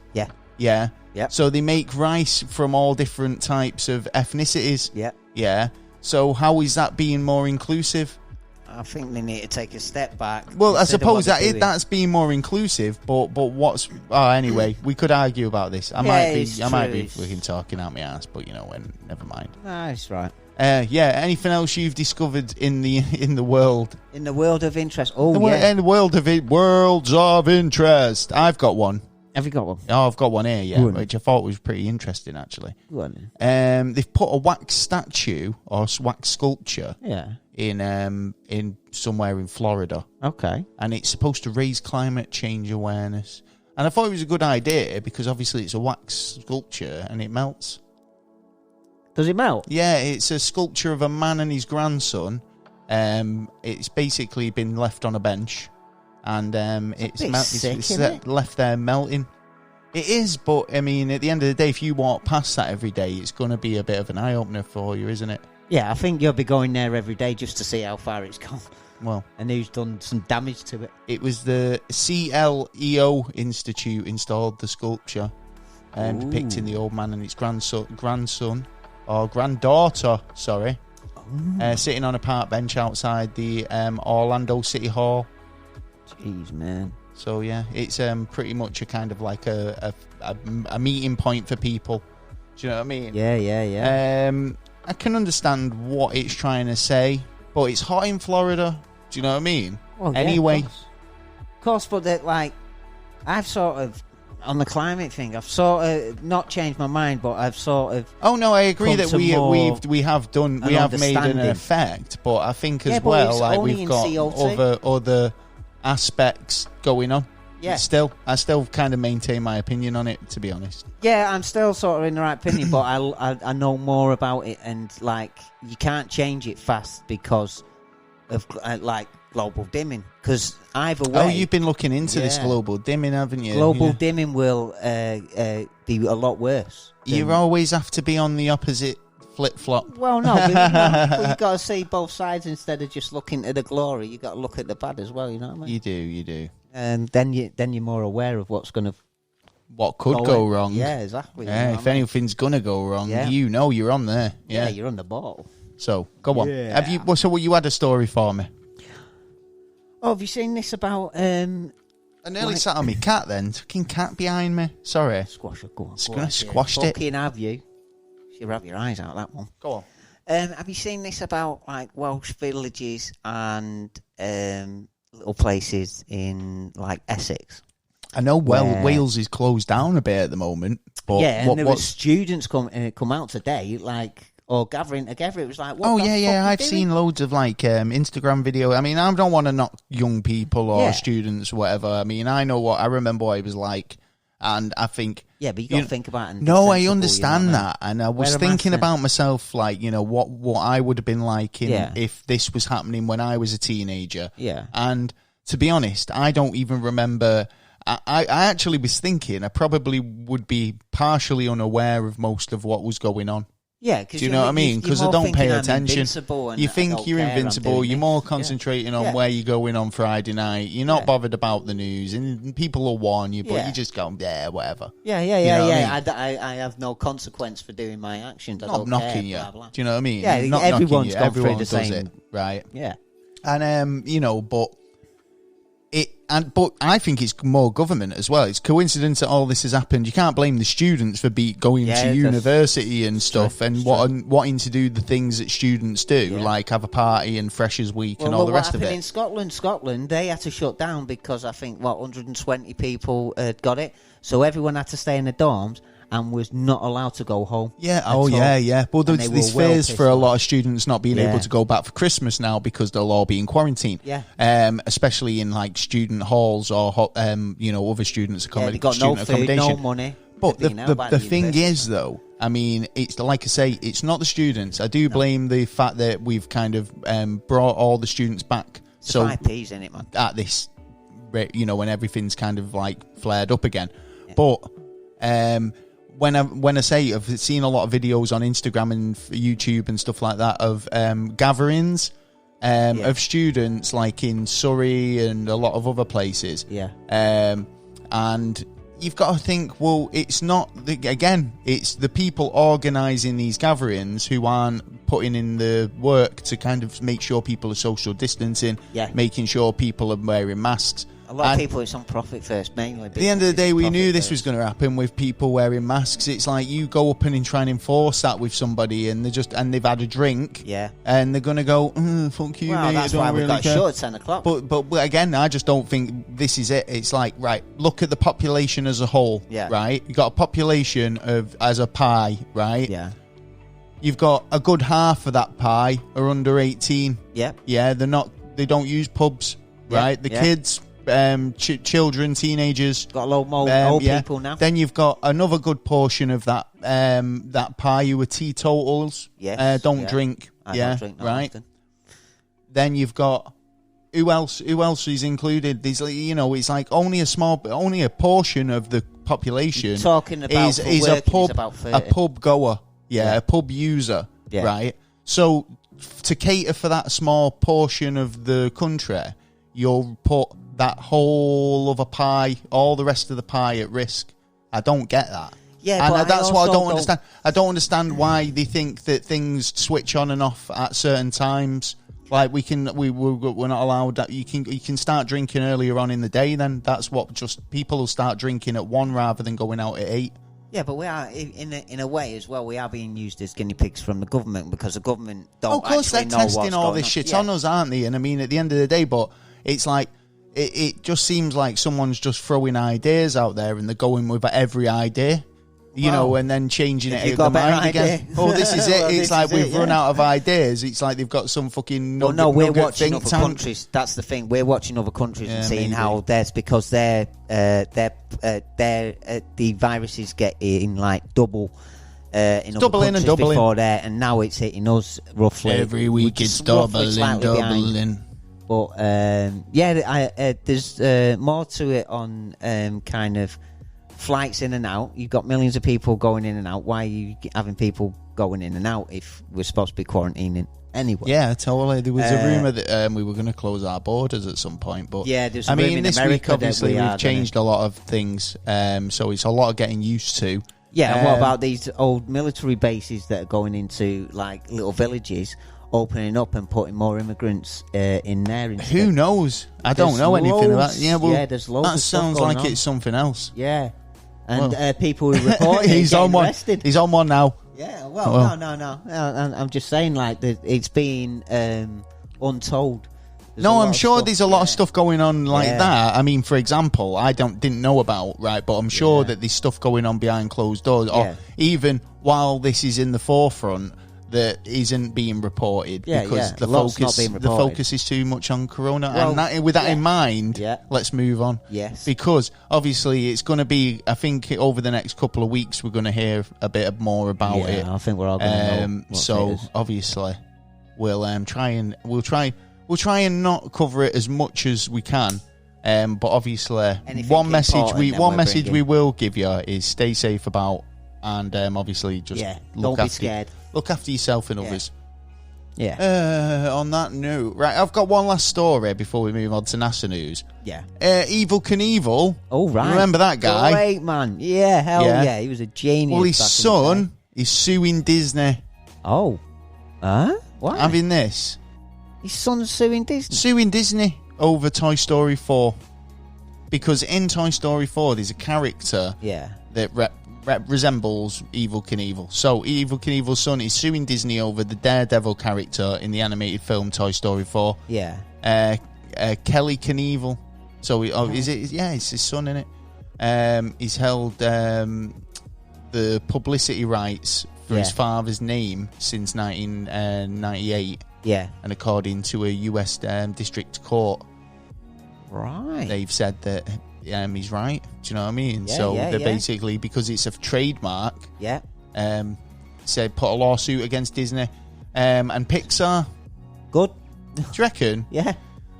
S1: Yeah. So they make rice from all different types of ethnicities. Yeah. So how is that being more inclusive?
S2: I think they need to take a step back.
S1: Well, I suppose that's being more inclusive, but what's... Oh, anyway, we could argue about this. I might be fucking talking out my ass, but never mind.
S2: That's right.
S1: Anything else you've discovered in the world?
S2: In the world of interest.
S1: In the worlds of interest. I've got one.
S2: Have you got one?
S1: Oh, I've got one here, which I thought was pretty interesting, actually.
S2: Go on.
S1: They've put a wax statue or wax sculpture in somewhere in Florida.
S2: Okay.
S1: And it's supposed to raise climate change awareness. And I thought it was a good idea because obviously it's a wax sculpture and it melts.
S2: Does it melt?
S1: Yeah, it's a sculpture of a man and his grandson. It's basically been left on a bench, and it's left there melting. It is, but I mean, at the end of the day, if you walk past that every day, it's going to be a bit of an eye opener for you, isn't it?
S2: Yeah, I think you'll be going there every day just to see how far it's gone.
S1: Well,
S2: and who's done some damage to it.
S1: It was the CLEO Institute installed the sculpture, depicting the old man and his grandson. Or granddaughter, sorry, sitting on a park bench outside the Orlando City Hall.
S2: Jeez, man.
S1: So yeah, it's pretty much a kind of like a meeting point for people. Do you know what I mean?
S2: Yeah.
S1: I can understand what it's trying to say, but it's hot in Florida. Do you know what I mean?
S2: Well,
S1: anyway,
S2: of course, but that I've sort of. On the climate thing, I've sort of not changed my mind, but I've sort of.
S1: Oh no, I agree that we have made an effect, but I think as well, like we've got other aspects going on.
S2: Yeah.
S1: I still kind of maintain my opinion on it, to be honest.
S2: Yeah, I'm still sort of in the right opinion, but I know more about it, and you can't change it fast because of global dimming. Because either way...
S1: Oh, you've been looking into this global dimming, haven't you?
S2: Global dimming will be a lot worse.
S1: You always have to be on the opposite flip-flop.
S2: Well, no, but you've got to see both sides instead of just looking at the glory. You've got to look at the bad as well, you know what I mean?
S1: You do.
S2: And then you're more aware of what's going to...
S1: What could go wrong.
S2: Yeah, exactly.
S1: Yeah, if anything's going to go wrong, you're on there.
S2: Yeah, you're on the ball.
S1: So, go on.
S2: Yeah.
S1: So you had a story for me?
S2: Oh, have you seen this about...
S1: I nearly sat on my cat then. Fucking cat behind me. Sorry.
S2: Squash it, go on.
S1: Squashed it.
S2: Fucking have you. She'll have your eyes out, that one.
S1: Go on.
S2: Have you seen this about like Welsh villages and little places in like Essex?
S1: I know Wales is closed down a bit at the moment. But
S2: yeah, and there were students come out today, like, or gathering together. It was like, what the fuck
S1: I've
S2: doing?
S1: seen loads of like Instagram video. I mean, I don't want to knock young people or students or whatever. I mean, I remember what it was like, and I think...
S2: Yeah, but you got to think about it.
S1: No, I understand that. And I was thinking about myself, like, you know, what I would have been like if this was happening when I was a teenager.
S2: Yeah.
S1: And to be honest, I don't even remember... I actually was thinking I probably would be partially unaware of most of what was going on.
S2: Yeah,
S1: do you know what I mean? Because I don't pay attention. You think you're invincible. You're more concentrating on where you're going on Friday night. You're not bothered about the news, and people will warn you, but you just go, yeah, whatever.
S2: Yeah.
S1: You know what I mean?
S2: I have no consequence for doing my actions. I
S1: not
S2: don't
S1: knocking
S2: care,
S1: you.
S2: blah, blah.
S1: Do you know what I mean?
S2: Yeah,
S1: not
S2: everyone's gone
S1: everyone
S2: through the
S1: does
S2: same.
S1: it, right?
S2: Yeah.
S1: And you know, but I think it's more government as well. It's coincidence that all this has happened. You can't blame the students for going to university and stuff and wanting to do the things that students do, like have a party and Freshers Week and all the rest of it.
S2: In Scotland, they had to shut down because I think 120 people had got it, so everyone had to stay in the dorms and was not allowed to go home.
S1: Yeah, yeah. Well, there's this fears for a lot of students not being able to go back for Christmas now because they'll all be in quarantine.
S2: Yeah.
S1: Especially in like student halls or you know, other students
S2: they got no food, no money.
S1: But the thing is, though, I mean, it's like I say, it's not the students. I do blame the fact that we've kind of brought all the students back.
S2: It's 5p's, isn't it, man?
S1: At this rate, you know, when everything's kind of like flared up again. Yeah. But when I say I've seen a lot of videos on Instagram and YouTube and stuff like that of gatherings of students like in Surrey and a lot of other places.
S2: Yeah.
S1: And you've got to think, well, it's not it's the people organising these gatherings who aren't putting in the work to kind of make sure people are social distancing, making sure people are wearing masks.
S2: A lot of people, it's on profit first, mainly.
S1: At the end of the day, we knew this was going to happen with people wearing masks. It's like you go up and try and enforce that with somebody, and they've had a drink, and they're going to go, "Fuck you, mate."
S2: That's why we got shut at 10 o'clock.
S1: But again, I just don't think this is it. It's like, right, look at the population as a whole, right? You got a population as a pie, right?
S2: Yeah.
S1: You've got a good half of that pie are under 18.
S2: Yep.
S1: Yeah, they don't use pubs, right? The kids. Children, teenagers,
S2: got a lot more old people now.
S1: Then you've got another good portion of that pie who are teetotals.
S2: Yes,
S1: don't drink.
S2: I don't drink
S1: right.
S2: Often.
S1: Then you've got who else is included? These, you know, it's like only a portion of the population.
S2: You're talking about
S1: is a pub goer. A pub user. Yeah. Right. So to cater for that small portion of the country, you'll put that whole of a pie, all the rest of the pie at risk. I don't get that.
S2: Yeah,
S1: and that's what I don't understand. I don't understand why they think that things switch on and off at certain times. Like we're not allowed that. You can start drinking earlier on in the day. Then that's what people will start drinking at 1 rather than going out at 8.
S2: Yeah, but we are in a way as well. We are being used as guinea pigs from the government because the government don't. Of course, they're testing all this shit
S1: on us, aren't they? And I mean, at the end of the day, but it's like. It just seems like someone's just throwing ideas out there and they're going with every idea, you know, and then changing it in their mind again. Oh, this is it. It's like we've run out of ideas. It's like they've got some fucking
S2: we're watching other countries. That's the thing. We're watching other countries and seeing how that's because the virus is getting like double. In doubling and doubling before there, and now it's hitting us roughly
S1: every week. It's doubling.
S2: But there's more to it on kind of flights in and out. You've got millions of people going in and out. Why are you having people going in and out if we're supposed to be quarantining anyway?
S1: Yeah, totally. There was a rumour that we were going to close our borders at some point. But
S2: there's a rumour in
S1: this
S2: America
S1: week, obviously, we've changed a lot of things. So it's a lot of getting used to.
S2: Yeah, and what about these old military bases that are going into like little villages? Opening up and putting more immigrants in there.
S1: Who knows? I don't know anything about.
S2: There's loads.
S1: That sounds like it's something else.
S2: Yeah, and people who report
S1: he's on
S2: arrested.
S1: one. He's on one now.
S2: Yeah, well, no. I'm just saying, like, that it's being untold.
S1: I'm sure there's a lot of stuff going on like that. I mean, for example, I didn't know about, right, but I'm sure that there's stuff going on behind closed doors, or even while this is in the forefront, that isn't being reported because the focus is too much on Corona. Well, and with that in mind, let's move on.
S2: Yes,
S1: because obviously it's going to be. I think over the next couple of weeks we're going to hear a bit more about it.
S2: I think we're all going to know.
S1: So obviously we'll try and not cover it as much as we can. But obviously, one message we will give you is stay safe about, and obviously just
S2: don't be scared.
S1: Look after yourself and others.
S2: Yeah.
S1: On that note, right, I've got one last story before we move on to NASA news.
S2: Yeah.
S1: Evil Knievel.
S2: Oh, right.
S1: Remember that guy?
S2: Great man. Yeah, hell yeah. He was a genius.
S1: Well, his son is suing Disney.
S2: Oh. What?
S1: Having this.
S2: His son's suing Disney?
S1: Suing Disney over Toy Story 4. Because in Toy Story 4, there's a character that resembles Evil Knievel. So Evil Knievel's son is suing Disney over the Daredevil character in the animated film Toy Story 4.
S2: Yeah.
S1: Kelly Knievel. So is it? Yeah, it's his son, isn't it? He's held the publicity rights for his father's name since 1998.
S2: Yeah.
S1: And according to a US district court,
S2: right,
S1: they've said that he's right. Do you know what I mean?
S2: Yeah,
S1: so they're basically, because it's a trademark, said put a lawsuit against Disney and Pixar.
S2: Good.
S1: Do you reckon?
S2: Yeah.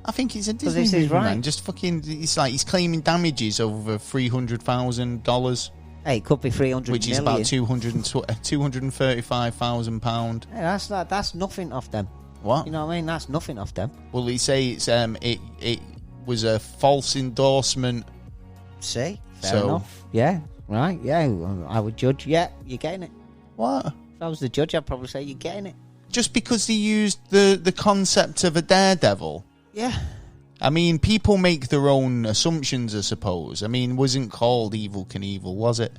S1: I think it's a Disney movie, man. Just fucking, it's like he's claiming damages over $300,000.
S2: Hey, it could be 300
S1: which
S2: million.
S1: is about £235,000.
S2: Hey, that's nothing off them.
S1: What?
S2: You know what I mean? That's nothing off them.
S1: Well, they say it's it was a false endorsement.
S2: See? Fair enough. Yeah. Right. Yeah. I would judge. Yeah. You're getting it.
S1: What?
S2: If I was the judge, I'd probably say you're getting it.
S1: Just because they used the concept of a daredevil.
S2: Yeah.
S1: I mean, people make their own assumptions, I suppose. I mean, wasn't called Evil Knievel, was it?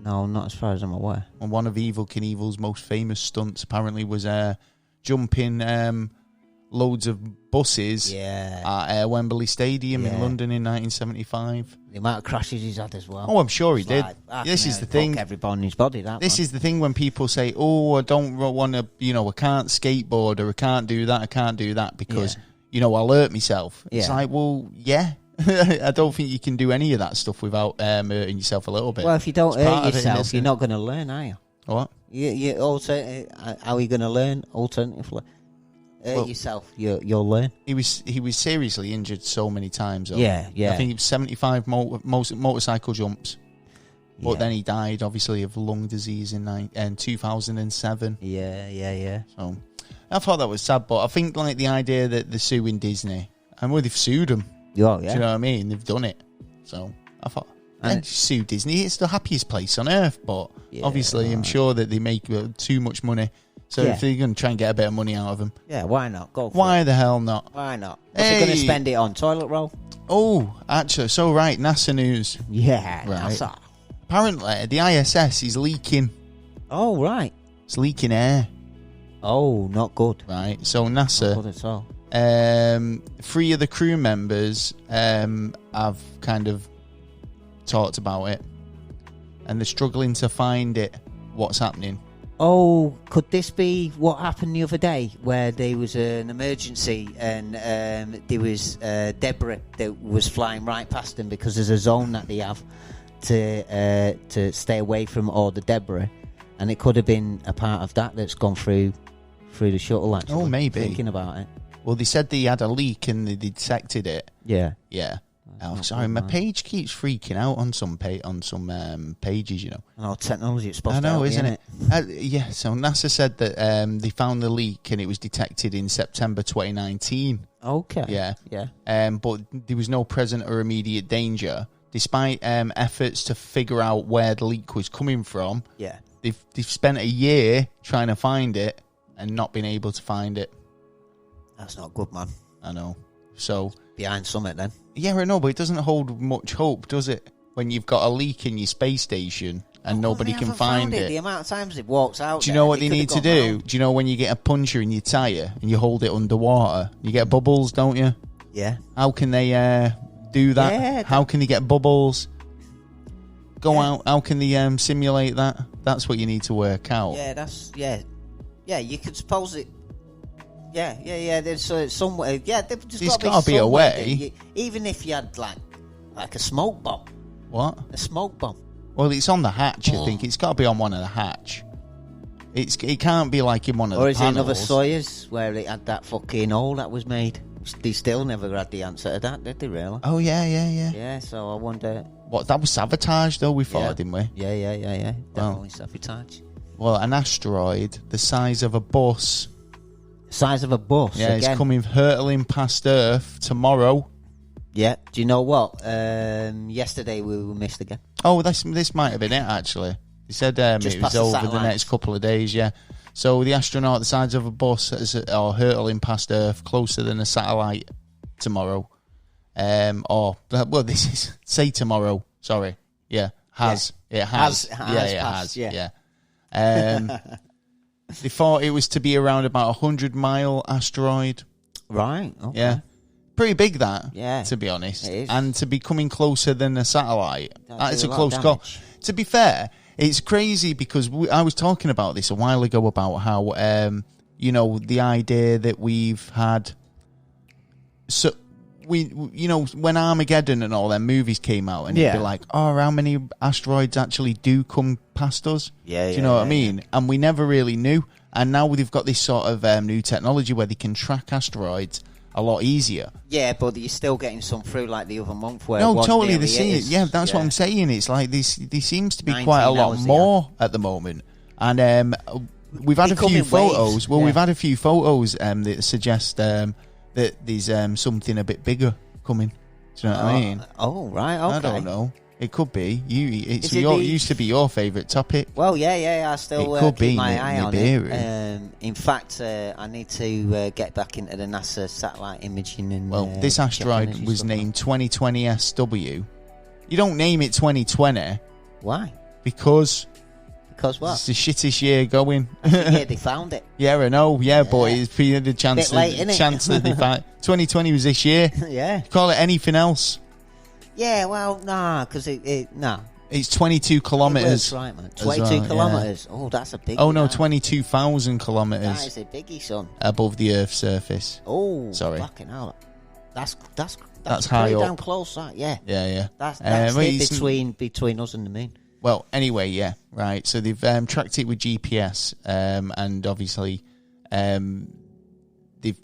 S2: No, not as far as I'm aware.
S1: And one of Evil Knievel's most famous stunts apparently was jumping loads of buses at Wembley Stadium in London in 1975.
S2: The amount of crashes he's had as well.
S1: Oh, I'm sure he did. This is the thing.
S2: Every bone in his body.
S1: This is the thing when people say, "Oh, I don't want to," I can't skateboard, or I can't do that because I'll hurt myself. Yeah. It's like, well, yeah. I don't think you can do any of that stuff without hurting yourself a little bit.
S2: Well, if you don't hurt yourself, you're not going to learn, are you?
S1: What?
S2: You also, how are you going to learn alternatively? Yourself, you'll learn.
S1: He was seriously injured so many times. Though.
S2: Yeah.
S1: I think he was 75 motorcycle jumps. But then he died, obviously, of lung disease in 2007.
S2: Yeah.
S1: So I thought that was sad, but I think like the idea that they're suing Disney, and they've sued them.
S2: Yeah.
S1: Do you know what I mean? They've done it. So I thought, sue Disney. It's the happiest place on earth, but obviously I'm sure that they make too much money. So if they're going to try and get a bit of money out of them.
S2: Yeah, why not? Go for it.
S1: Why the hell not?
S2: Why not? What's they going to spend it on? Toilet roll?
S1: Oh, actually, so right, NASA news.
S2: Yeah,
S1: right.
S2: NASA.
S1: Apparently, the ISS is leaking.
S2: Oh, right.
S1: It's leaking air.
S2: Oh, not good.
S1: Right, so NASA...
S2: Not good at all.
S1: 3 of the crew members have kind of talked about it, and they're struggling to find it. What's happening?
S2: Oh, could this be what happened the other day, where there was an emergency and there was debris that was flying right past them because there's a zone that they have to stay away from all the debris, and it could have been a part of that that's gone through the shuttle. Actually,
S1: oh, maybe.
S2: Thinking about it.
S1: Well, they said they had a leak and they detected it.
S2: Yeah.
S1: Oh, sorry, my page keeps freaking out on some pages, you know.
S2: Oh, technology, it's supposed to
S1: help,
S2: isn't it?
S1: Yeah, so NASA said that they found the leak and it was detected in September 2019.
S2: Okay.
S1: Yeah. But there was no present or immediate danger. Despite efforts to figure out where the leak was coming from, they've spent a year trying to find it and not been able to find it.
S2: That's not good, man.
S1: I know. So
S2: behind summit then.
S1: Yeah, I know, but it doesn't hold much hope, does it? When you've got a leak in your space station and nobody can find it.
S2: The amount of times it walks out.
S1: Do you know what they need to do? Do you know when you get a puncture in your tyre and you hold it underwater, you get bubbles, don't you?
S2: Yeah.
S1: How can they do that?
S2: Yeah,
S1: how can they get bubbles? Go out. How can they simulate that? That's what you need to work out.
S2: Yeah, you could suppose it. Yeah. There's some way. Yeah, there's got to be a way. Even if you had like a smoke bomb.
S1: What?
S2: A smoke bomb.
S1: Well, it's on the hatch. I think it's got to be on one of the hatch. It can't be like in one of the panels.
S2: Or is it another Sawyer's where it had that fucking hole that was made? They still never had the answer to that, did they? Really?
S1: Oh yeah.
S2: Yeah. So I wonder.
S1: What, that was sabotage, though, we thought, didn't we?
S2: Yeah. Definitely sabotage.
S1: Well, an asteroid the size of a bus.
S2: Size of a bus?
S1: Yeah,
S2: again.
S1: it's coming hurtling past Earth tomorrow.
S2: Yeah. Do you know what? Yesterday we were missed again.
S1: Oh, this might have been it, actually. They said it was over the next couple of days, yeah. So the astronaut the size of a bus are hurtling past Earth closer than a satellite tomorrow. This is say tomorrow. Sorry, yeah, has it has yeah. They thought it was to be around about 100-mile asteroid.
S2: Right. Okay.
S1: Yeah, pretty big that.
S2: Yeah,
S1: to be honest,
S2: it is.
S1: And to be coming closer than a satellite, it's a close call. To be fair, it's crazy because I was talking about this a while ago about how the idea that we've had. So when Armageddon and all their movies came out, and you'd be like, oh, how many asteroids actually do come past us?
S2: Yeah,
S1: do you know what I mean? And we never really knew. And now they've got this sort of new technology where they can track asteroids a lot easier.
S2: Yeah, but you're still getting some through like the other month where
S1: totally the same. Yeah, that's what I'm saying. It's like there seems to be quite a lot more at the moment. And we've had a few photos. We've had a few photos that suggest that there's something a bit bigger coming. Do you know what I mean?
S2: Oh, right, okay.
S1: I don't know. It could be. Used to be your favourite topic.
S2: Well, yeah. I still
S1: it could
S2: keep
S1: be
S2: my eye on it.
S1: In
S2: fact, I need to get back into the NASA satellite imaging. And
S1: this asteroid was named 2020 SW. You don't name it 2020.
S2: Why?
S1: Because
S2: what?
S1: It's the shittest year going.
S2: Yeah, they found it.
S1: Yeah, I know. Yeah, but it's the chance.
S2: Bit late,
S1: chance that they found 2020 was this year.
S2: Yeah.
S1: Call it anything else.
S2: Yeah, well, nah, because
S1: it's 22 kilometres.
S2: Right, man. 22 kilometres. Yeah. Oh, that's a big.
S1: Oh no, 22,000 kilometres.
S2: That is a biggie, son.
S1: Above the Earth's surface.
S2: Oh,
S1: sorry.
S2: Fucking hell. That's
S1: high up.
S2: Down close. That, yeah.
S1: Yeah.
S2: That's between us and the moon.
S1: Well, anyway, yeah, right. So they've tracked it with GPS, and obviously, they've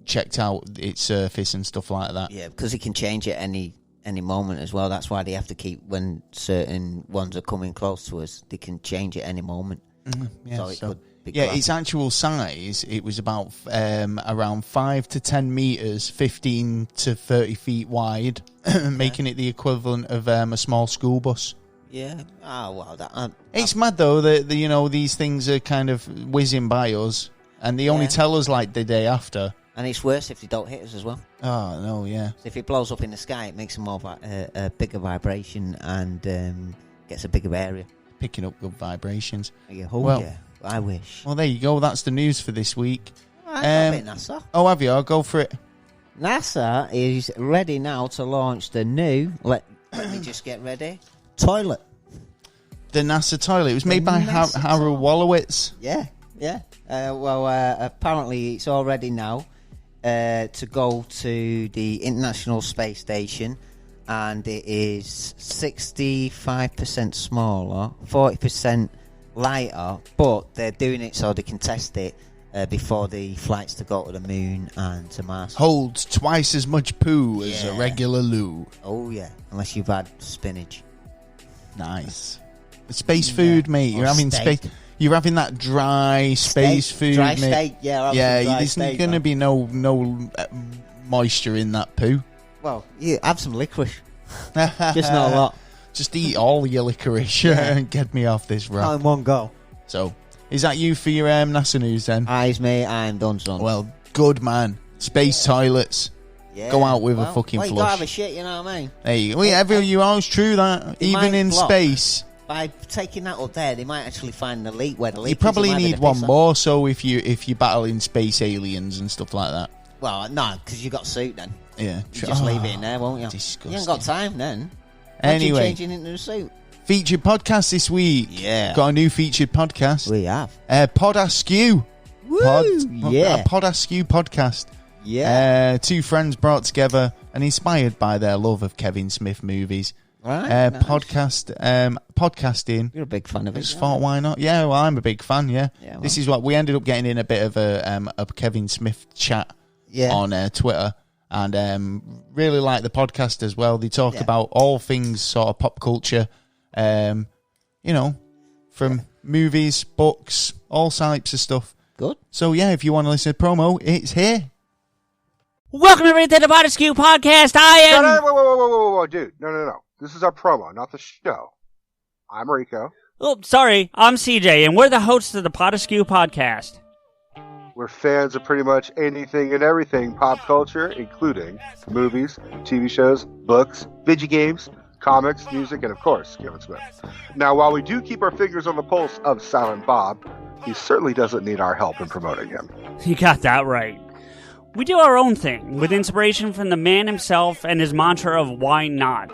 S1: checked out its surface and stuff like that.
S2: Yeah, because it can change at any moment as well. That's why they have to keep, when certain ones are coming close to us, they can change at any moment.
S1: Yeah,
S2: so could be
S1: its actual size, it was about around 5 to 10 meters, 15 to 30 feet wide, making it the equivalent of a small school bus.
S2: Yeah. Oh, wow.
S1: It's mad, though, that these things are kind of whizzing by us, and they only tell us, like, the day after.
S2: And it's worse if they don't hit us as well.
S1: Oh, no, yeah.
S2: So if it blows up in the sky, it makes a bigger vibration and gets a bigger area.
S1: Picking up good vibrations.
S2: Yeah, I wish.
S1: Well, there you go. That's the news for this week.
S2: NASA.
S1: Oh, have you? I'll go for it.
S2: NASA is ready now to launch the new... Let me just get ready. Toilet.
S1: The NASA toilet. It was made by Harold Wolowitz.
S2: Yeah. Apparently it's all ready now to go to the International Space Station, and it is 65% smaller, 40% lighter, but they're doing it so they can test it before the flights to go to the moon and to Mars.
S1: Holds twice as much poo as a regular loo.
S2: Oh, yeah. Unless you've had spinach.
S1: Nice. Space food, mate. You're having space. You're having that dry space food,
S2: dry
S1: mate.
S2: Steak, yeah.
S1: There's going to be no moisture in that poo.
S2: Well, yeah, have some licorice. Just not a lot.
S1: Just eat all your licorice and get me off this rock.
S2: In one go.
S1: So, is that you for your NASA news then?
S2: Eyes, mate. I'm done, son.
S1: Well, good man. Space toilets.
S2: Yeah.
S1: Go out with a fucking flush.
S2: You gotta have a shit, you know what I mean?
S1: There you go. You always true that. Even in space,
S2: by taking that up there, they might actually find the leak where the leak.
S1: You probably
S2: is.
S1: need one more. So if you're battling space aliens and stuff like that.
S2: Well, no, because you got a suit then.
S1: Yeah,
S2: You just leave it in there, won't you?
S1: Disgusting.
S2: You ain't got time then.
S1: Anyway,
S2: changing into a suit.
S1: Featured podcast this week.
S2: Yeah,
S1: got a new featured podcast.
S2: We have
S1: Pod Askew. Pod Askew podcast.
S2: Yeah,
S1: two friends brought together and inspired by their love of Kevin Smith movies.
S2: Right, nice.
S1: Podcasting.
S2: You're a big fan of it.
S1: Just thought, why not? Yeah, well, I'm a big fan. Yeah,
S2: well.
S1: This is what we ended up getting in a bit of a Kevin Smith chat on Twitter, and really like the podcast as well. They talk about all things sort of pop culture, from movies, books, all types of stuff.
S2: Good.
S1: So yeah, if you want to listen to promo, it's here.
S5: Welcome everybody to the Pod Askew podcast. I am.
S6: Whoa, dude! No! This is our promo, not the show. I'm Rico.
S5: Oh, sorry, I'm CJ, and we're the hosts of the Pod Askew podcast.
S6: We're fans of pretty much anything and everything pop culture, including movies, TV shows, books, video games, comics, music, and of course, Kevin Smith. Now, while we do keep our fingers on the pulse of Silent Bob, he certainly doesn't need our help in promoting him.
S5: You got that right. We do our own thing, with inspiration from the man himself and his mantra of why not.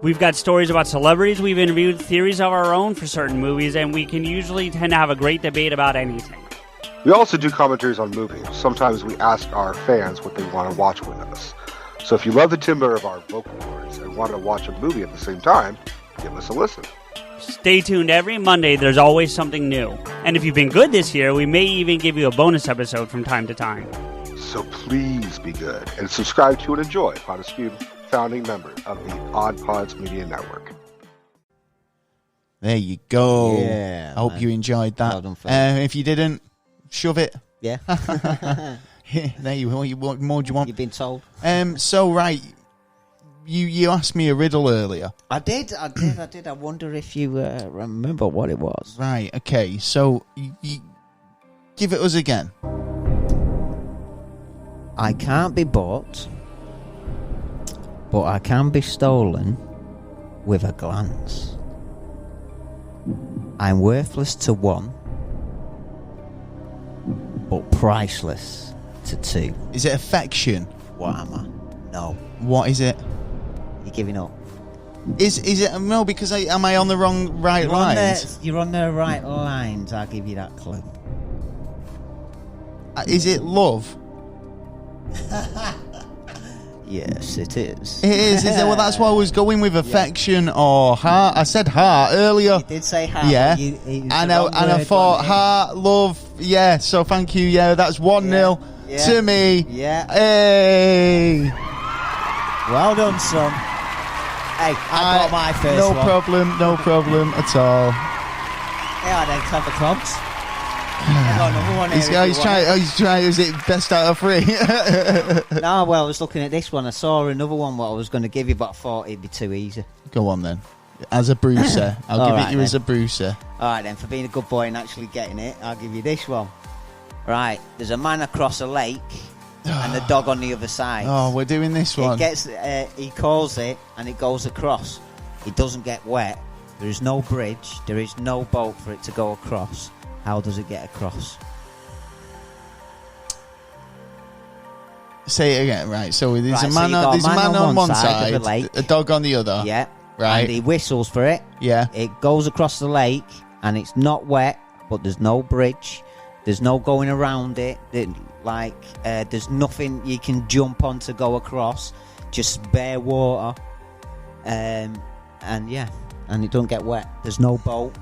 S5: We've got stories about celebrities we've interviewed, theories of our own for certain movies, and we can usually tend to have a great debate about anything.
S6: We also do commentaries on movies. Sometimes we ask our fans what they want to watch with us. So if you love the timbre of our vocal cords and want to watch a movie at the same time, give us a listen.
S5: Stay tuned every Monday, there's always something new. And if you've been good this year, we may even give you a bonus episode from time to time.
S6: So please be good and subscribe to and enjoy Pod Askew, founding member of the Odd Pods Media Network.
S1: There you go.
S2: Yeah,
S1: I hope you enjoyed that.
S2: Well done,
S1: if you didn't, shove it.
S2: Yeah.
S1: There you go. What more do you want?
S2: You've been told.
S1: So right, you asked me a riddle earlier.
S2: I did. I wonder if you remember what it was.
S1: Right. Okay. So you give it us again.
S2: I can't be bought, but I can be stolen with a glance. I'm worthless to one, but priceless to two.
S1: Is it affection?
S2: What am I? No.
S1: What is it?
S2: You're giving up.
S1: Is it no? Because am I on the right lines?
S2: You're on the right lines. I'll give you that clue.
S1: Is it love?
S2: Yes, it is.
S1: It is. Well, that's why I was going with affection or heart. I said heart earlier.
S2: You did say heart.
S1: Yeah.
S2: And
S1: I thought heart, love. Yeah. So thank you. Yeah, that's 1-0 to me.
S2: Yeah.
S1: Hey.
S2: Well done, son. Hey, I got my first
S1: no
S2: one.
S1: No problem at all.
S2: Yeah, then clever clubs. I got another one here.
S1: He's trying. Is it best out of 3?
S2: No, well, I was looking at this one. I saw another one what I was going to give you, but I thought it'd be too easy.
S1: Go on then. As a bruiser, I'll give it you as a bruiser.
S2: All right then, for being a good boy and actually getting it, I'll give you this one. Right, there's a man across a lake and a dog on the other side.
S1: Oh, we're doing this one.
S2: He calls it and it goes across. It doesn't get wet. There is no bridge. There is no boat for it to go across. How does it get across?
S1: Say it again, right? So there's a man on one side, of the lake, a dog on the other.
S2: Yeah,
S1: right.
S2: And he whistles for it.
S1: Yeah,
S2: it goes across the lake, and it's not wet, but there's no bridge. There's no going around it. There's nothing you can jump on to go across. Just bare water, and it don't get wet. There's no boat.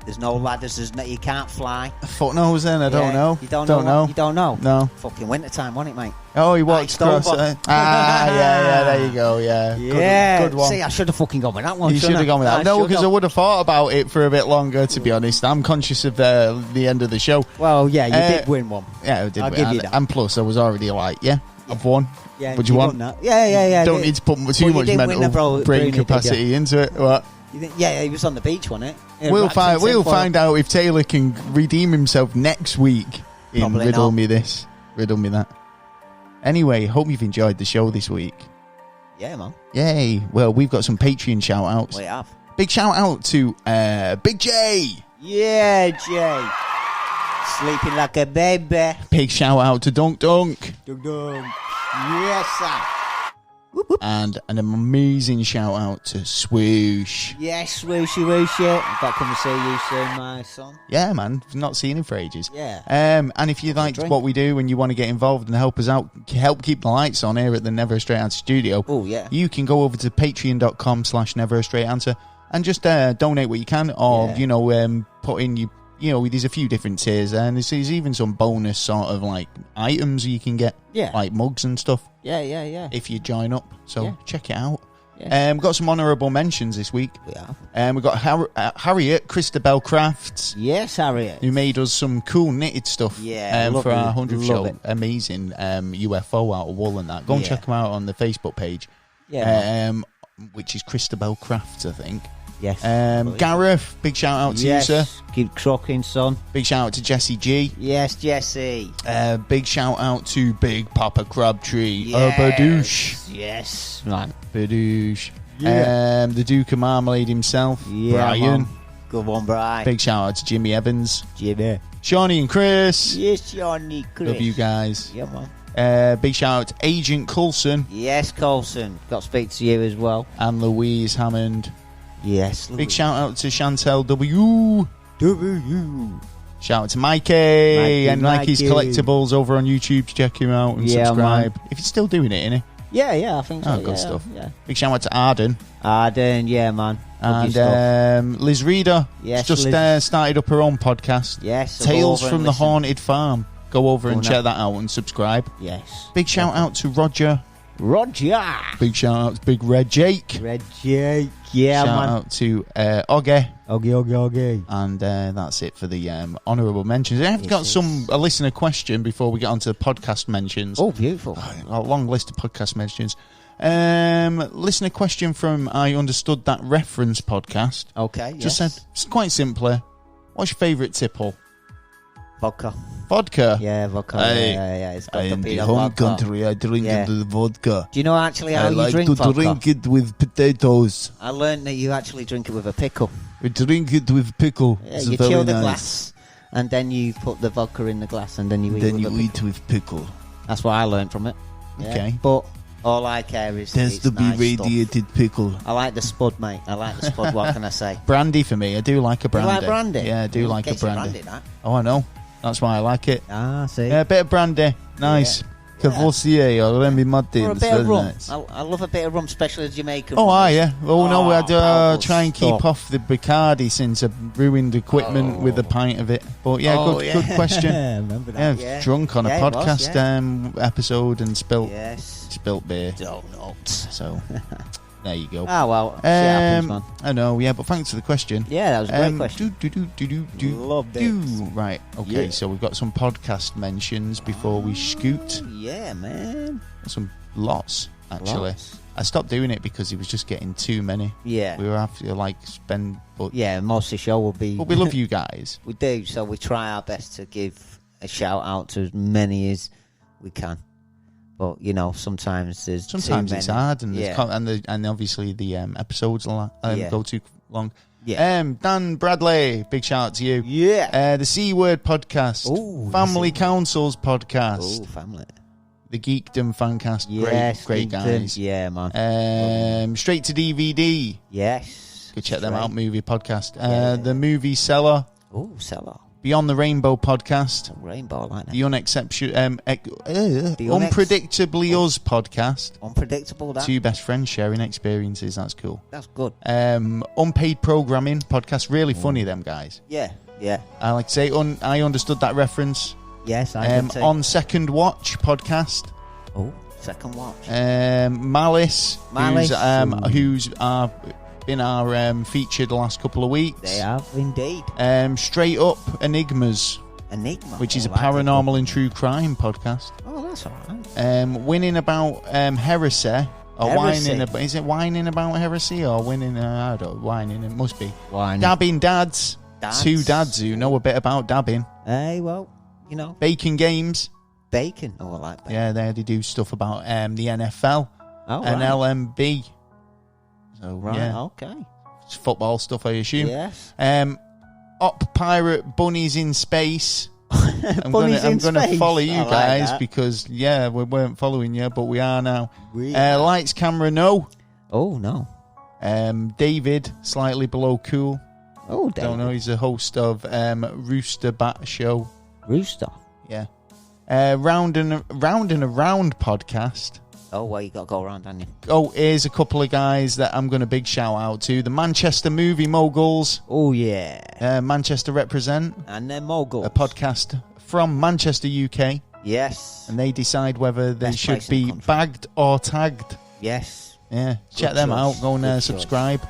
S2: There's no ladders. You can't fly.
S1: Fuck knows then. I don't know.
S2: You don't know. You don't know.
S1: No.
S2: Fucking winter time, wasn't it, mate?
S1: Oh, he walks across. Yeah. There you go. Yeah.
S2: Yeah.
S1: Good one.
S2: See, I should have fucking gone with that one.
S1: You should have gone with that. No, because I would have thought about it for a bit longer. To be honest, I'm conscious of the end of the show.
S2: Well, yeah, you did win one.
S1: Yeah, I did.
S2: I'll give you that.
S1: And plus, I was already I've won.
S2: Yeah.
S1: What do you want?
S2: Yeah.
S1: Don't need to put too much mental brain capacity into it. What?
S2: Yeah, he was on the beach, wasn't it?
S1: We'll find out if Taylor can redeem himself next week in
S2: Probably
S1: Riddle
S2: not.
S1: Me This, Riddle Me That. Anyway, hope you've enjoyed the show this week.
S2: Yeah, man.
S1: Yay. Well, we've got some Patreon shout-outs.
S2: We have.
S1: Big shout out to Big J.
S2: Yeah, Jay. Sleeping like a baby.
S1: Big shout out to Dunk Dunk.
S2: Dum dum. Yes, sir.
S1: And an amazing shout out to Swoosh.
S2: Yes, swooshy wooshy. I've got to come and see you soon, my son.
S1: Yeah, man. Not seen him for ages.
S2: Yeah.
S1: And if you liked what we do and you want to get involved and help us out, help keep the lights on here at the Never a Straight Answer studio, you can go over to patreon.com/Never a Straight Answer and just donate what you can, or put in there's a few different tiers there, and there's even some bonus sort of like items you can get, like mugs and stuff.
S2: Yeah.
S1: If you join up, so check it out.
S2: Yeah.
S1: We've got some honourable mentions this week.
S2: Yeah.
S1: We've got Harriet Christabel Crafts.
S2: Yes, Harriet.
S1: Who made us some cool knitted stuff for our 100th show.
S2: It.
S1: Amazing UFO out of wool and that. Go and check them out on the Facebook page.
S2: Yeah.
S1: Which is Christabel Crafts, I think.
S2: Yes.
S1: Gareth, big shout out to you, sir.
S2: Keep trucking, son.
S1: Big shout out to Jesse G.
S2: Yes, Jesse.
S1: Big shout out to Big Papa Crabtree.
S2: Yes.
S1: Badoosh.
S2: Yes, man.
S1: Badoosh.
S2: Yeah.
S1: The Duke of Marmalade himself.
S2: Yeah,
S1: Brian.
S2: Man. Good one, Brian.
S1: Big shout out to Jimmy Evans.
S2: Jimmy.
S1: Shawnee and Chris.
S2: Yes, Shawnee, Chris.
S1: Love you guys.
S2: Yeah, man.
S1: Big shout out to Agent Coulson.
S2: Yes, Coulson. Got to speak to you as well.
S1: And Louise Hammond.
S2: Yes,
S1: Louise. Big shout out to Chantel W. Shout out to Mikey and Mikey's Collectibles over on YouTube. Check him out and subscribe. Man. If he's still doing it, innit?
S2: Yeah, I think so.
S1: Oh, good stuff. Yeah. Big shout out to Arden.
S2: Yeah, man.
S1: And Liz Reader.
S2: Yes,
S1: just started up her own podcast.
S2: Yes.
S1: Tales from the Haunted Farm. Go over and check that out and subscribe.
S2: Yes.
S1: Big shout out to Roger. Big shout out to Big Red Jake. Yeah,
S2: shout
S1: man. Shout out to Oggy.
S2: Oggy.
S1: And that's it for the honourable mentions. I've got a listener question before we get on to the podcast mentions.
S2: Oh, beautiful.
S1: A long list of podcast mentions. Listener question from I Understood That Reference podcast.
S2: Okay,
S1: Just said, quite simply, what's your favourite tipple?
S2: Vodka.
S1: Yeah,
S2: vodka. Yeah. It's got
S1: in the home country, I drink the vodka.
S2: Do you know actually how you drink vodka?
S1: I like to drink it with potatoes.
S2: I learned that you actually drink it with a pickle.
S1: We drink it with pickle.
S2: Yeah, you chill the glass, and then you put the vodka in the glass, and then you eat
S1: with pickle.
S2: That's what I learned from it. Yeah.
S1: Okay.
S2: But all I care is
S1: there's to be
S2: nice
S1: radiated
S2: stuff.
S1: pickle.
S2: I like the spud, mate. I like the spud. What can I say?
S1: Brandy for me. I do like a brandy.
S2: You like brandy?
S1: Yeah, I do like a brandy.
S2: That.
S1: Oh, I know. That's why I like it.
S2: See.
S1: Yeah, a bit of brandy. Nice. Cavossier or Remy Martins.
S2: Or a bit of rum.
S1: Nice.
S2: I love a bit of rum, especially Jamaican.
S1: Oh, yeah. Oh, no, I try and keep
S2: stuff.
S1: off the Bacardi since I ruined equipment with a pint of it. But yeah, good question.
S2: Remember that?
S1: Yeah, drunk on a podcast episode and spilt beer.
S2: Donuts.
S1: So there you go.
S2: Oh, well, shit happens, man.
S1: I know, yeah, but thanks for the question.
S2: Yeah, that was a great question.
S1: Loved it. Right, okay, so we've got some podcast mentions before we scoot.
S2: Yeah, man.
S1: Some lots, actually. I stopped doing it because it was just getting too many.
S2: Yeah.
S1: We were having to spend... But,
S2: yeah, most of the show will be...
S1: But we love you guys.
S2: We do, so we try our best to give a shout out to as many as we can. But sometimes there's too many.
S1: It's hard, and and obviously the episodes go too long. Yeah. Dan Bradley, big shout out to you.
S2: Yeah.
S1: The C Word podcast.
S2: Ooh,
S1: Family Councils podcast.
S2: Oh, family.
S1: The Geekdom Fancast.
S2: Yes,
S1: great guys.
S2: Yeah, man.
S1: Straight to DVD.
S2: Yes.
S1: Go check them out. Movie podcast. The Movie Cellar.
S2: Oh, Cellar.
S1: Beyond the Rainbow podcast.
S2: Rainbow, I like that.
S1: The Unpredictably Us podcast.
S2: Unpredictable, that.
S1: Two best friends sharing experiences. That's cool.
S2: That's good.
S1: Unpaid Programming podcast. Really funny, them guys.
S2: Yeah.
S1: I like to say, I understood that reference.
S2: Yes, I did too.
S1: On Second Watch podcast.
S2: Oh, Second Watch.
S1: Malice. Who's been our featured the last couple of weeks.
S2: They have indeed.
S1: Straight Up Enigma, which is a paranormal and true crime podcast.
S2: Oh, that's alright.
S1: Winning about heresy. Or
S2: heresy.
S1: whining about, is it whining about heresy or winning? I don't know, whining. It must be
S2: whining.
S1: Dabbing dads. Two dads who know a bit about dabbing.
S2: Hey, well,
S1: Bacon Games.
S2: Bacon. Oh, I like bacon.
S1: Yeah, they do stuff about the NFL
S2: and
S1: LMB. So,
S2: right, okay.
S1: It's football stuff, I assume.
S2: Yes.
S1: Op Pirate Bunnies in Space. I'm
S2: Bunnies in
S1: gonna
S2: space.
S1: follow you
S2: I like
S1: guys
S2: that.
S1: because we weren't following you, but we are now. Lights, camera, no.
S2: Oh, no.
S1: David, slightly below cool.
S2: Oh, David.
S1: Don't know. He's a host of Rooster Bat Show.
S2: Rooster.
S1: Yeah. Round and Around podcast.
S2: Oh, well, you got to go around, haven't you?
S1: Oh, here's a couple of guys that I'm going to big shout out to. The Manchester Movie Moguls.
S2: Oh, yeah.
S1: Manchester Represent.
S2: And then Mogul.
S1: A podcast from Manchester, UK.
S2: Yes.
S1: And they decide whether they
S2: Best
S1: should
S2: place in the
S1: be
S2: country.
S1: bagged or tagged.
S2: Yes.
S1: Yeah, check
S2: Good
S1: them
S2: choice.
S1: out. Go and
S2: Good choice.
S1: subscribe.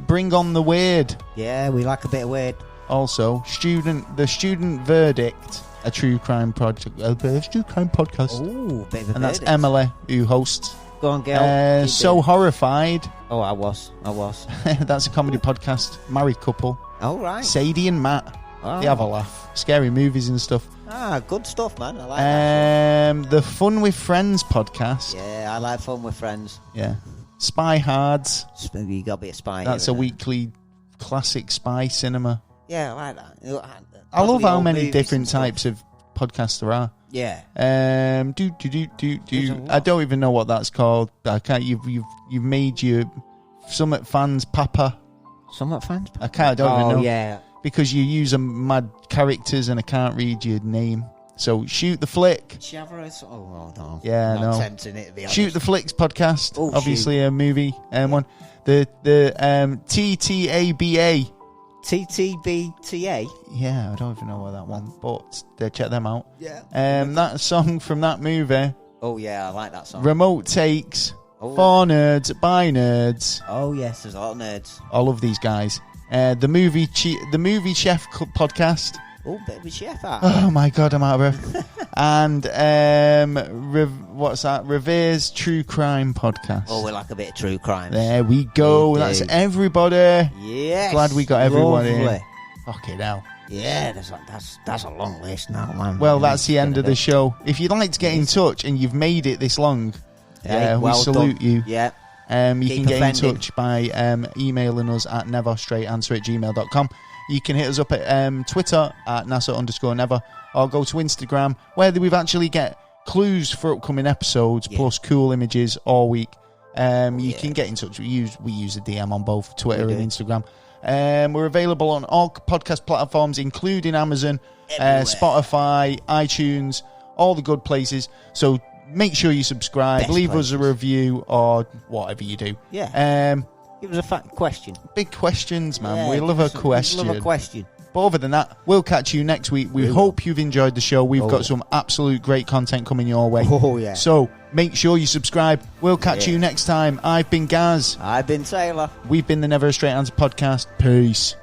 S1: Bring on the Weird.
S2: Yeah, we like a bit of weird.
S1: Also, the Student Verdict, a true crime project, true crime podcast.
S2: Oh, bit of a
S1: And that's
S2: verdict.
S1: Emily who hosts.
S2: Go on, girl.
S1: So Horrified.
S2: Oh, I was.
S1: That's a comedy podcast. Married couple.
S2: All right.
S1: Sadie and Matt.
S2: Oh.
S1: They have a laugh. Scary movies and stuff.
S2: Good stuff, man. I like that.
S1: The Fun with Friends podcast.
S2: Yeah, I like fun with friends.
S1: Yeah. Spy Hards.
S2: You got to be a spy.
S1: That's
S2: here,
S1: a weekly classic spy cinema.
S2: Yeah, I like that.
S1: I love
S2: Probably
S1: how
S2: old
S1: many
S2: movies
S1: different
S2: and stuff.
S1: types of podcasts there are.
S2: Yeah.
S1: There's a lot. I don't even know what that's called. I can't. You've made your Summit fans Papa.
S2: Somewhat fans.
S1: I can't. I don't even know.
S2: Yeah.
S1: Because you use mad characters and I can't read your name. So Shoot the Flick.
S2: Chavez. Oh, no.
S1: Yeah,
S2: Not
S1: no.
S2: tempting it, to be honest.
S1: Shoot the Flicks podcast.
S2: Oh,
S1: Obviously a movie one. The TTABA.
S2: TTBTA.
S1: Yeah, I don't even know what that one, but check them out.
S2: Yeah.
S1: That song from that movie.
S2: Oh, yeah, I like that song.
S1: Remote Takes.
S2: Oh,
S1: For nerds, by nerds.
S2: Oh, yes, there's a lot of nerds.
S1: I love these guys. The movie chef podcast.
S2: Oh, baby chef.
S1: Oh my god, I'm out of breath. And what's that? Revere's True Crime podcast.
S2: Oh, we like a bit of true crime.
S1: There we go.
S2: We
S1: That's
S2: do.
S1: everybody.
S2: Yes.
S1: Glad we got everyone in.
S2: Lovely.
S1: Fucking hell.
S2: Yeah, that's a long list now, man.
S1: Well, that's the end of the
S2: show.
S1: show. If you'd like to get in touch and you've made it this long,
S2: Hey,
S1: we
S2: well
S1: salute
S2: done.
S1: you.
S2: Yeah.
S1: You
S2: Keep
S1: can get
S2: offending.
S1: in touch by emailing us at neverstraightanswer@gmail.com. You can hit us up at Twitter at NASA_never, or go to Instagram, where we've actually get clues for upcoming episodes, plus cool images all week. You can get in touch. We use a DM on both Twitter and Instagram. We're available on all podcast platforms, including Amazon, Spotify, iTunes, all the good places. So make sure you subscribe,
S2: Best
S1: leave
S2: places.
S1: us a review, or whatever you do.
S2: Yeah. Give us a fact question.
S1: Big questions, man.
S2: Yeah,
S1: we love a question.
S2: We love a question.
S1: But other than that, we'll catch you next week. We hope you've enjoyed the show. We've got some absolute great content coming your way.
S2: Oh, yeah.
S1: So make sure you subscribe. We'll catch you next time. I've been Gaz.
S2: I've been Taylor.
S1: We've been the Never a Straight Answer podcast. Peace.